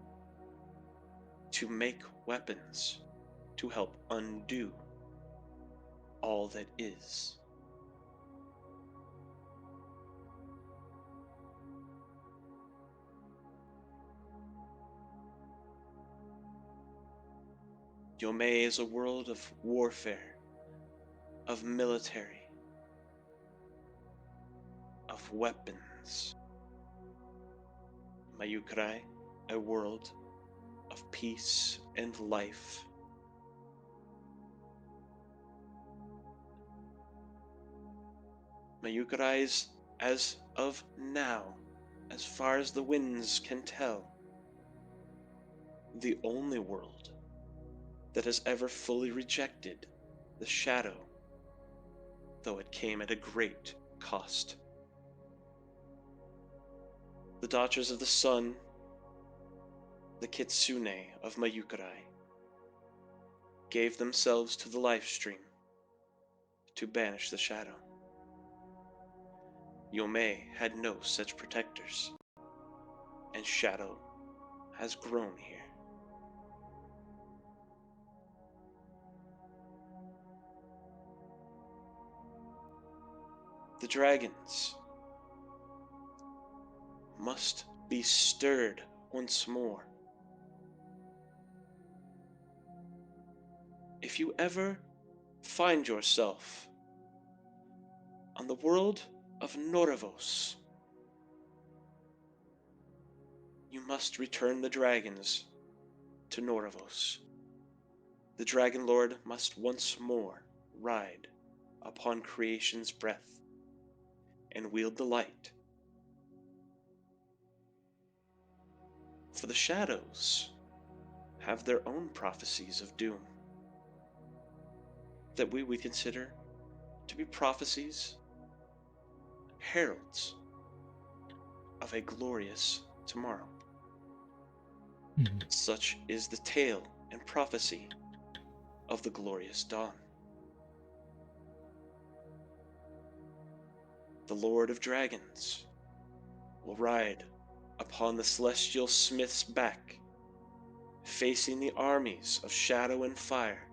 to make weapons to help undo all that is. Yomei is a world of warfare, of military, of weapons. Mayukarai, a world of peace and life. Mayukarai is, as of now, as far as the winds can tell, the only world that has ever fully rejected the shadow, though it came at a great cost. The Daughters of the Sun, the Kitsune of Mayukarai, gave themselves to the life stream to banish the shadow. Yomei had no such protectors, and shadow has grown here. The dragons must be stirred once more. If you ever find yourself on the world of Noravos, you must return the dragons to Noravos. The Dragon Lord must once more ride upon creation's breath and wield the light. For the shadows have their own prophecies of doom that we would consider to be prophecies, heralds of a glorious tomorrow. Such is the tale and prophecy of the glorious dawn. The Lord of Dragons will ride upon the celestial smith's back, facing the armies of shadow and fire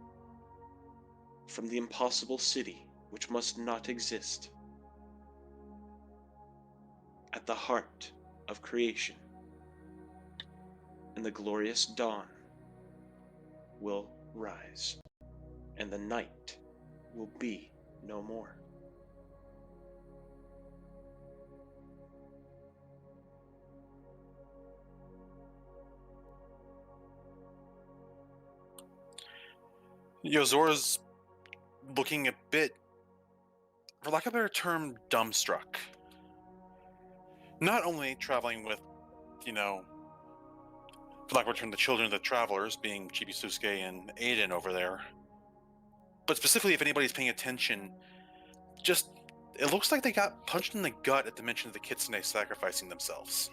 from the impossible city which must not exist, at the heart of creation. And the glorious dawn will rise, and the night will be no more. Yozora's looking a bit, for lack of a better term, dumbstruck. Not only traveling with, for lack of a term, the children of the travelers, being Chibiusuke and Aiden over there, but specifically, if anybody's paying attention, just, it looks like they got punched in the gut at the mention of the Kitsune sacrificing themselves.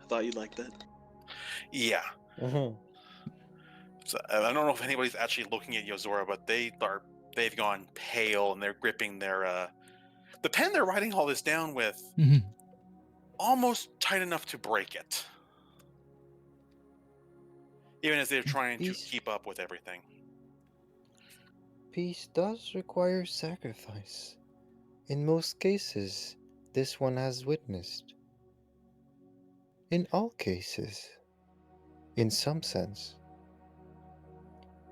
I thought you'd like that. Yeah. Mm-hmm. So, I don't know if anybody's actually looking at Yozora, but they've gone pale and they're gripping their the pen they're writing all this down with, almost tight enough to break it, even as they're trying to keep up with everything. Peace does require sacrifice. In most cases, this one has witnessed. In all cases, in some sense.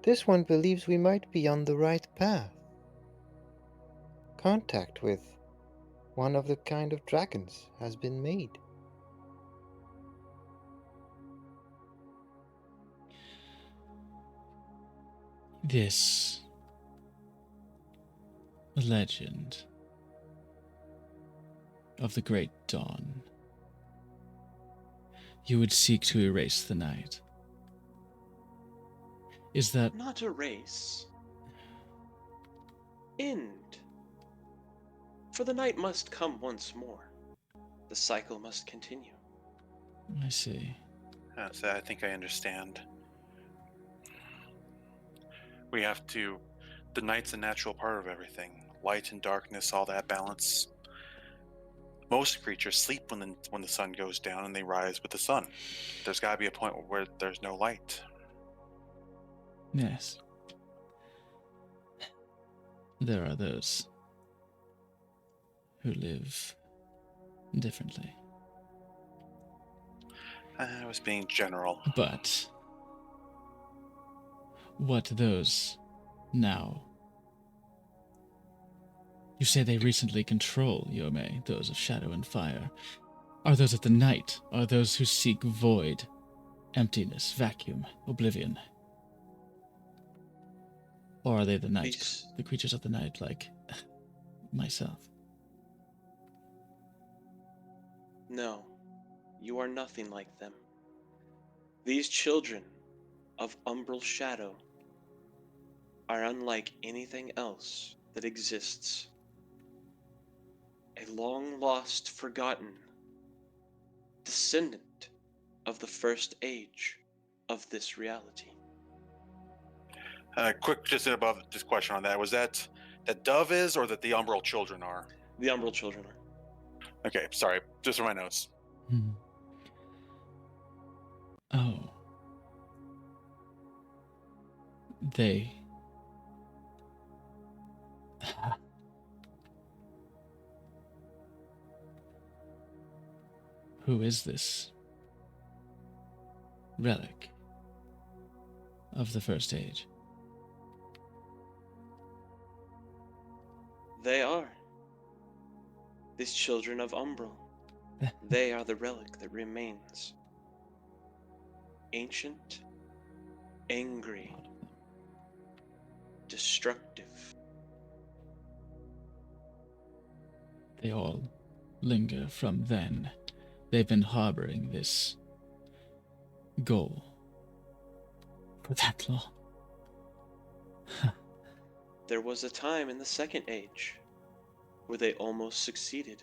This one believes we might be on the right path. Contact with one of the kind of dragons has been made. This legend of the Great Dawn. You would seek to erase the night. Is that... Not erase. End. For the night must come once more. The cycle must continue. I see. So I think I understand. We have to... The night's a natural part of everything. Light and darkness, all that balance. Most creatures sleep when the sun goes down and they rise with the sun. There's got to be a point where there's no light. Yes. There are those who live differently. I was being general. But what those now? You say they recently control Yome, those of shadow and fire. Are those of the night? Are those who seek void, emptiness, vacuum, oblivion? Or are they the night, the creatures of the night like myself? No, you are nothing like them. These children of umbral shadow are unlike anything else that exists. A long-lost, forgotten descendant of the first age of this reality. Quick, just above this question on that. Was that Dove is, or that the Umbral children are? The Umbral children are. Okay, sorry. Just for my notes. Oh. They... Who is this relic of the first age? They are. These children of Umbral. They are the relic that remains. Ancient, angry, destructive. They all linger from then. They've been harboring this goal for that long. There was a time in the Second Age where they almost succeeded.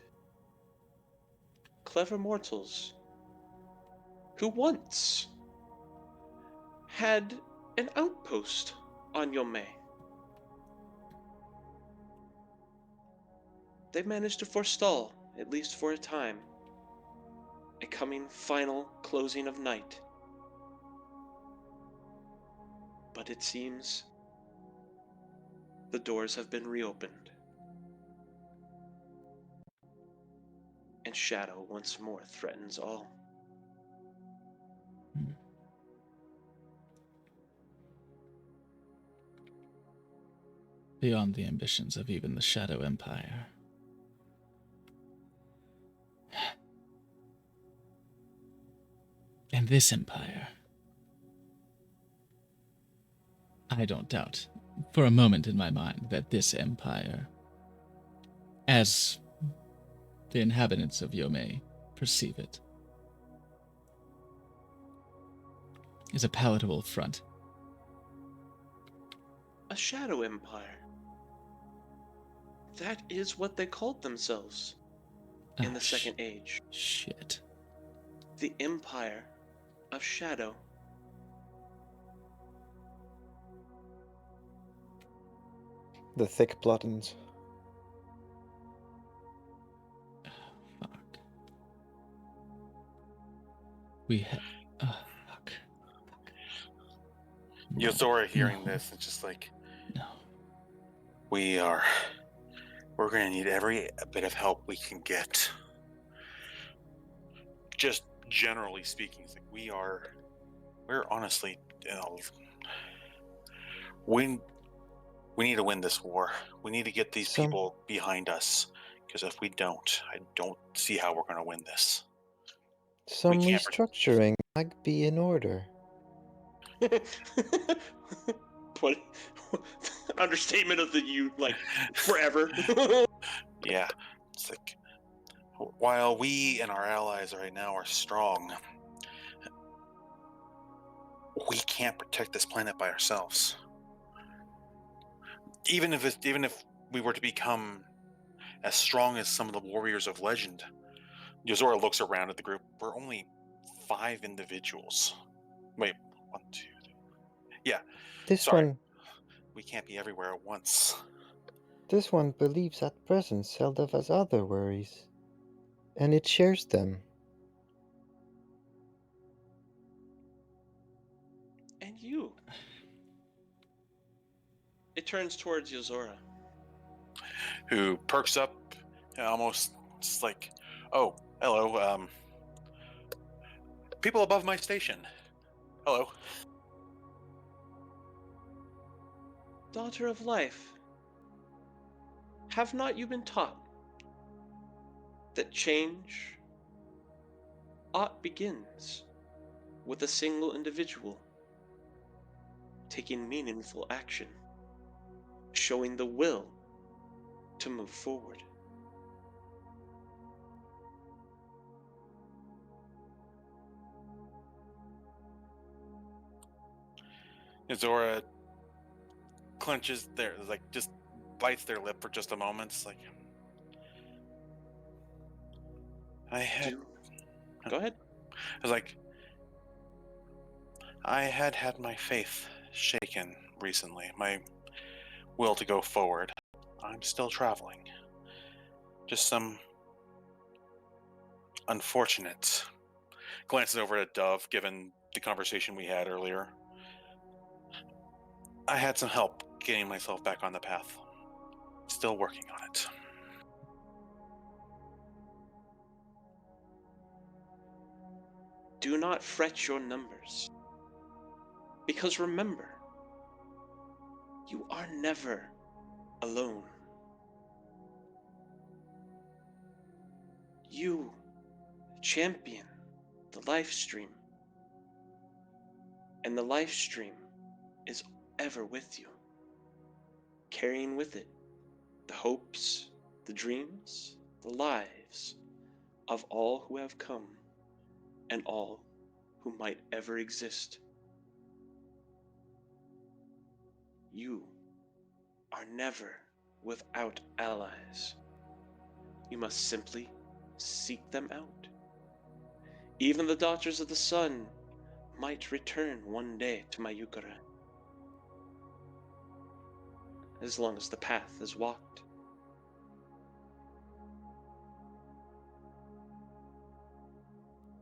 Clever mortals who once had an outpost on Yome. They managed to forestall, at least for a time, a coming final closing of night. But it seems the doors have been reopened, and shadow once more threatens all. Beyond the ambitions of even the Shadow Empire. And this empire, I don't doubt for a moment in my mind that this empire, as the inhabitants of Yome perceive it, is a palatable front. A shadow empire. That is what they called themselves in the Second Age. Shit. The Empire of Shadow. The thick plottins. Fuck. Fuck. Yozora hearing this, it's just like, No. we're gonna need every bit of help we can get. Just generally speaking, it's like we're honestly, we need to win this war. We need to get these people behind us, because if we don't, I don't see how we're gonna win this. Some restructuring might be in order. What understatement of the forever. Yeah, it's like, while we and our allies right now are strong, we can't protect this planet by ourselves. Even if we were to become as strong as some of the warriors of legend, Yozora looks around at the group. We're only 5 individuals. Wait, 1, 2, 3. Yeah. Sorry. We can't be everywhere at once. This one believes at present Zelda has other worries, and it shares them. And you. It turns towards Yozora, who perks up, almost just like, oh, hello, people above my station. Hello. Daughter of Life, have not you been taught that change begins with a single individual taking meaningful action, showing the will to move forward? Zora clenches just bites their lip for just a moment. It's like, Go ahead. I was like, I had my faith shaken recently, my will to go forward. I'm still traveling. Just some unfortunate. Glances over at Dove, given the conversation we had earlier. I had some help getting myself back on the path. Still working on it. Do not fret your numbers. Because remember, you are never alone. You champion the life stream. And the life stream is ever with you, carrying with it the hopes, the dreams, the lives of all who have come and all who might ever exist. You are never without allies. You must simply seek them out. Even the Daughters of the Sun might return one day to Mayukara, as long as the path is walked.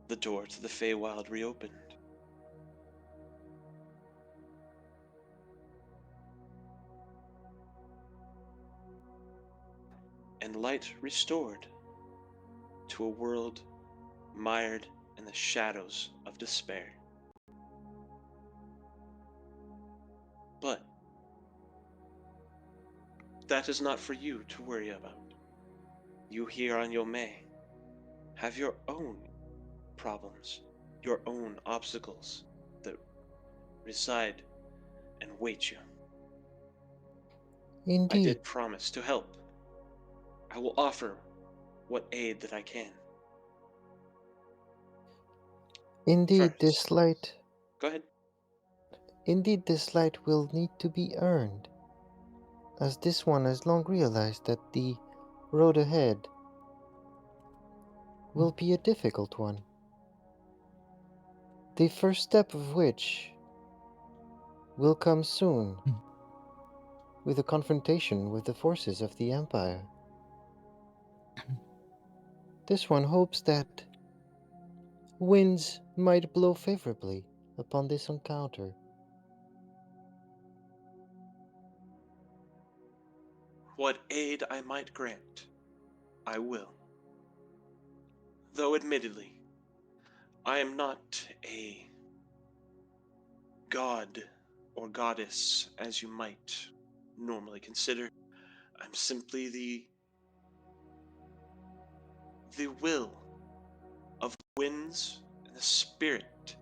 The door to the Feywild reopened. And light restored to a world mired in the shadows of despair. But that is not for you to worry about. You here on Yome have your own problems, your own obstacles that reside and wait you. I Indeed. did promise to help. I will offer what aid that I can. Indeed, First. this light. Go ahead. Indeed, this light will need to be earned, as this one has long realized that the road ahead will be a difficult one. The first step of which will come soon, with a confrontation with the forces of the Empire. This one hopes that winds might blow favorably upon this encounter. What aid I might grant, I will. Though admittedly, I am not a god or goddess as you might normally consider. I'm simply the will of the winds and the spirit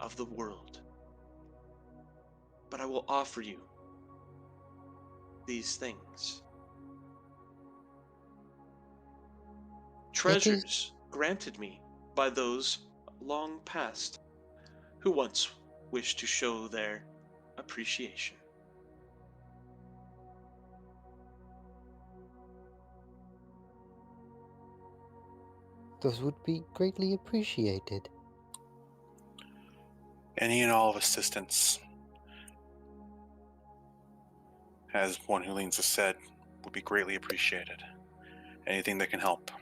of the world. But I will offer you these things. Treasures granted me by those long past who once wished to show their appreciation. Those would be greatly appreciated. Any and all of assistance, as one who leans has said, would be greatly appreciated. Anything that can help,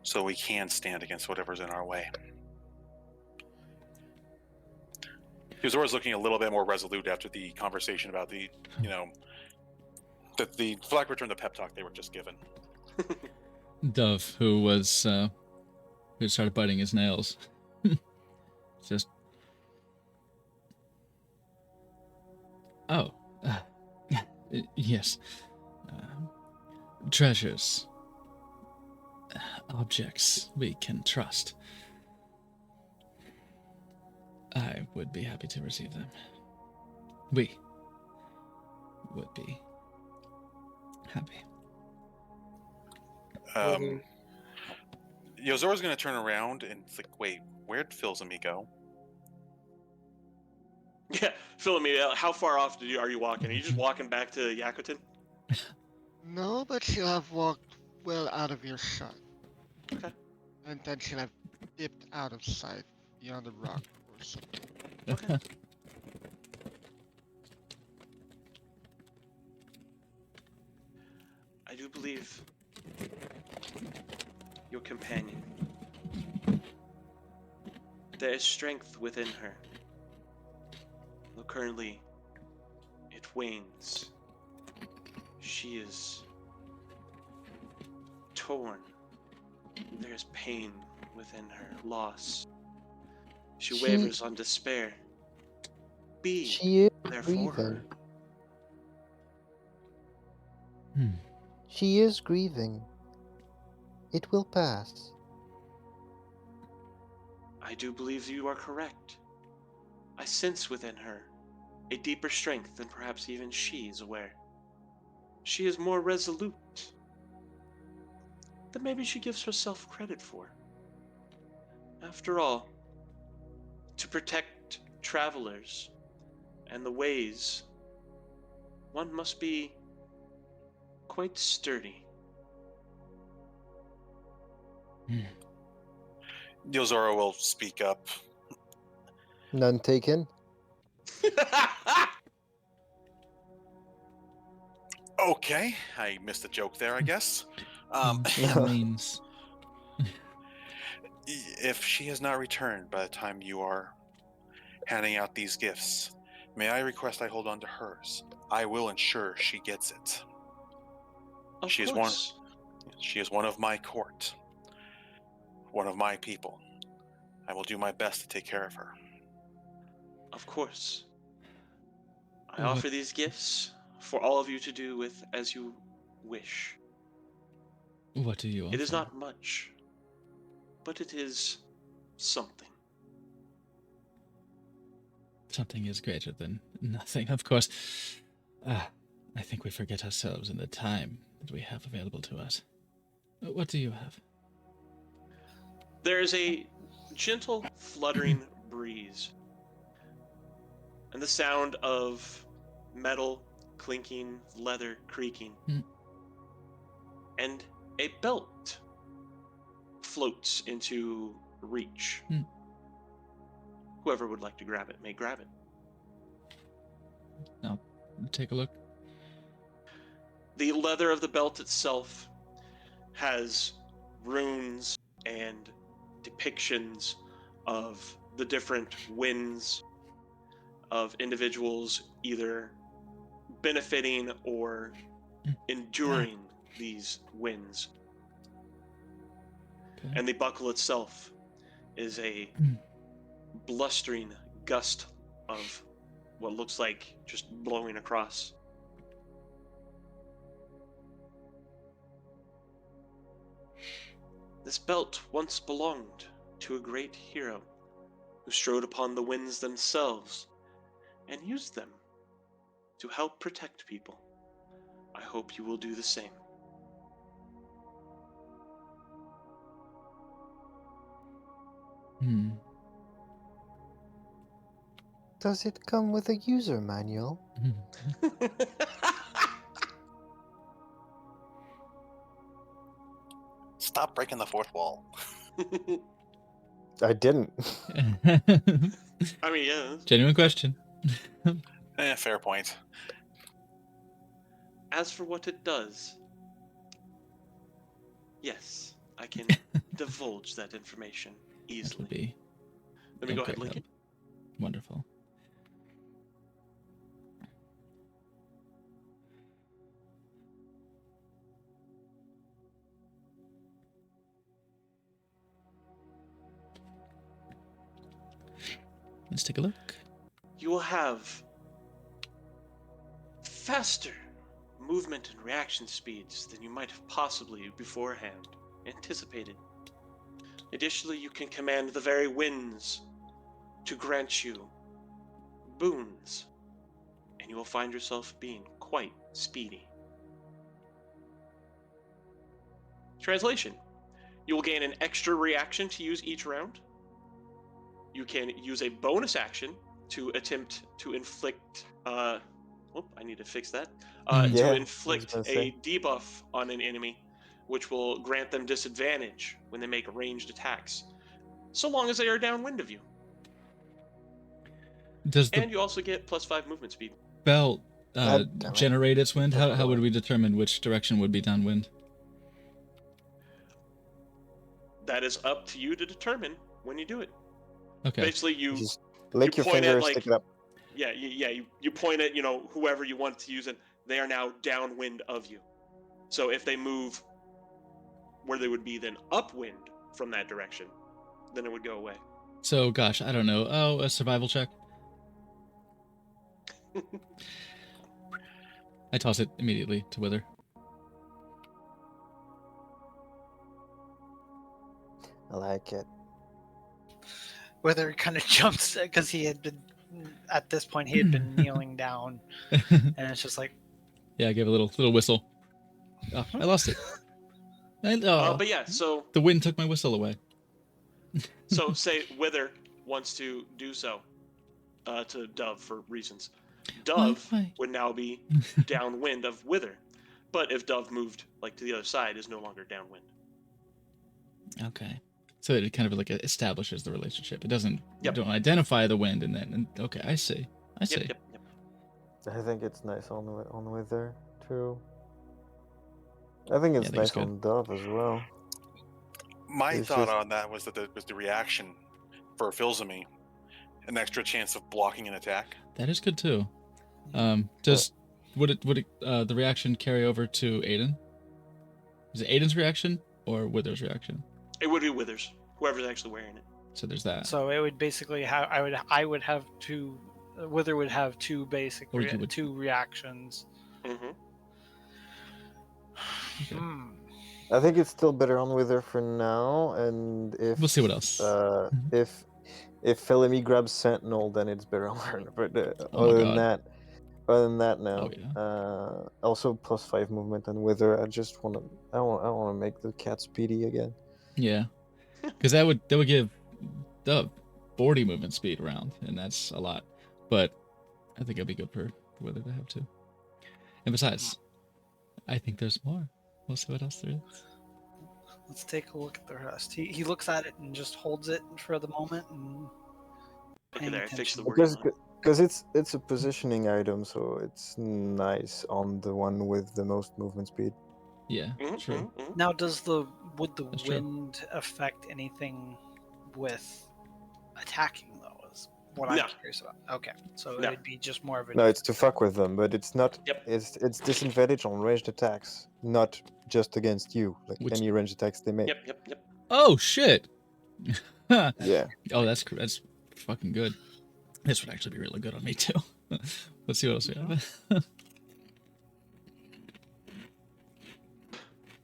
so we can stand against whatever's in our way. Yozora's looking a little bit more resolute after the conversation about the flag return, the pep talk they were just given. Dove, who started biting his nails. Just. Oh. Yes. Treasures. Objects we can trust. I would be happy to receive them. We would be happy. Yozora's going to turn around and it's like, wait, where'd Philzami go? Yeah, Philomena, how far off are you walking? Are you just walking back to Yakutin? No, but she'll have walked well out of earshot. Okay. And then she'll have dipped out of sight beyond the rock or something. Okay. I do believe your companion. There is strength within her. Though currently it wanes. She is torn. There's pain within her, loss. She wavers on despair. She is there for her. grieving. She is grieving. It will pass. I do believe you are correct. I sense within her a deeper strength than perhaps even she is aware. She is more resolute than maybe she gives herself credit for. After all, to protect travelers and the ways one must be quite sturdy. Yozora will speak up. None taken. Okay, I missed a joke there, I guess. Means. If she has not returned by the time you are handing out these gifts, may I request I hold on to hers? I will ensure she gets it. Of She course. is one of my court, one of my people. I will do my best to take care of her. Of course. I What- offer these gifts for all of you to do with as you wish. What do you offer? It is not much, but it is something. Something is greater than nothing, of course. I think we forget ourselves in the time that we have available to us. What do you have? There is a gentle fluttering breeze, and the sound of metal clinking, leather creaking, and a belt floats into reach. Whoever would like to grab it may grab it. I'll take a look. The leather of the belt itself has runes and depictions of the different winds of individuals either benefiting or enduring these winds. Okay. And the buckle itself is a blustering gust of what looks like just blowing across. This belt once belonged to a great hero who strode upon the winds themselves and used them to help protect people. I hope you will do the same. Does it come with a user manual? Stop breaking the fourth wall. I didn't. I mean, yeah. Genuine question. Fair point. As for what it does, yes, I can divulge that information That easily. would be Let me of go ahead, great Lincoln. help. Wonderful. Let's take a look. You will have faster movement and reaction speeds than you might have possibly beforehand anticipated. Additionally, you can command the very winds to grant you boons, and you will find yourself being quite speedy. Translation: you will gain an extra reaction to use each round. You can use a bonus action to attempt to inflict I need to fix that. Yeah, To I was inflict gonna a say. debuff on an enemy, which will grant them disadvantage when they make ranged attacks, so long as they are downwind of you. Does the And you also get +5 movement speed. belt God damn it. generate its wind? That's How would cool. we determine which direction would be downwind? That is up to you to determine when you do it. Okay. Basically, you Just lick your point finger at, and like, stick it up. you point at, whoever you want to use it. They are now downwind of you. So if they move where they would be then upwind from that direction, then it would go away. So, gosh, I don't know. Oh, a survival check. I toss it immediately to Wither. I like it. Wither kind of jumps because he had been, at this point, he had been kneeling down, and it's just like, Yeah, I gave a little whistle. Oh, I lost it. And But yeah, so the wind took my whistle away. say Wither wants to do so to Dove for reasons. Dove Why? would now be downwind of Wither. But if Dove moved like to the other side, is no longer downwind. Okay. So it kind of like establishes the relationship. It doesn't. Yep. You don't identify the wind and then. Okay, I see. I see. Yep. I think it's nice on Wither too. I think it's nice on Dove as well. My thought on that was that was the reaction for Filzami, an extra chance of blocking an attack. That is good too. Would the reaction carry over to Aiden? Is it Aiden's reaction or Wither's reaction? It would be Wither's, whoever's actually wearing it. So there's that. So it would basically have I would have two. Wither would have two two reactions. Mm-hmm. Okay. I think it's still better on Wither for now, and if We'll see what else. If Felemy grabs Sentinel, then it's better on her. But Oh other my than that, no. Oh, yeah. Also +5 movement on Wither. I want to make the cat speedy again. Yeah, because that would give Dove 40 movement speed around, and that's a lot. But I think it'd be good for Wither to have too. And besides, I think there's more. We'll see what else there is. Let's take a look at the rest. He looks at it and just holds it for the moment and. Look at there, I fixed the word. Because it's a positioning item, so it's nice on the one with the most movement speed. Yeah, true. Now, would the That's true. wind affect anything with attacking though? Is what I'm curious about. Okay, so it'd be just more of a. No, it's to fuck with them, but it's not. Yep. It's disadvantage on ranged attacks, not just against you. Like any ranged attacks they make. Yep. Oh shit! Yeah. Oh, that's fucking good. This would actually be really good on me too. Let's see what else we have.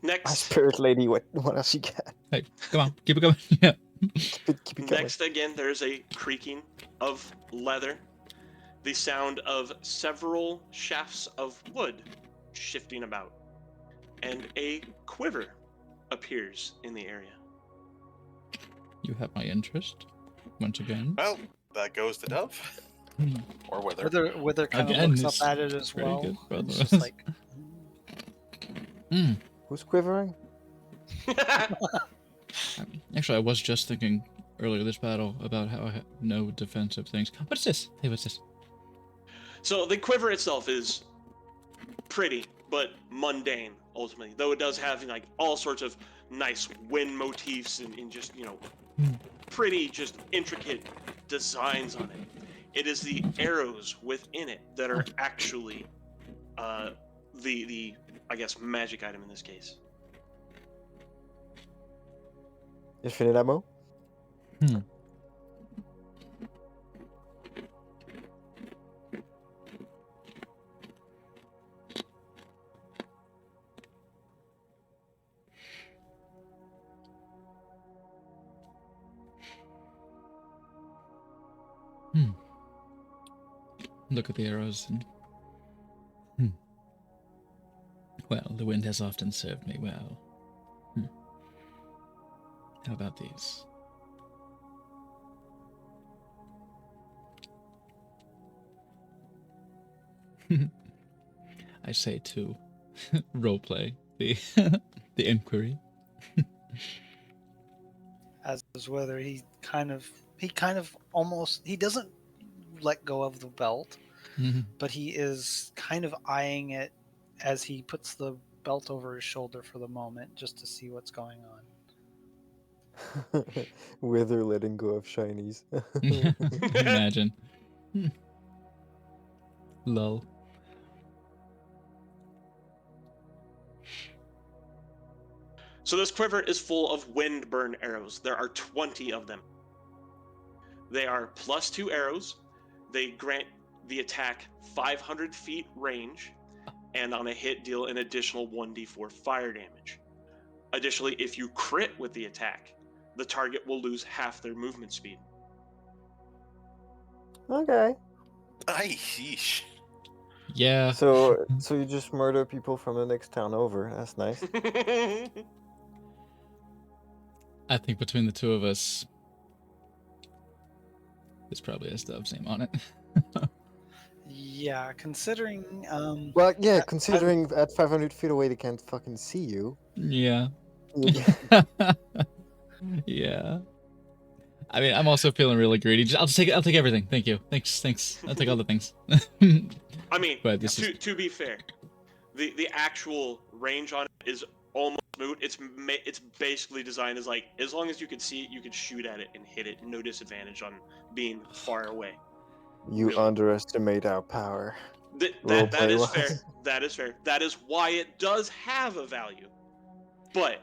Next. Spirit Lady, what else you got? Hey, come on, keep it going. Yeah. Keep it going. Next, again, there's a creaking of leather, the sound of several shafts of wood shifting about, and a quiver appears in the area. You have my interest once again. Well, that goes to Dove. Or Wither. Wither kind of Again, looks it's up at it as very well. good, brother. It's just like. Who's quivering? Actually, I was just thinking earlier this battle about how I have no defensive things. What's this? Hey, what's this? So the quiver itself is pretty, but mundane, ultimately. Though it does have like all sorts of nice wind motifs and just, pretty, just intricate designs on it. It is the arrows within it that are actually the I guess magic item in this case. Infinite ammo? Look at the arrows and. Well, the wind has often served me well. How about these? I say to roleplay the the inquiry. As whether he kind of almost he doesn't let go of the belt, but he is kind of eyeing it as he puts the belt over his shoulder for the moment just to see what's going on. Wither letting go of shinies. Imagine. Lol. So this quiver is full of wind burn arrows. There are 20 of them. They are +2 arrows. They grant the attack 500 feet range, and on a hit deal an additional 1d4 fire damage. Additionally, if you crit with the attack, the target will lose half their movement speed. Okay. Yeesh. Yeah. So you just murder people from the next town over. That's nice. I think between the two of us, this probably has Dove's name on it. Yeah, considering Well, yeah, I- considering at 500 feet away they can't fucking see you. Yeah. You- Yeah. I mean, I'm also feeling really greedy. I'll take everything. Thank you. Thanks. I'll take all the things. I mean, But this is to be fair, the actual range on it is almost moot. It's basically designed as like, as long as you can see it, you can shoot at it and hit it. No disadvantage on being far away. You Really. underestimate our power. That Roleplay is wise. fair. That is fair. That is why it does have a value. But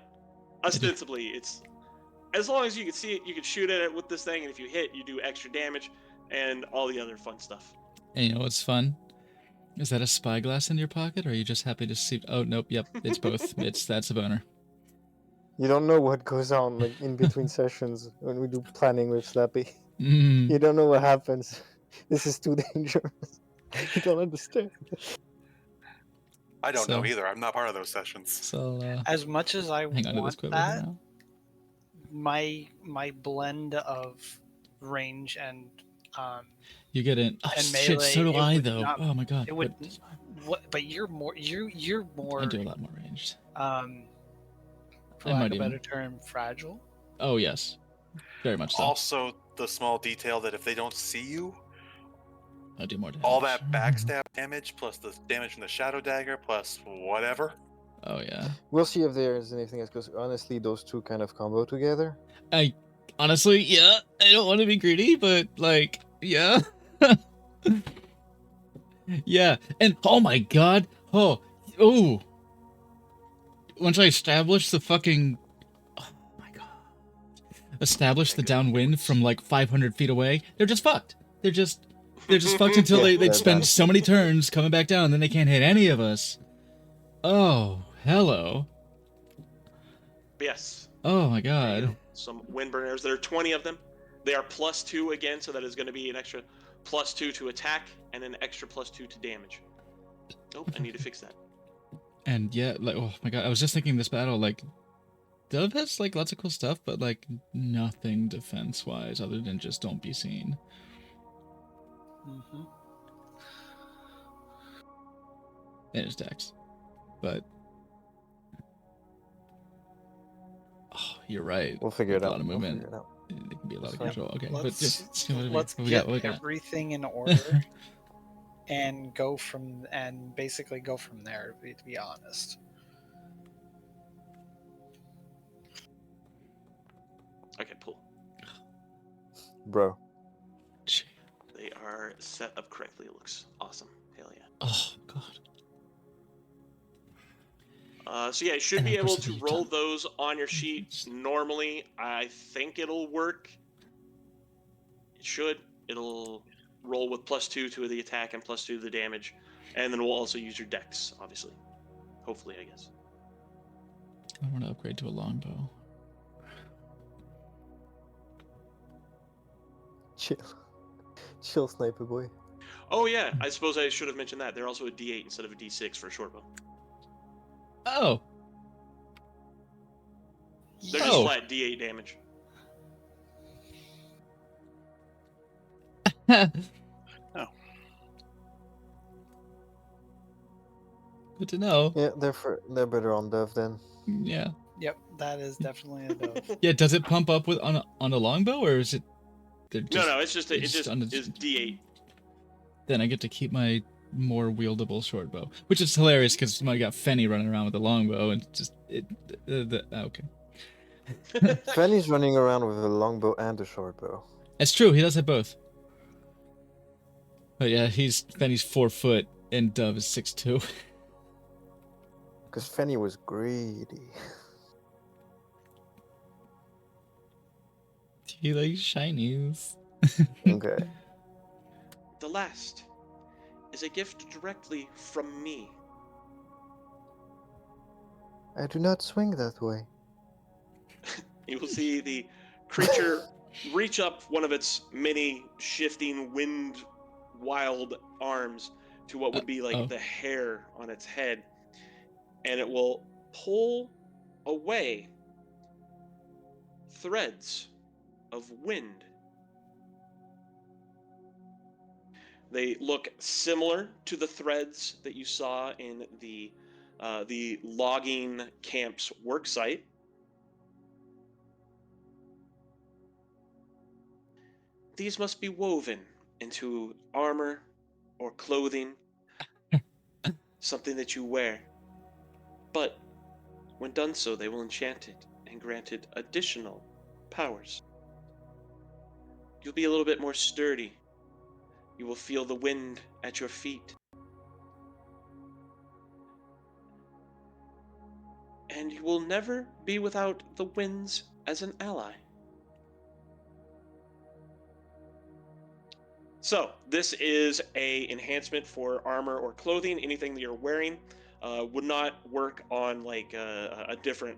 ostensibly, it's as long as you can see it, you can shoot at it with this thing, and if you hit, you do extra damage and all the other fun stuff. And you know what's fun? Is that a spyglass in your pocket, or are you just happy to see? Oh nope, yep, it's both. That's a boner. You don't know what goes on like in between sessions when we do planning with Slappy. Mm. You don't know what happens. This is too dangerous. You don't understand. I don't know So- either. I'm not part of those sessions. So as much as I hang on to this want quote right that, now. my blend of range and You get in. Oh and shit! So melee, do it I would though. not- Oh my god. it would but but you're more I do a lot more ranged. For I lack might of a better even- term, fragile. Oh yes, very much so. Also, the small detail that if they don't see you, I do more damage. all that backstab damage plus the damage from the shadow dagger plus whatever. Oh yeah. We'll see if there's anything else, because honestly, those two kind of combo together. I honestly, yeah. I don't want to be greedy, but like, yeah. Yeah, and oh my god. Oh. Once I establish the fucking. Oh my god. Establish the downwind from like 500 feet away, they're just fucked. They're just fucked until Yeah, they they're spend done. so many turns coming back down, then they can't hit any of us. Oh, hello. Yes. Oh my There you god. go. Some windburners. There are 20 of them. They are +2 again, so that is going to be an extra +2 to attack and an extra +2 to damage. Nope, I need to fix that. And yeah, like, oh my god, I was just thinking this battle, like, Dove has like lots of cool stuff, but like nothing defense wise other than just don't be seen. Mm-hmm. And his dex. But oh, you're right. We'll figure it A out. lot of We'll movement. figure it out. It can be a lot of That's control. Okay, but Let's just let's what we get got, what we got. everything in order and basically go from there. To be honest. Okay, pull. Bro. They are set up correctly. It looks awesome. Hell yeah. Oh god. So yeah, you should And be of course able to the roll time. those on your sheet normally. I think it'll work. It should. It'll roll with +2 to the attack and +2 to the damage. And then we'll also use your dex, obviously. Hopefully, I guess. I want to upgrade to a longbow. Chill, sniper boy. Oh yeah, I suppose I should have mentioned that. They're also a D8 instead of a D6 for a short bow. Oh. They're just Oh. flat D8 damage. Good to know. Yeah, they're better on Dove then. Yeah. Yep, that is definitely a dove. Yeah, does it pump up with on a longbow, or is it they're just, No, it's just it's just on the- is D8. then I get to keep my more wieldable short bow, which is hilarious because I got Fenny running around with a longbow and okay. Fanny's running around with a longbow and a short bow. It's true, he does have both. But yeah, Fenny's 4 foot and Dove is 6'2". Because Fanny was greedy. He likes shinies. Okay. The last is a gift directly from me. I do not swing that way. You will see the creature reach up one of its many shifting wind wild arms to what would be like oh. the hair on its head, and it will pull away threads of wind. They look similar to the threads that you saw in the logging camp's worksite. These must be woven into armor or clothing, something that you wear. But when done so, they will enchant it and grant it additional powers. You'll be a little bit more sturdy. You will feel the wind at your feet. And you will never be without the winds as an ally. So, this is a enhancement for armor or clothing. Anything that you're wearing would not work on like a different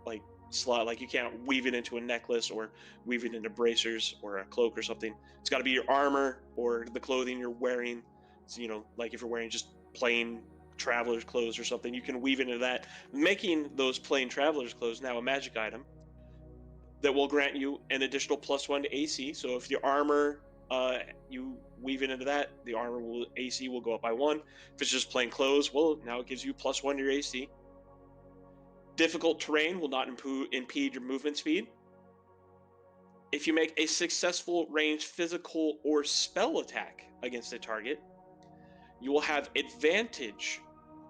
like slot. Like you can't weave it into a necklace or weave it into bracers or a cloak or something. It's got to be your armor or the clothing you're wearing. So, like if you're wearing just plain traveler's clothes or something, you can weave into that, making those plain traveler's clothes now a magic item that will grant you an additional +1 to AC. So if your armor, you weave it into that, the AC will go up by 1. If it's just plain clothes, well, now it gives you +1 to your AC. Difficult terrain will not impede your movement speed. If you make a successful ranged physical or spell attack against a target, you will have advantage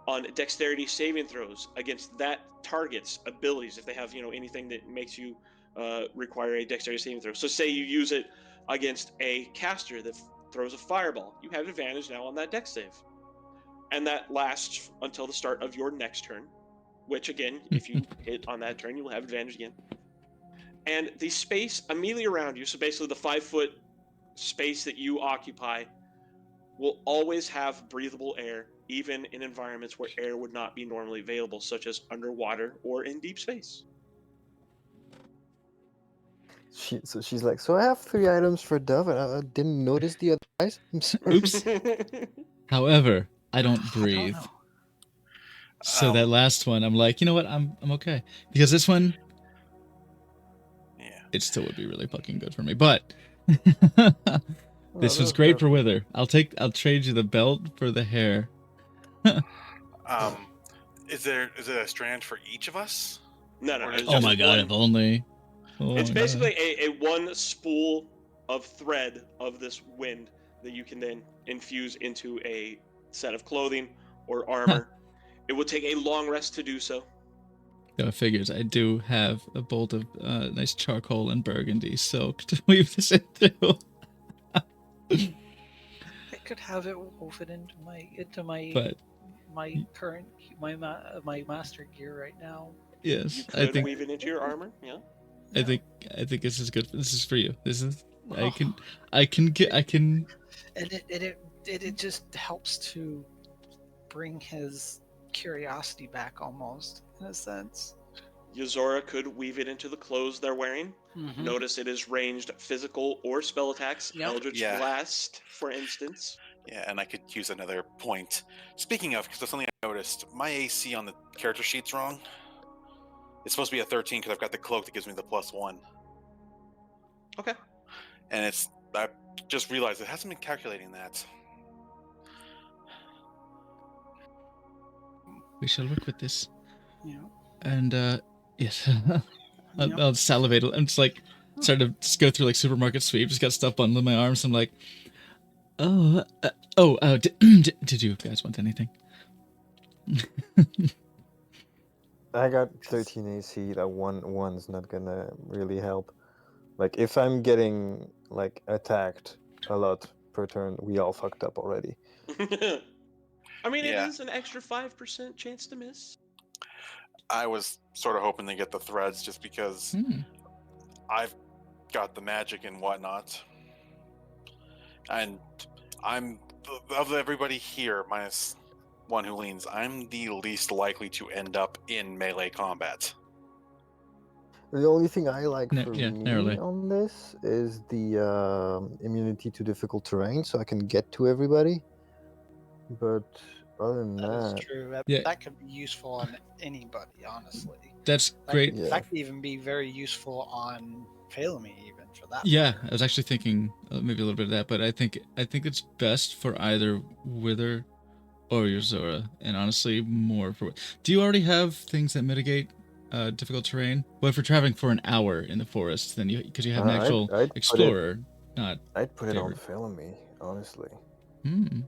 on dexterity saving throws against that target's abilities. If they have, anything that makes you require a dexterity saving throw. So say you use it against a caster that throws a fireball, you have advantage now on that dex save, and that lasts until the start of your next turn, which again, if you hit on that turn, you will have advantage again. And the space immediately around you, so basically the 5-foot space that you occupy, will always have breathable air, even in environments where air would not be normally available, such as underwater or in deep space. She's like, so I have 3 items for Dove, and I didn't notice the other guys. Oops. However, I don't breathe. So that last one, I'm like, you know what? I'm okay, because this one, it still would be really fucking good for me. But this was great for Wither. I'll trade you the belt for the hair. Is it a strand for each of us? No. Oh my god! If only. It's basically a one spool of thread of this wind that you can then infuse into a set of clothing or armor. It will take a long rest to do so. No, figures. I do have a bolt of nice charcoal and burgundy silk to weave this into. I could have it woven into my current my master gear right now. Yes, you could weave it into your armor. Yeah. I think this is good. This is for you. This is I can. And it just helps to bring his curiosity back, almost in a sense. Yozora could weave it into the clothes they're wearing. Mm-hmm. Notice it is ranged physical or spell attacks. Yep. Eldritch Blast, for instance. Yeah, and I could use another point. Speaking of, because there's something I noticed, my AC on the character sheet's wrong. It's supposed to be a 13 because I've got the cloak that gives me the +1. Okay. And I just realized it hasn't been calculating that. We shall work with this. Yeah. And yes, I'll salivate. I'm just like start to just go through like supermarket sweep. Just got stuff bundled in my arms. I'm like, did you guys want anything? I got 13 AC. That one's not gonna really help. Like if I'm getting like attacked a lot per turn, we all fucked up already. I mean, it is an extra 5% chance to miss. I was sort of hoping to get the threads just because I've got the magic and whatnot. And I'm, of everybody here, minus one who leans, I'm the least likely to end up in melee combat. The only thing I like for me narrowly on this is the immunity to difficult terrain, so I can get to everybody. But Other than That is that, true. That, Yeah. that could be useful on anybody, honestly. That's That, great. Yeah. That could even be very useful on Phalemy, even for that. Yeah, matter. I was actually thinking maybe a little bit of that, but I think it's best for either Wither or Yozora, and honestly, more for. Do you already have things that mitigate difficult terrain? Well, if you're traveling for an hour in the forest, then because you have an actual I'd explorer, not. I'd put it on favored. Felemy, honestly. Hmm.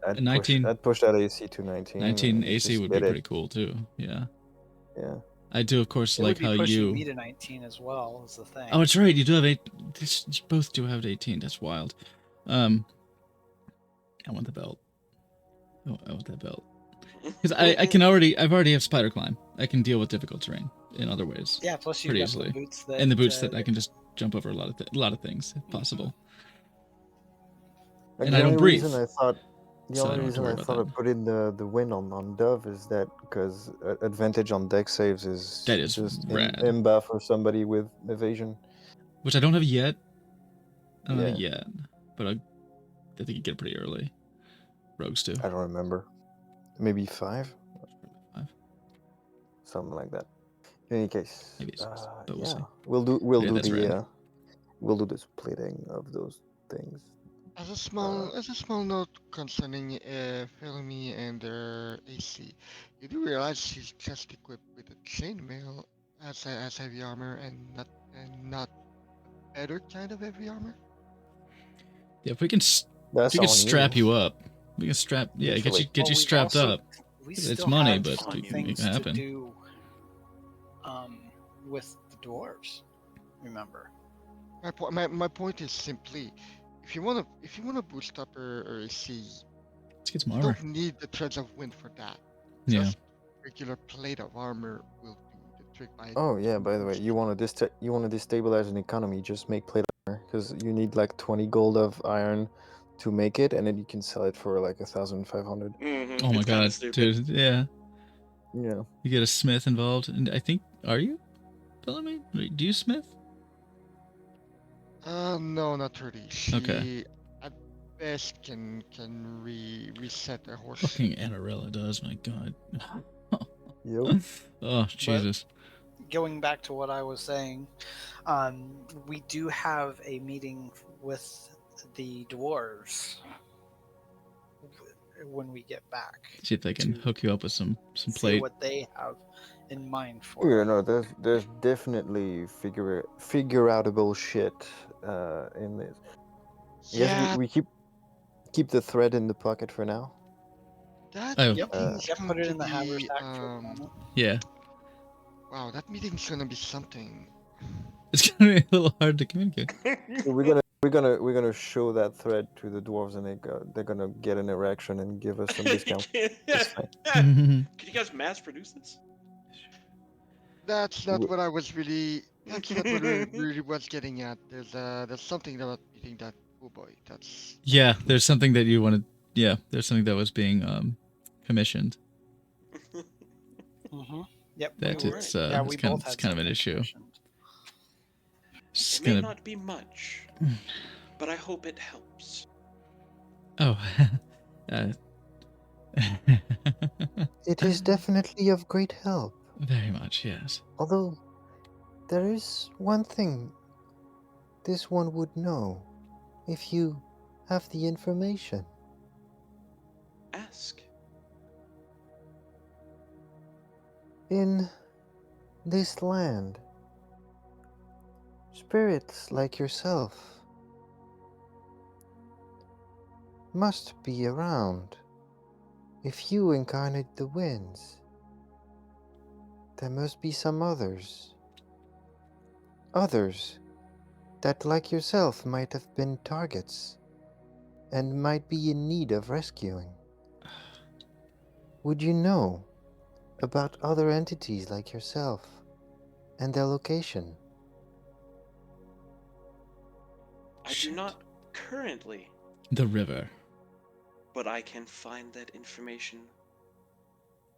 I'd 19 push that AC to 19. 19 and AC just would be get it. pretty cool too. Yeah. Yeah. I do, of course, It like would be how pushing you. me to 19 as well, is the thing. Oh, it's right. You do have 8. You both do have 18. That's wild. I want the belt. Oh, I want that belt. Because I've already have spider climb. I can deal with difficult terrain in other ways. Yeah, plus you've pretty got easily. the boots that... And the boots that I can just jump over a lot of things if possible. And I don't breathe. The only so I don't have to reason worry I about thought that. I put in the win on Dove is that because advantage on deck saves is That is just rad. imba for somebody with evasion. Which I don't have yet. I don't have Yeah. it yet. But I think you get it pretty early. Rogues do. I don't remember. Maybe 5? 5. Something like that. In any case, Maybe it's 6, but we'll see. we'll do that's rad. we'll do the splitting of those things. As a small note concerning Felemy and their AC, you do realize she's just equipped with a chainmail as heavy armor and not a better kind of heavy armor. Yeah, if we can strap you up. We can strap get you strapped up. It's money, but we can make it happen. To do with the dwarves, remember. My point is simply, if you wanna boost up her AC, Let's get some you armor. don't need the Threads of Wind for that. Yeah. Just regular plate of armor will do the trick. Oh yeah, by the way, you want to destabilize an economy, just make plate armor, because you need like 20 gold of iron to make it, and then you can sell it for like 1,500. Mm-hmm. Oh my god, dude! Yeah. Yeah. You get a smith involved, and I think are you? Bellamy? Do you smith? No, not 30. She Okay. at best can reset a horse. Fucking Anarella does. My god. Yep. Oh Jesus. Going back to what I was saying, we do have a meeting with the dwarves when we get back. See if they can hook you up with some See plate. what they have in mind for. Yeah, no, there's definitely figure outable shit in this. I guess we keep the thread in the pocket for now. That Yep, put it in the haversack for a moment. Yeah. Wow, that meeting's gonna be something. It's gonna be a little hard to communicate. We're gonna show that thread to the dwarves, and they're gonna get an erection and give us some discount. That's fine. Can you guys mass produce this? That's not what I was really. That's not what I really was getting at. There's something about meeting that. Oh boy, that's. Yeah, there's something that you wanted. Yeah, there's something that was being commissioned. Mm-hmm. Yep. That it's kind of an issue. It may not be much, but I hope it helps. Oh. It is definitely of great help. Very much, yes. Although, there is one thing this one would know if you have the information. Ask. In this land, spirits like yourself must be around. If you incarnate the winds, there must be some others. Others that, like yourself, might have been targets and might be in need of rescuing. Would you know about other entities like yourself and their location? I do not currently. The river. But I can find that information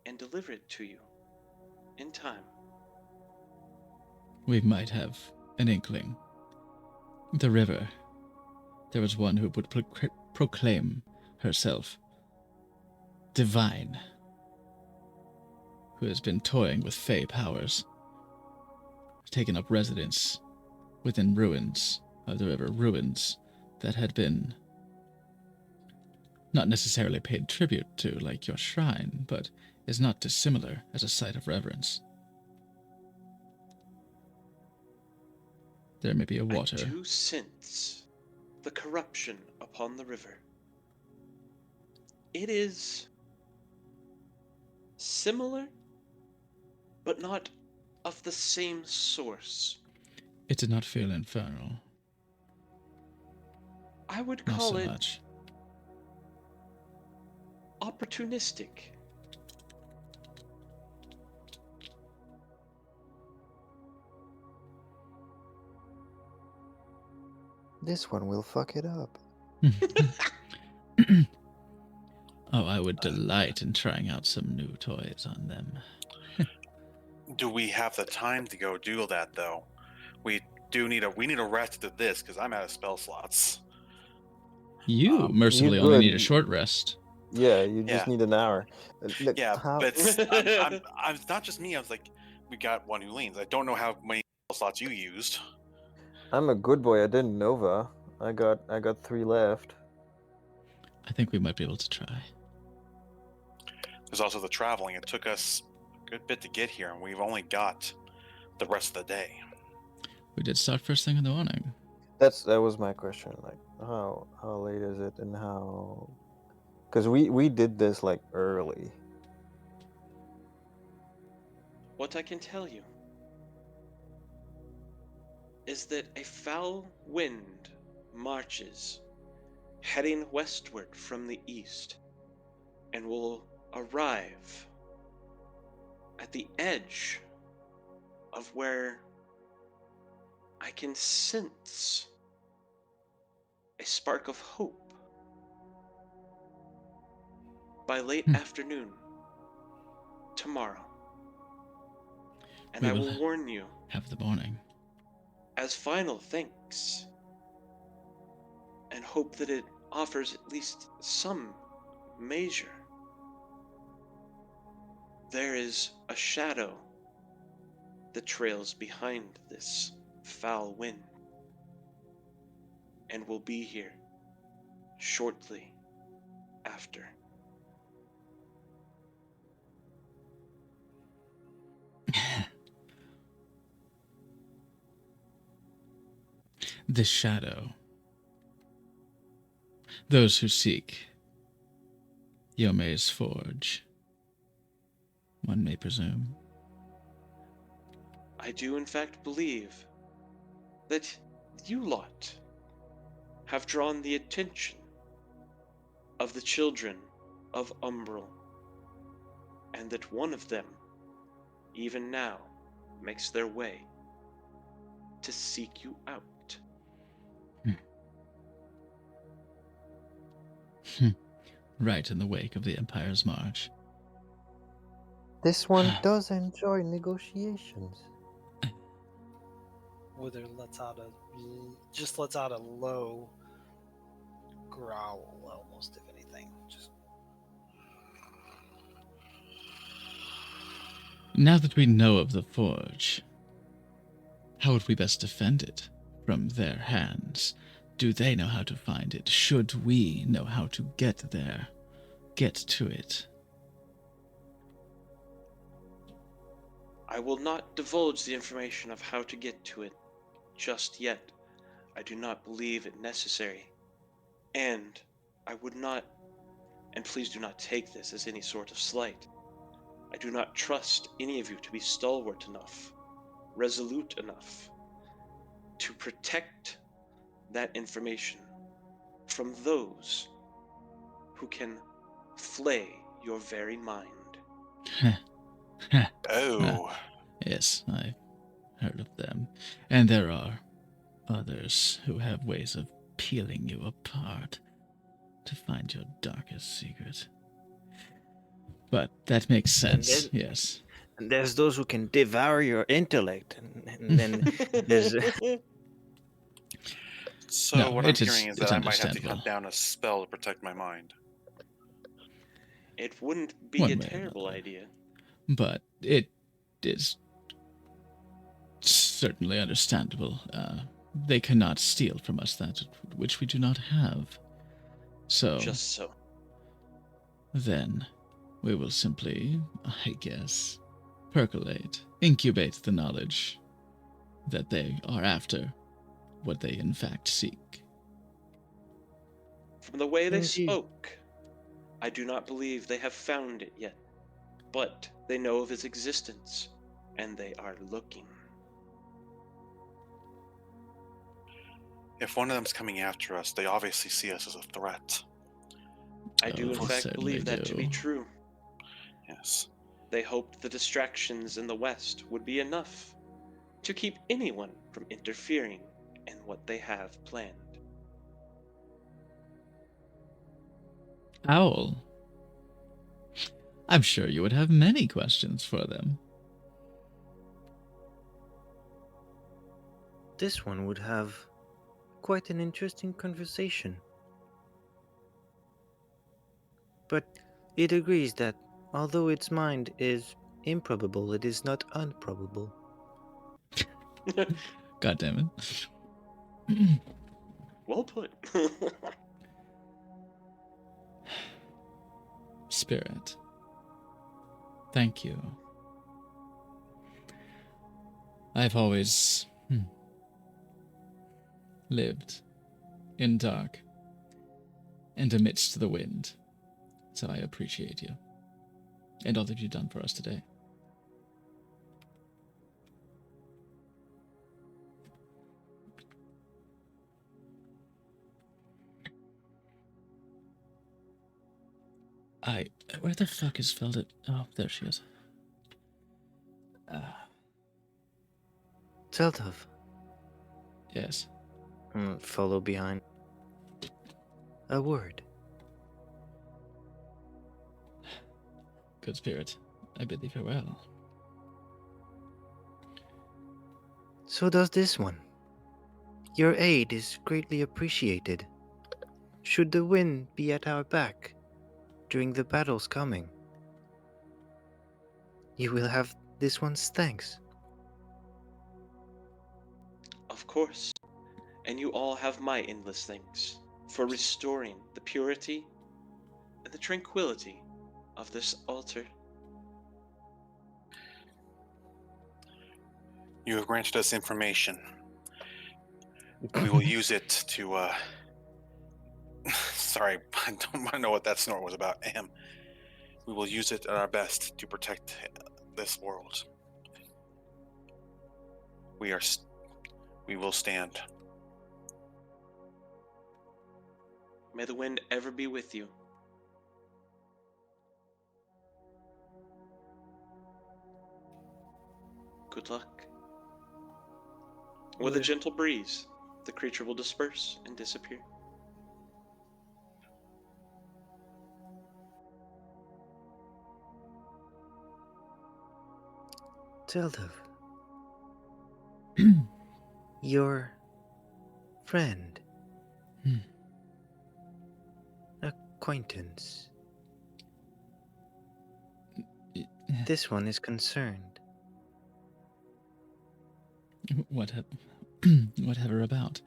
and deliver it to you in time. We might have an inkling. The river. There was one who would proclaim herself divine who has been toying with Fey powers, taken up residence within ruins of the river, ruins that had been not necessarily paid tribute to like your shrine, but is not dissimilar as a site of reverence. There may be a water. I do sense the corruption upon the river. It is similar, but not of the same source. It did not feel infernal. I would Not call so it much. opportunistic. This one will fuck it up. Oh, I would delight in trying out some new toys on them. Do we have the time to go do that though? We need a rest to this because I'm out of spell slots. You mercifully you only could- need a short rest. Yeah, you just Yeah. need an hour. Look, Yeah, how- but I'm not just me. I was like, we got one who leans. I don't know how many spell slots you used. I'm a good boy. I didn't Nova. I got 3 left. I think we might be able to try. There's also the traveling. It took us a good bit to get here, and we've only got the rest of the day. We did start first thing in the morning. That was my question. Like, how late is it, and how? Because we did this like early. What I can tell you is that a foul wind marches, heading westward from the east, and will arrive at the edge of where I can sense a spark of hope. By late afternoon tomorrow. And We I will will warn you, Have the morning. as final thanks, and hope that it offers at least some measure. There is a shadow that trails behind this foul wind, and will be here shortly after. This shadow. Those who seek Yome's forge, one may presume. I do in fact believe that you lot have drawn the attention of the children of Umbral, and that one of them, even now, makes their way to seek you out. Right in the wake of the Empire's march. This one does enjoy negotiations. Wither lets out a low growl, almost, if anything. Just Now that we know of the forge, how would we best defend it from their hands? Do they know how to find it? Should we know how to get there? Get to it? I will not divulge the information of how to get to it just yet. I do not believe it necessary. And I would not, and please do not take this as any sort of slight, I do not trust any of you to be stalwart enough, resolute enough, to protect that information from those who can flay your very mind. Oh. Yes, I've heard of them. And there are others who have ways of peeling you apart to find your darkest secret. But that makes sense, yes. And there's those who can devour your intellect, and then there's So No, what I'm it is- hearing is it's that I might have to understandable. cut down a spell to protect my mind. It wouldn't be One a way or terrible another. idea. But it is certainly understandable. They cannot steal from us that which we do not have. So Just so. then we will simply, I guess, percolate, incubate the knowledge that they are after, what they in fact seek. From the way they Indeed. spoke, I do not believe they have found it yet. But they know of its existence, and they are looking. If one of them's coming after us, they obviously see us as a threat. I do, in they fact, certainly believe that to be do. true. Yes. They hoped the distractions in the West would be enough to keep anyone from interfering in what they have planned. Owl. I'm sure you would have many questions for them. This one would have quite an interesting conversation. But it agrees that although its mind is improbable, it is not unprobable. God damn it. Well put. Spirit. Thank you. I've always lived in dark and amidst the wind, so I appreciate you and all that you've done for us today. Where the fuck is Veldet? Oh, there she is. Zeltov. Yes. Follow behind. A word. Good spirit, I bid thee farewell. So does this one. Your aid is greatly appreciated. Should the wind be at our back during the battles coming, you will have this one's thanks. Of course. And you all have my endless thanks for restoring the purity and the tranquility of this altar. You have granted us information. We will use it to, Sorry, I don't know what that snort was about. We will use it at our best to protect this world. We will stand. May the wind ever be with you. Good luck. With a gentle breeze, the creature will disperse and disappear. Zeltov. Your friend. Acquaintance. This one is concerned. Whatever about?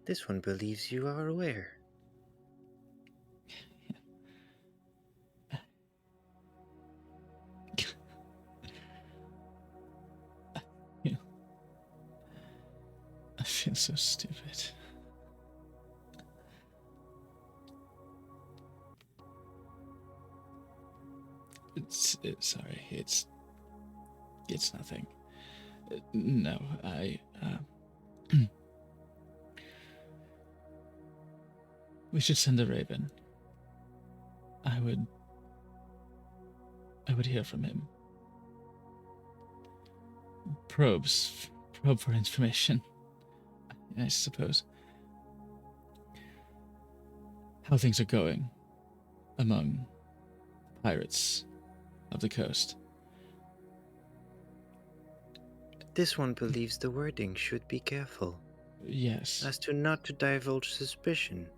This one believes you are aware. I feel so stupid. Sorry, it's nothing. No, we should send a raven. I would hear from him. Probe for information, I suppose. How things are going among pirates of the coast. This one believes the wording should be careful. Yes. as to not to divulge suspicion.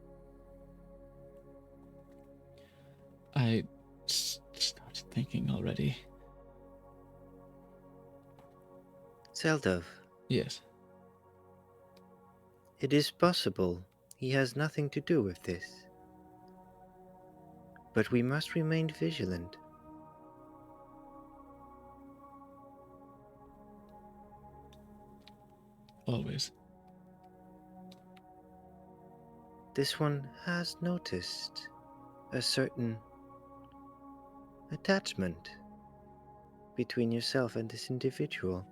I started thinking already. Zeldov, Yes. it is possible he has nothing to do with this. But we must remain vigilant. Always. This one has noticed a certain attachment between yourself and this individual.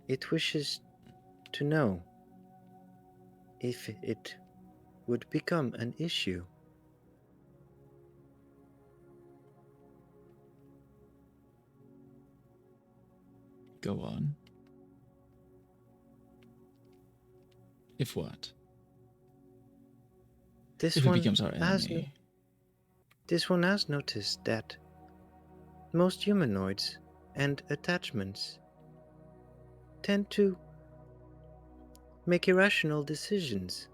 It wishes to know if it would become an issue. Go on. If what? This If it one becomes our has enemy. This one has noticed that most humanoids and attachments tend to make irrational decisions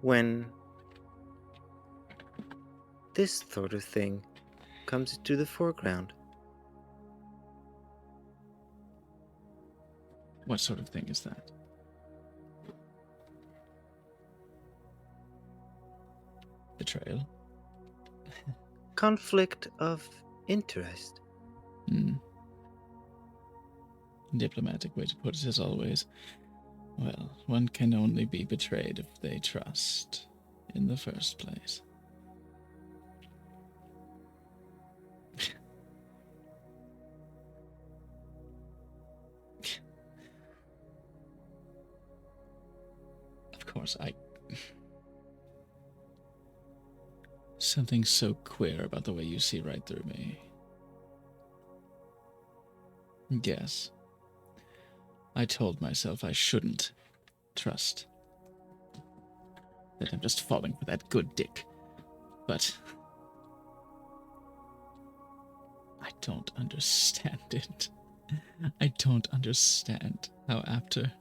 when this sort of thing comes to the foreground. What sort of thing is that? Betrayal? Conflict of interest. Diplomatic way to put it as always. Well, one can only be betrayed if they trust in the first place. Of course, something so queer about the way you see right through me. Yes. I told myself I shouldn't trust. That I'm just falling for that good dick. But I don't understand it. I don't understand how after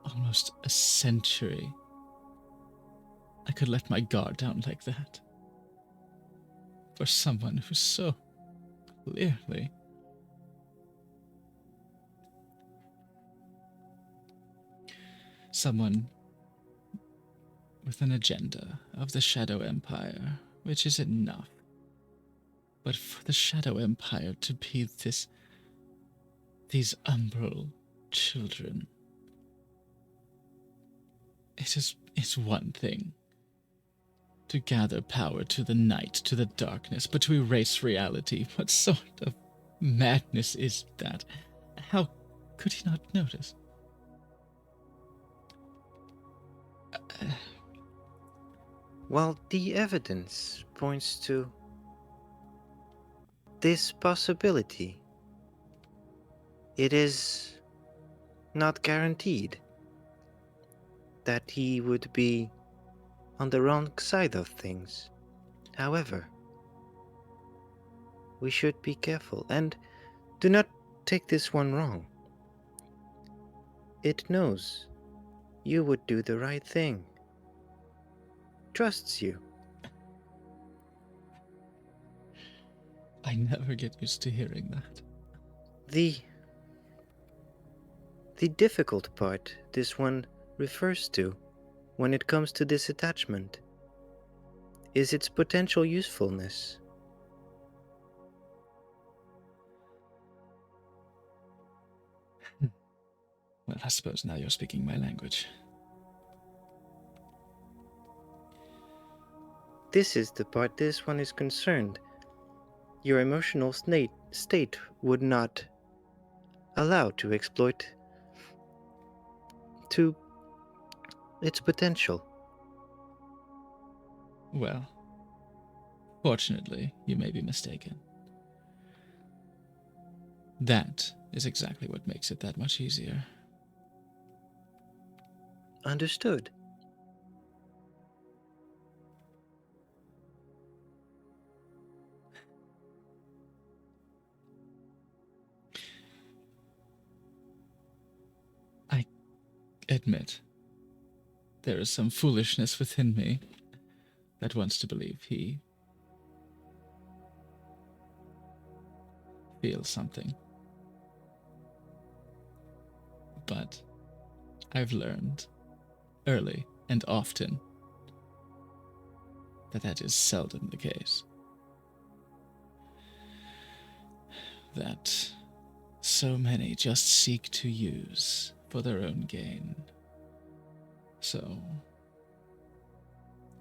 almost a century I could let my guard down like that. For someone who so clearly someone with an agenda of the Shadow Empire, which is enough. But for the Shadow Empire to be these umbral children, it's one thing to gather power to the night, to the darkness, but to erase reality. What sort of madness is that? How could he not notice? While the evidence points to this possibility, it is not guaranteed that he would be on the wrong side of things. However, we should be careful, and do not take this one wrong. It knows you would do the right thing, trusts you. I never get used to hearing that. The difficult part this one refers to when it comes to this attachment is its potential usefulness. Well, I suppose now you're speaking my language. This is the part this one is concerned. Your emotional state would not allow to exploit to its potential. Well, fortunately, you may be mistaken. That is exactly what makes it that much easier. Understood. admit there is some foolishness within me that wants to believe he feels something. But I've learned early and often that is seldom the case. That so many just seek to use for their own gain. So,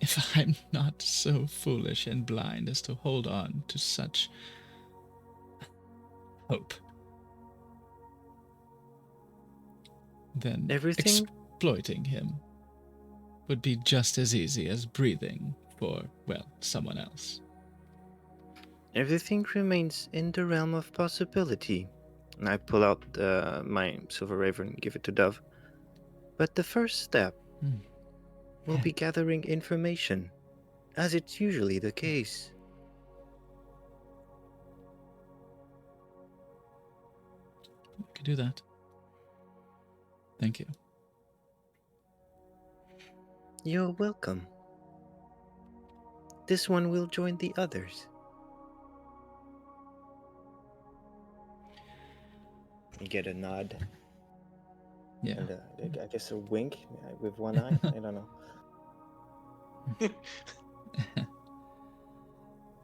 if I'm not so foolish and blind as to hold on to such hope, then exploiting him would be just as easy as breathing for, well, someone else. Everything remains in the realm of possibility. And I pull out my Silver Raven and give it to Dove. But the first step will be gathering information, as it's usually the case. You could do that. Thank you. You're welcome. This one will join the others. You get a nod. Yeah. And I guess a wink with one eye. I don't know.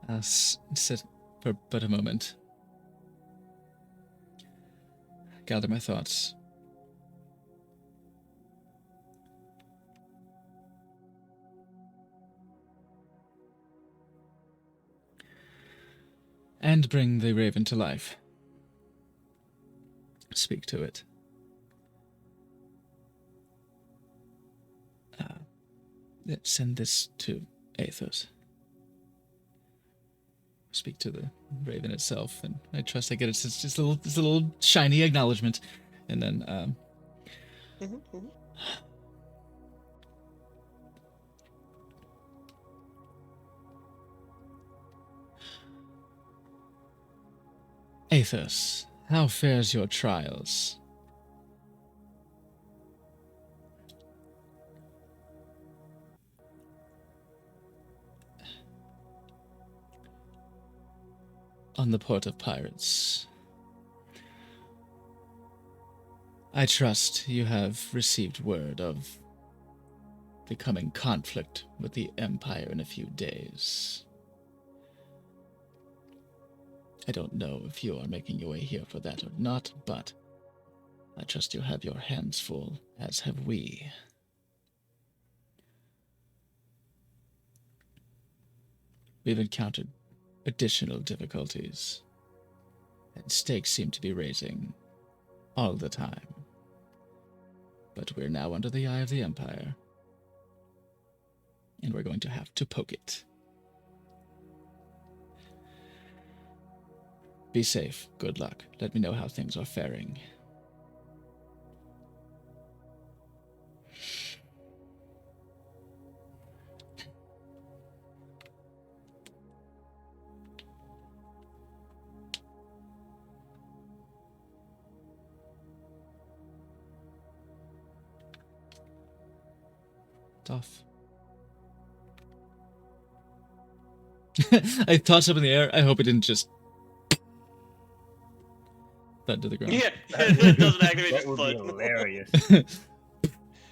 I'll sit for but a moment. Gather my thoughts. And bring the raven to life. Speak to it. Send this to Athos. Speak to the raven itself, and I trust I get it. It's just a little shiny acknowledgement, and then Athos, how fares your trials? On the Port of Pirates. I trust you have received word of the coming conflict with the Empire in a few days. I don't know if you are making your way here for that or not, but I trust you have your hands full, as have we. We've encountered additional difficulties, and stakes seem to be raising all the time. But we're now under the eye of the Empire, and we're going to have to poke it. Be safe. Good luck. Let me know how things are faring. Off. I tossed up in the air. I hope it didn't just thud to the ground. Yeah, it doesn't activate. That Just would thud. be hilarious.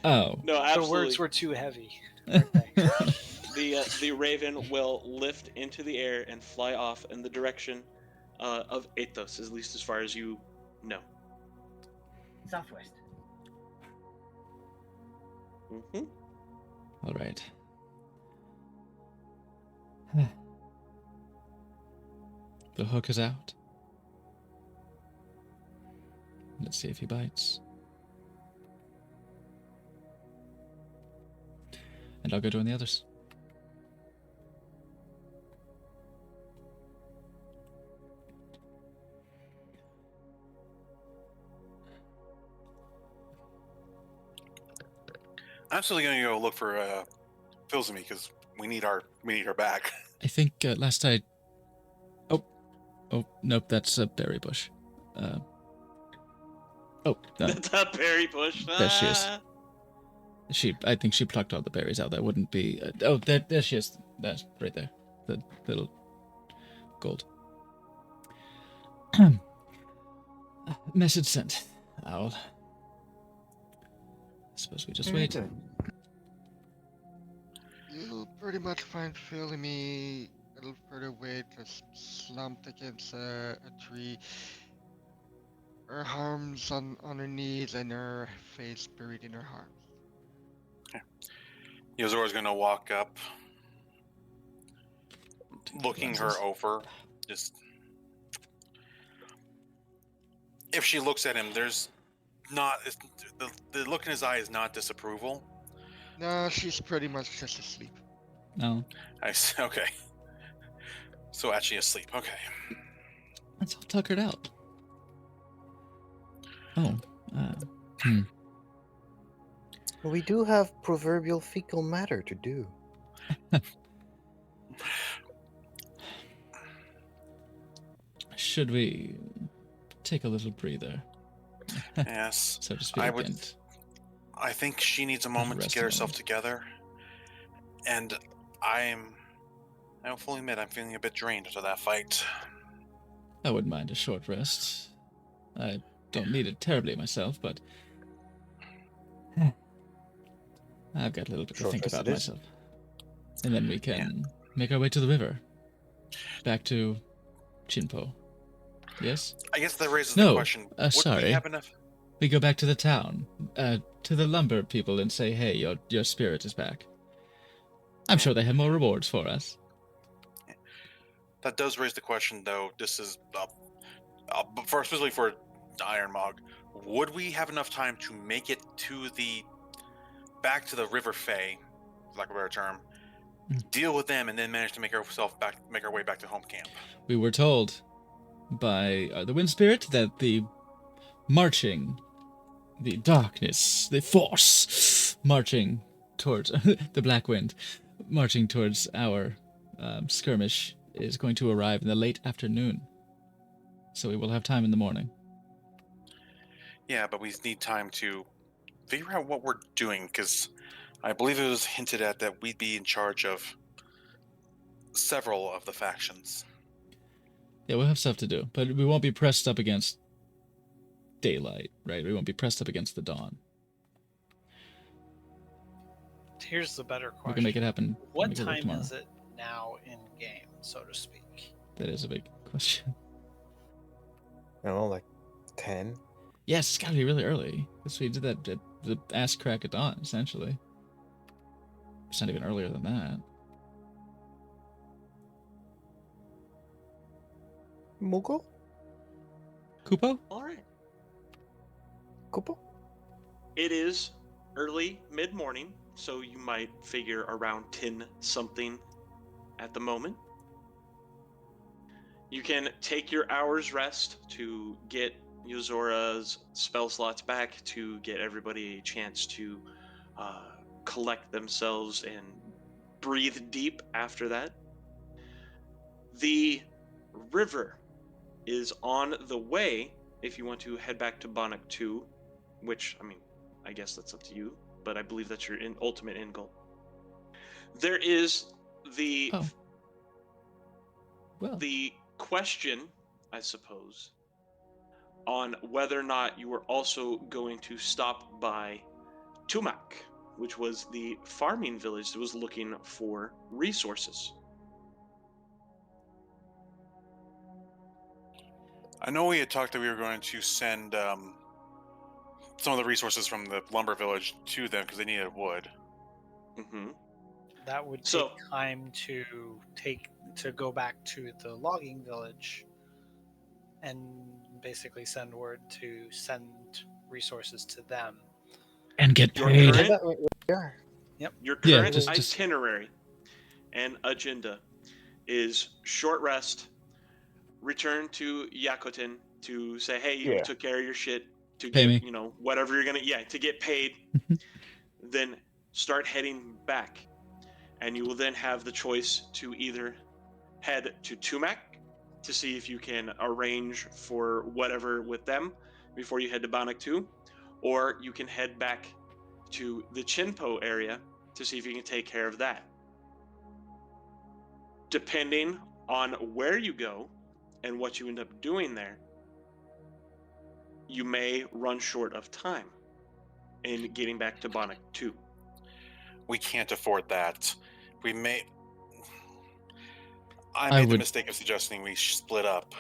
Oh. No, absolutely. The words were too heavy. The raven will lift into the air and fly off in the direction of Athos, at least as far as you know. Southwest. Mm-hmm. All right. The hook is out. Let's see if he bites. And I'll go join the others. I'm still going to go look for Philzamy because we need her back. I think last I... Oh, nope, that's a berry bush. That's a berry bush. There she is. I think she plucked all the berries out. That wouldn't be. There she is. That's right there. The little gold. Message sent. Owl. I suppose we just Very wait. good. You'll pretty much find Philemy a little further away, just slumped against a tree. Her arms on her knees and her face buried in her arms. Yozora's gonna walk up, looking her over. Just if she looks at him, there's not the look in his eye is not disapproval. No, she's pretty much just asleep. No. Okay. So actually asleep. Okay. That's all tuckered out. Oh. Well, we do have proverbial fecal matter to do. Should we take a little breather, Yes. so to speak? I think she needs a moment to Rest get a herself moment. together. And I'll fully admit I'm feeling a bit drained after that fight. I wouldn't mind a short rest. I don't need it terribly myself, but I've got a little bit to Short think rest about it is. myself. And then we can make our way to the river. Back to Chinpo. Yes? I guess that raises No, the question. Would sorry. we have enough? We go back to the town, to the lumber people, and say, hey, your spirit is back. I'm sure they have more rewards for us. That does raise the question, though. This is especially for Iron Mog. Would we have enough time to make it back to the River Fae, for lack of a better term, deal with them, and then manage to make our way back to home camp? We were told by the Wind Spirit that the marching, the darkness, the force marching towards the Black Wind, marching towards our skirmish is going to arrive in the late afternoon. So we will have time in the morning. Yeah, but we need time to figure out what we're doing, because I believe it was hinted at that we'd be in charge of several of the factions. Yeah, we'll have stuff to do, but we won't be pressed up against daylight, right? We won't be pressed up against the dawn. Here's the better question. We can make it happen. What make it work time tomorrow. is it now in game, so to speak? That is a big question. I don't know, like 10? Yes, it's got to be really early. Because we did that at the ass crack at dawn, essentially. It's not even earlier than that. Mugo? Kupo? All right. Kupo? It is early mid-morning, so you might figure around 10 something at the moment. You can take your hour's rest to get Yozora's spell slots back, to get everybody a chance to collect themselves and breathe deep after that. The river is on the way if you want to head back to Bonnock 2, which, I mean, I guess that's up to you, but I believe that's your ultimate end goal. There is the question, I suppose, on whether or not you were also going to stop by Tumak, which was the farming village that was looking for resources. I know we had talked that we were going to send some of the resources from the lumber village to them because they needed wood. Mm-hmm. That would take time to go back to the logging village and basically send word to send resources to them. And get Your paid. current, Yep. Your current just- itinerary and agenda is short rest, return to Yakotin to say, hey, you took care of your shit, to Pay get, me. whatever you're gonna, to get paid. Then start heading back, and you will then have the choice to either head to Tumak to see if you can arrange for whatever with them before you head to Bonnock 2, or you can head back to the Chinpo area to see if you can take care of that. Depending on where you go and what you end up doing there, you may run short of time in getting back to Bannock 2. We can't afford that. I I made the would- mistake of suggesting we split up.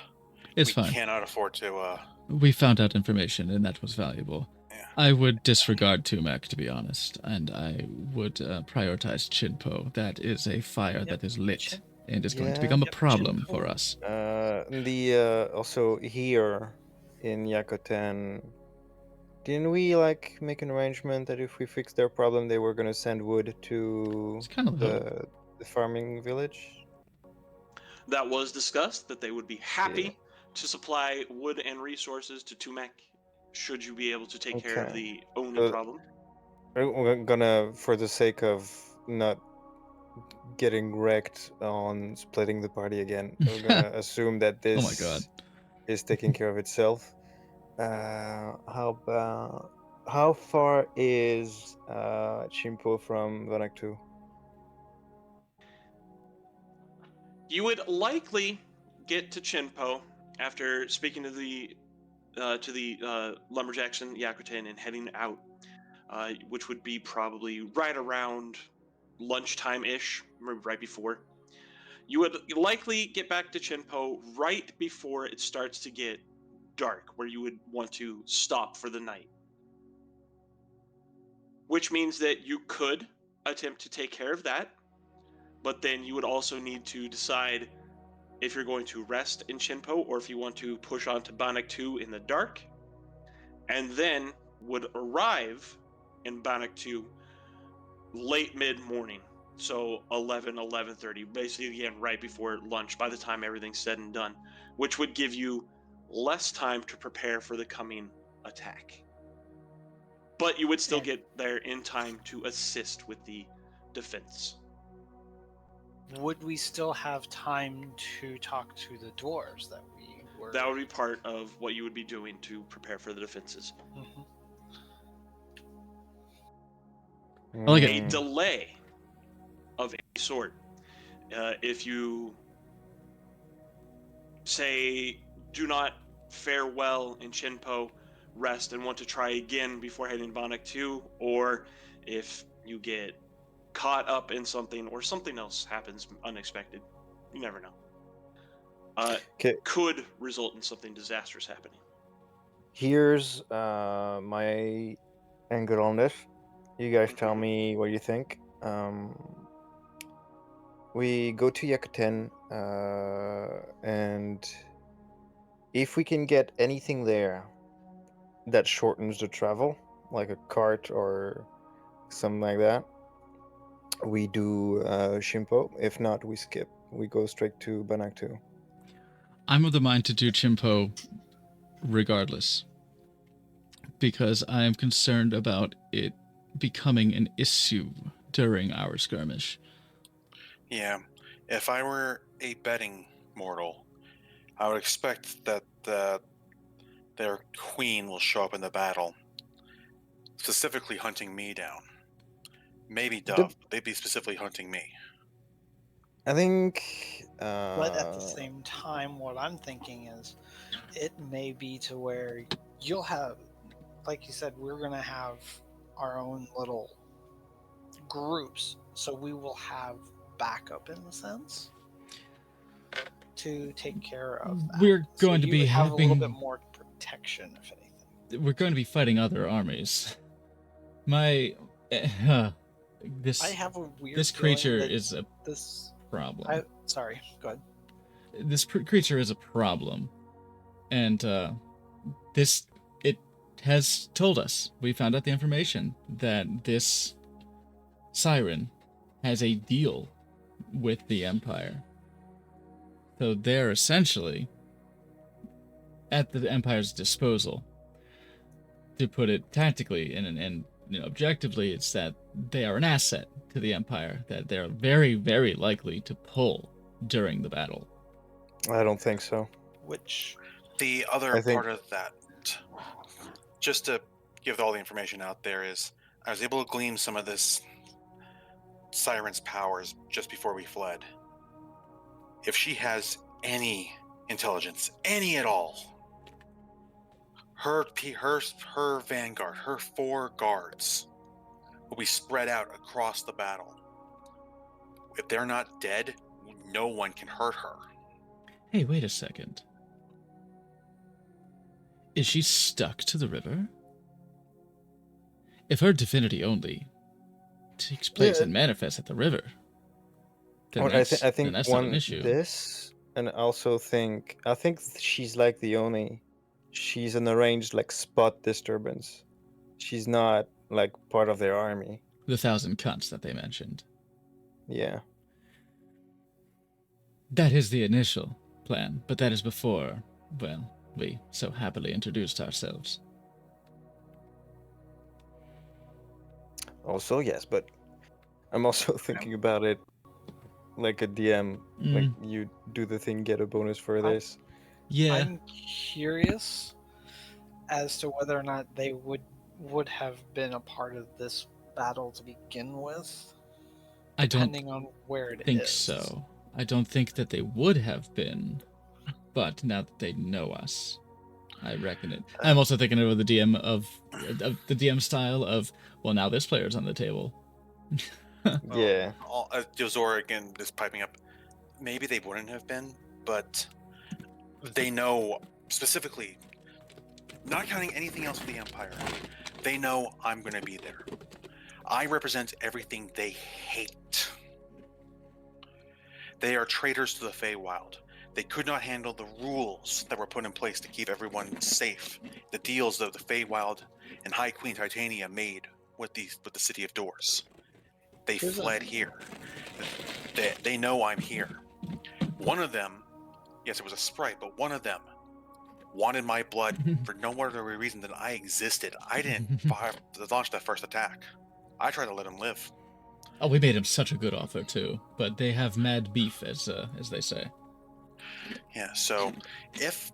It's we fine. cannot afford to. We found out information, and that was valuable. Yeah. I would disregard Tumac, to be honest, and I would prioritize Chinpo. That is a fire that is lit and is going to Yeah. become a Yep, problem Chinpo. for us. Also here in Yakoten, didn't we like make an arrangement that if we fix their problem, they were gonna send wood to It's kind of the farming village? That was discussed, that they would be happy to supply wood and resources to Tumac should you be able to take care of Okay. the Oni So- problem. We're gonna, for the sake of not getting wrecked on splitting the party again, we're gonna assume that this Oh my God. is taking care of itself. How far is Chimpo from Vanaktu? You would likely get to Chinpo after speaking to the lumberjacks in Yakutin and heading out, which would be probably right around lunchtime-ish, right before. You would likely get back to Chinpo right before it starts to get dark, where you would want to stop for the night. Which means that you could attempt to take care of that, but then you would also need to decide if you're going to rest in Chinpo or if you want to push on to Bannock 2 in the dark, and then would arrive in Bannock 2 late mid-morning, so 11:30, basically again right before lunch by the time everything's said and done, which would give you less time to prepare for the coming attack. But you would still get there in time to assist with the defense. Would we still have time to talk to the dwarves that we were? That would be part of what you would be doing to prepare for the defenses. Mhm. I like A it. delay of any sort. If you say do not fare well in Chinpo, rest and want to try again before heading Bannock 2, or if you get caught up in something or something else happens unexpected, you never know. Could result in something disastrous happening. Here's my angle on this. You guys tell me what you think. We go to Yakuten, and if we can get anything there that shortens the travel, like a cart or something like that, we do Shimpo. If not, we skip. We go straight to Bannock 2. I'm of the mind to do Chimpo regardless, because I am concerned about it becoming an issue during our skirmish. Yeah, if I were a betting mortal, I would expect that their queen will show up in the battle, specifically hunting me down. Maybe Dove, but they'd be specifically hunting me. I think. But at the same time, what I'm thinking is, it may be to where you'll have, like you said, we're gonna have our own little groups, so we will have backup in the sense to take care of that. We're going So to you be would have a little bit having. more protection, if anything. We're going to be fighting other armies. This I have a weird. this feeling creature that is a this. problem. Sorry. Go ahead. This creature is a problem, and it has told us. We found out the information that this siren has a deal with the Empire. So they're essentially at the Empire's disposal. To put it tactically and objectively, it's that they are an asset to the Empire that they're very, very likely to pull during the battle. I don't think so. Which The other I think- part of that, just to give all the information out there, is I was able to glean some of this Siren's powers just before we fled. If she has any intelligence, any at all, her vanguard, her 4 guards will be spread out across the battle. If they're not dead, no one can hurt her. Hey, wait a second. Is she stuck to the river? If her divinity only takes place and manifests at the river, then I that's, think then that's one not an issue. this, and also I think she's like the only. She's an arranged like spot disturbance. She's not like part of their army. The 1,000 cuts that they mentioned. Yeah. That is the initial plan, but that is before, well, we so happily introduced ourselves. Also, yes, but I'm also thinking about it like a DM. Like you do the thing, get a bonus for this. Yeah. I'm curious as to whether or not they would have been a part of this battle to begin with. I don't depending on where it think is. so. I don't think that they would have been, but now that they know us, I reckon it. I'm also thinking of the DM of the DM style of, well, now this player's on the table. Yeah. Yozora again is piping up. Maybe they wouldn't have been, but they know specifically, not counting anything else with the Empire, they know I'm going to be there. I represent everything they hate. They are traitors to the Feywild. They could not handle the rules that were put in place to keep everyone safe. The deals that the Feywild and High Queen Titania made with the City of Doors. They fled here. They know I'm here. One of them, yes, it was a sprite, but one of them wanted my blood for no other reason than I existed. I didn't launch that first attack. I tried to let him live. Oh, we made him such a good offer too, but they have mad beef, as they say. Yeah, so if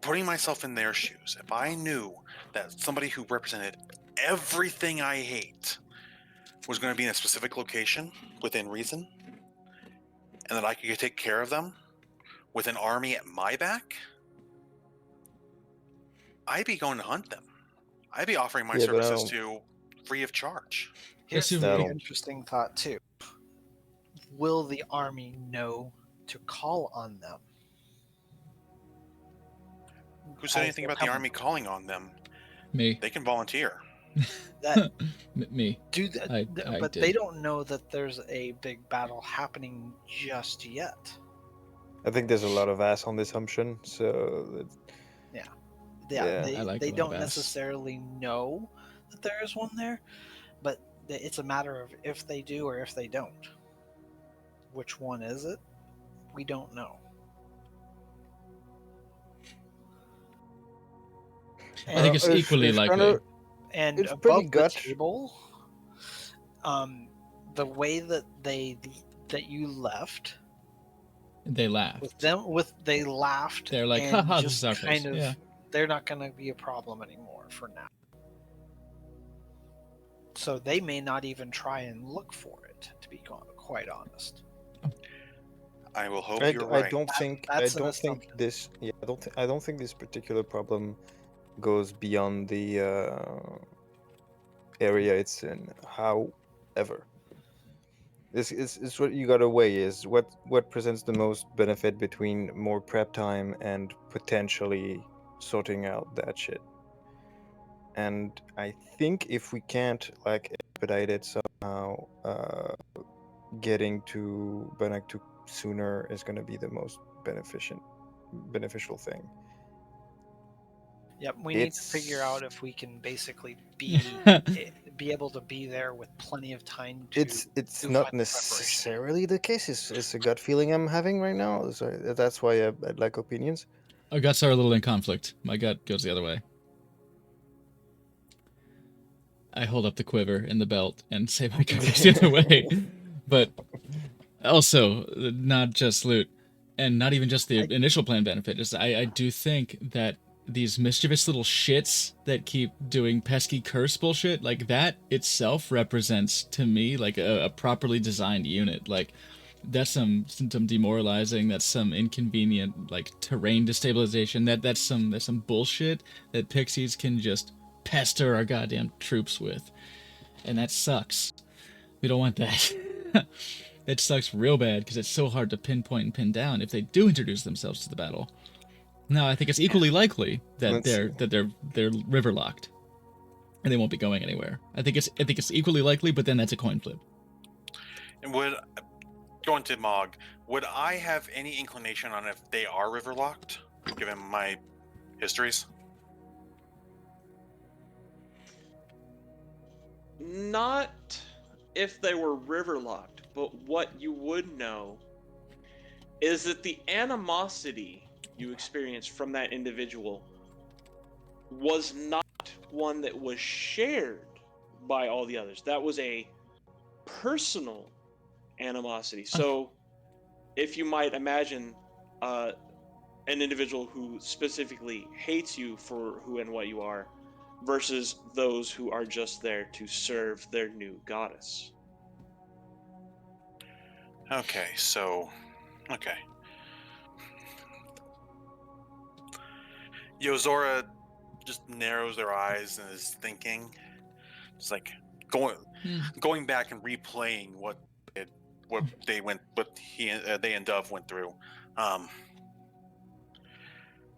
putting myself in their shoes, if I knew that somebody who represented everything I hate was going to be in a specific location within reason, and that I could take care of them with an army at my back, I'd be going to hunt them. I'd be offering my services to free of charge. Here's the interesting thought too. Will the army know to call on them? Who said anything about the army calling on them? Me. They can volunteer. Me. But they don't know that there's a big battle happening just yet. I think there's a lot of ass on the assumption, so they don't necessarily know that there is one there, but it's a matter of if they do or if they don't. Which one is it? We don't know. I think it's equally likely. And above the table, the way that you left, they laughed. They laughed. They're like, haha, this is our place. Yeah. They're not going to be a problem anymore for now. So they may not even try and look for it, to be quite honest. I will hope you're right. I don't think this particular problem goes beyond the area it's in. However, this is what you gotta weigh: is what presents the most benefit between more prep time and potentially sorting out that shit. And I think if we can't expedite it somehow, getting to Banaktuk sooner is going to be the most beneficial thing. Yep, we need to figure out if we can basically be able to be there with plenty of time to. It's not necessarily the case. It's a gut feeling I'm having right now. So that's why I'd like opinions. Our guts are a little in conflict. My gut goes the other way. I hold up the quiver in the belt and say my gut goes the other way. But also, not just loot, and not even just the initial plan benefit. I do think that these mischievous little shits that keep doing pesky curse bullshit, like that itself represents to me like a properly designed unit. Like that's some demoralizing, that's some inconvenient like terrain destabilization, that's some bullshit that pixies can just pester our goddamn troops with. And that sucks. We don't want that. It sucks real bad because it's so hard to pinpoint and pin down if they do introduce themselves to the battle. No, I think it's equally likely that they're river locked, and they won't be going anywhere. I think it's equally likely, but then that's a coin flip. And going to Mog, would I have any inclination on if they are river locked, given my histories? Not if they were river locked, but what you would know is that the animosity you experienced from that individual was not one that was shared by all the others. That was a personal animosity. So if you might imagine an individual who specifically hates you for who and what you are versus those who are just there to serve their new goddess. Okay. Yozora just narrows their eyes and is thinking. It's like going back and replaying what they and Dove went through.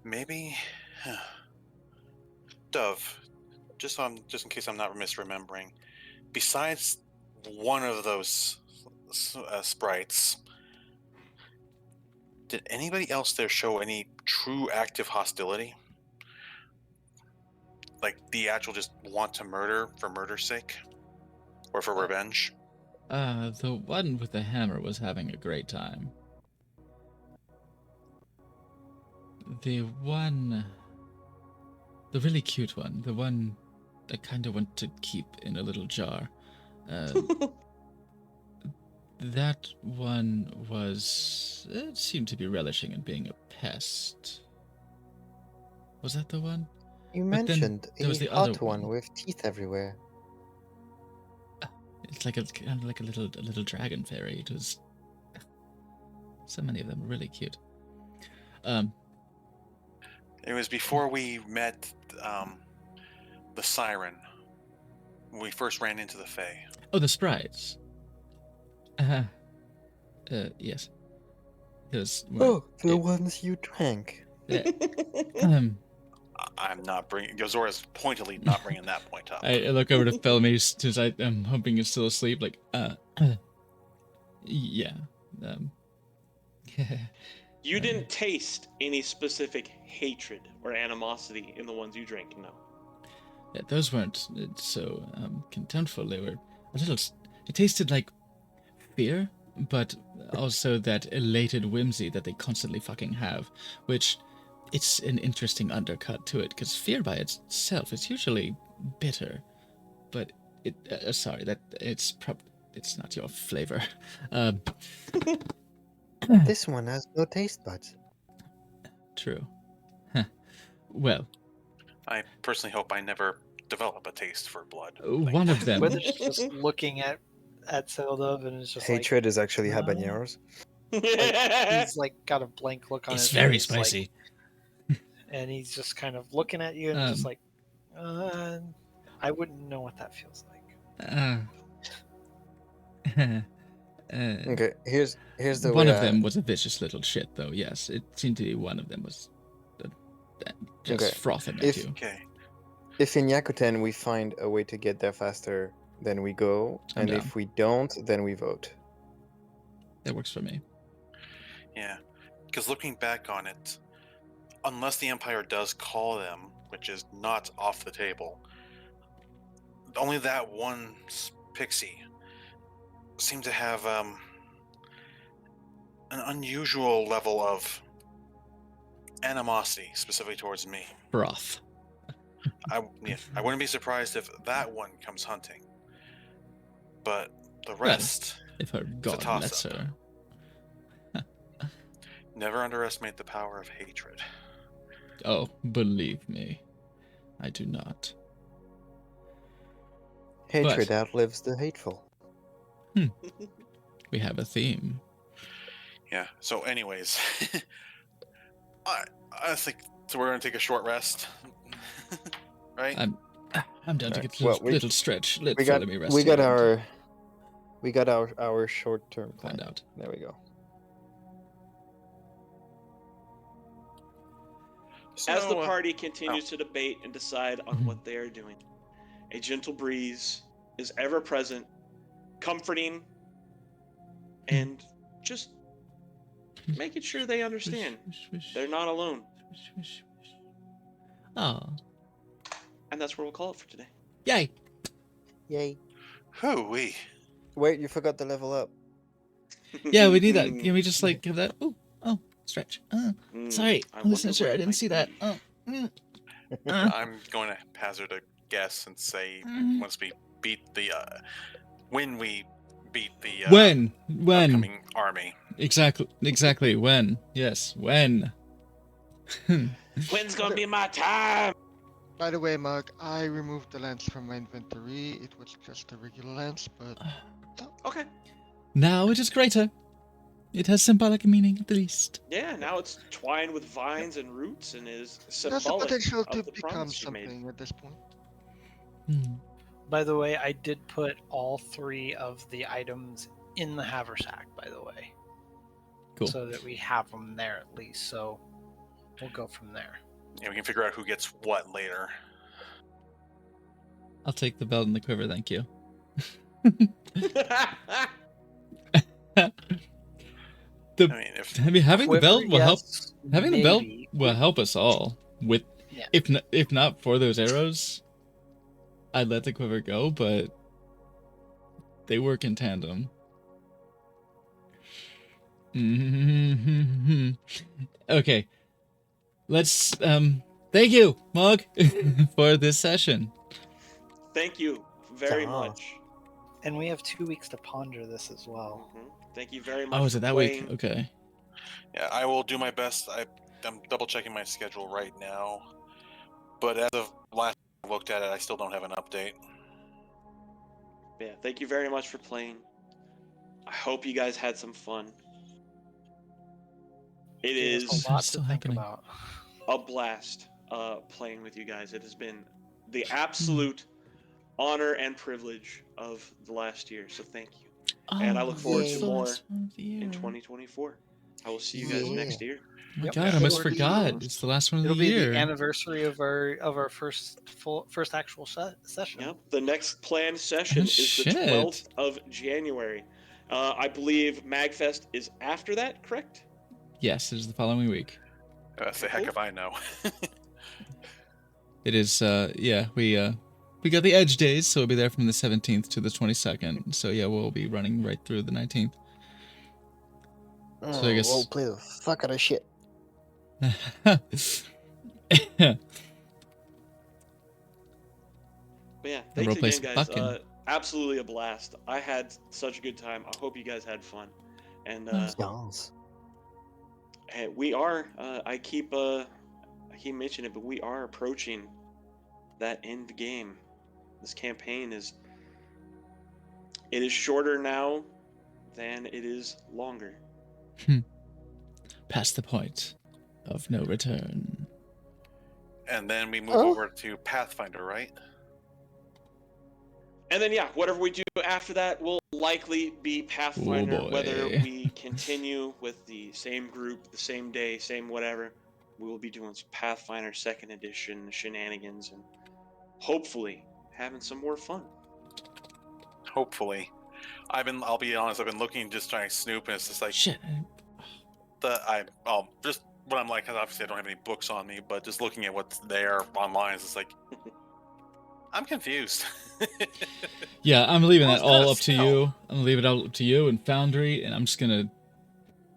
Maybe Dove, just in case I'm not misremembering, besides one of those sprites, did anybody else there show any true active hostility? Like the actual just want to murder for murder's sake? Or for revenge? The one with the hammer was having a great time. The really cute one, the one I kind of want to keep in a little jar. That one it seemed to be relishing in being a pest. Was that the one? You mentioned a hot one with teeth everywhere. It's like kind of like a little dragon fairy. It was so many of them, really cute. It was before we met the siren. When we first ran into the Fae. Oh, the sprites. Yes. The ones you drank. Yeah. I'm not bringing. Yozora's pointedly not bringing that point up. I look over to Felmy since I'm hoping he's still asleep. Like, yeah. You didn't taste any specific hatred or animosity in the ones you drank, no. Yeah, those weren't so contemptful. They were a little. It tasted like fear, but also that elated whimsy that they constantly fucking have, which. It's an interesting undercut to it, because fear by itself is usually bitter, but sorry, that it's not your flavor. This one has no taste buds. True. Huh. Well, I personally hope I never develop a taste for blood. One of them. Wither's just looking at Seldov and is just hatred is actually habaneros. He's like got a blank look on his face. It's very spicy. And he's just kind of looking at you and just like, I wouldn't know what that feels like. Okay, here's the one of them was a vicious little shit, though. Yes, it seemed to be one of them was just frothing at you. Okay. If in Yakuten we find a way to get there faster, then we go, and if we don't, then we vote. That works for me. Yeah, because looking back on it, unless the Empire does call them, which is not off the table, only that one pixie seemed to have an unusual level of animosity, specifically towards me. Broth. I wouldn't be surprised if that one comes hunting. But the rest, if her god lets her. Never underestimate the power of hatred. Oh, believe me, I do not. Hatred But- outlives the hateful. We have a theme. Yeah. So, anyways, I think so. We're gonna take a short rest, right? I'm down to Right. get a Well, little stretch. Let We got me rest we got here and our short term plan. find out. There we go. As the So, party continues to debate and decide on what they are doing, a gentle breeze is ever present, comforting, and just making sure they understand they're not alone. Oh, And that's where we'll call it for today. yay! Yay! hooey. Wait, you forgot to level up. Yeah, we need that. Can we just like have that? Oh, stretch. Sorry, I listener, wonder I what it didn't might see that. be. I'm going to hazard a guess and say once we beat the when we beat the When upcoming army. exactly when? Yes, when. When's gonna be my time? By the way, Mug, I removed the lens from my inventory. It was just a regular lens, but Okay. Now it is greater. It has symbolic meaning at the least. Yeah, now it's twined with vines and roots and is it has the symbolic potential of to the become promise you made. something at this point. By the way, I did put all 3 of the items in the haversack, by the way. Cool. So that we have them there at least. So we'll go from there. Yeah, we can figure out who gets what later. I'll take the belt and the quiver, thank you. Having the belt will help. Having the belt will help us all. With if not for those arrows, I'd let the quiver go, but they work in tandem. Okay, let's thank you, Mog, for this session. Thank you very much. And we have 2 weeks to ponder this as well. Thank you very much. Oh, is it that playing. week? Okay. Yeah, I will do my best. I'm double checking my schedule right now, but as of last I looked at it, I still don't have an update. Yeah, thank you very much for playing. I hope you guys had some fun. It is a lot to think about. A blast playing with you guys. It has been the absolute honor and privilege of the last year, so thank you. And I look forward to more in 2024. I will see you guys next year. Oh my God, I almost forgot. It's the last one of the year. It'll be the anniversary of our first actual session. Yep. The next planned session is the 12th of January. I believe MagFest is after that, correct? Yes, it is the following week. That's the heck if I know. It is. Yeah, we got the Edge days, so we'll be there from the 17th to the 22nd. So yeah, we'll be running right through the 19th. So I guess we'll play the fuck out of shit. But yeah, thanks again, guys. Absolutely a blast. I had such a good time. I hope you guys had fun. And and we are. I keep mentioning it, but we are approaching that end game. This campaign is shorter now than it is longer. Past the point of no return. And then we move over to Pathfinder, right? And then, yeah, whatever we do after that will likely be Pathfinder, whether we continue with the same group, the same day, same whatever. We will be doing some Pathfinder 2nd edition shenanigans and hopefully having some more fun. Hopefully. I'll be honest, I've been looking, just trying to snoop, and it's just like... Shit. Just what I'm like, because obviously I don't have any books on me, but just looking at what's there online, it's just like... I'm confused. Yeah, I'm leaving that all up to you. I'm gonna leave it all up to you and Foundry, and I'm just gonna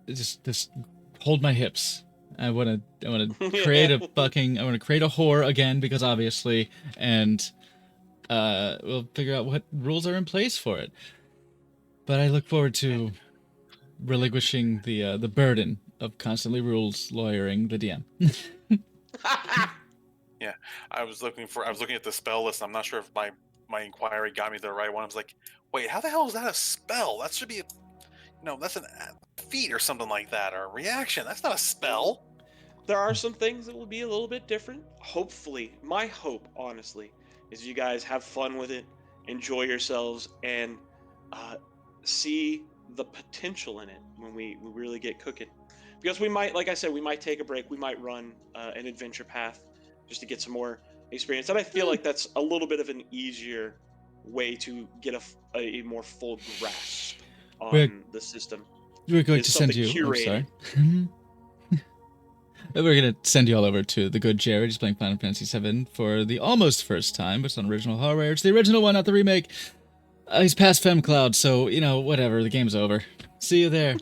just hold my hips. I wanna create a whore again, because obviously, and we'll figure out what rules are in place for it. But I look forward to relinquishing the burden of constantly rules lawyering the DM. Yeah, I was looking at the spell list. I'm not sure if my inquiry got me to the right one. I was like, wait, how the hell is that a spell? That should be that's a feat or something like that, or a reaction. That's not a spell. There are some things that will be a little bit different. Hopefully, my hope, honestly, is you guys have fun with it, enjoy yourselves, and see the potential in it when we really get cooking. Because we might, like I said, we might take a break. We might run an adventure path just to get some more experience. And I feel like that's a little bit of an easier way to get a more full grasp on the system. We're going to send you. Sorry. We're going to send you all over to the good Jared. He's playing Final Fantasy VII for the almost first time, but it's on original hardware. It's the original one, not the remake. He's past FemCloud, so, whatever. The game's over. See you there.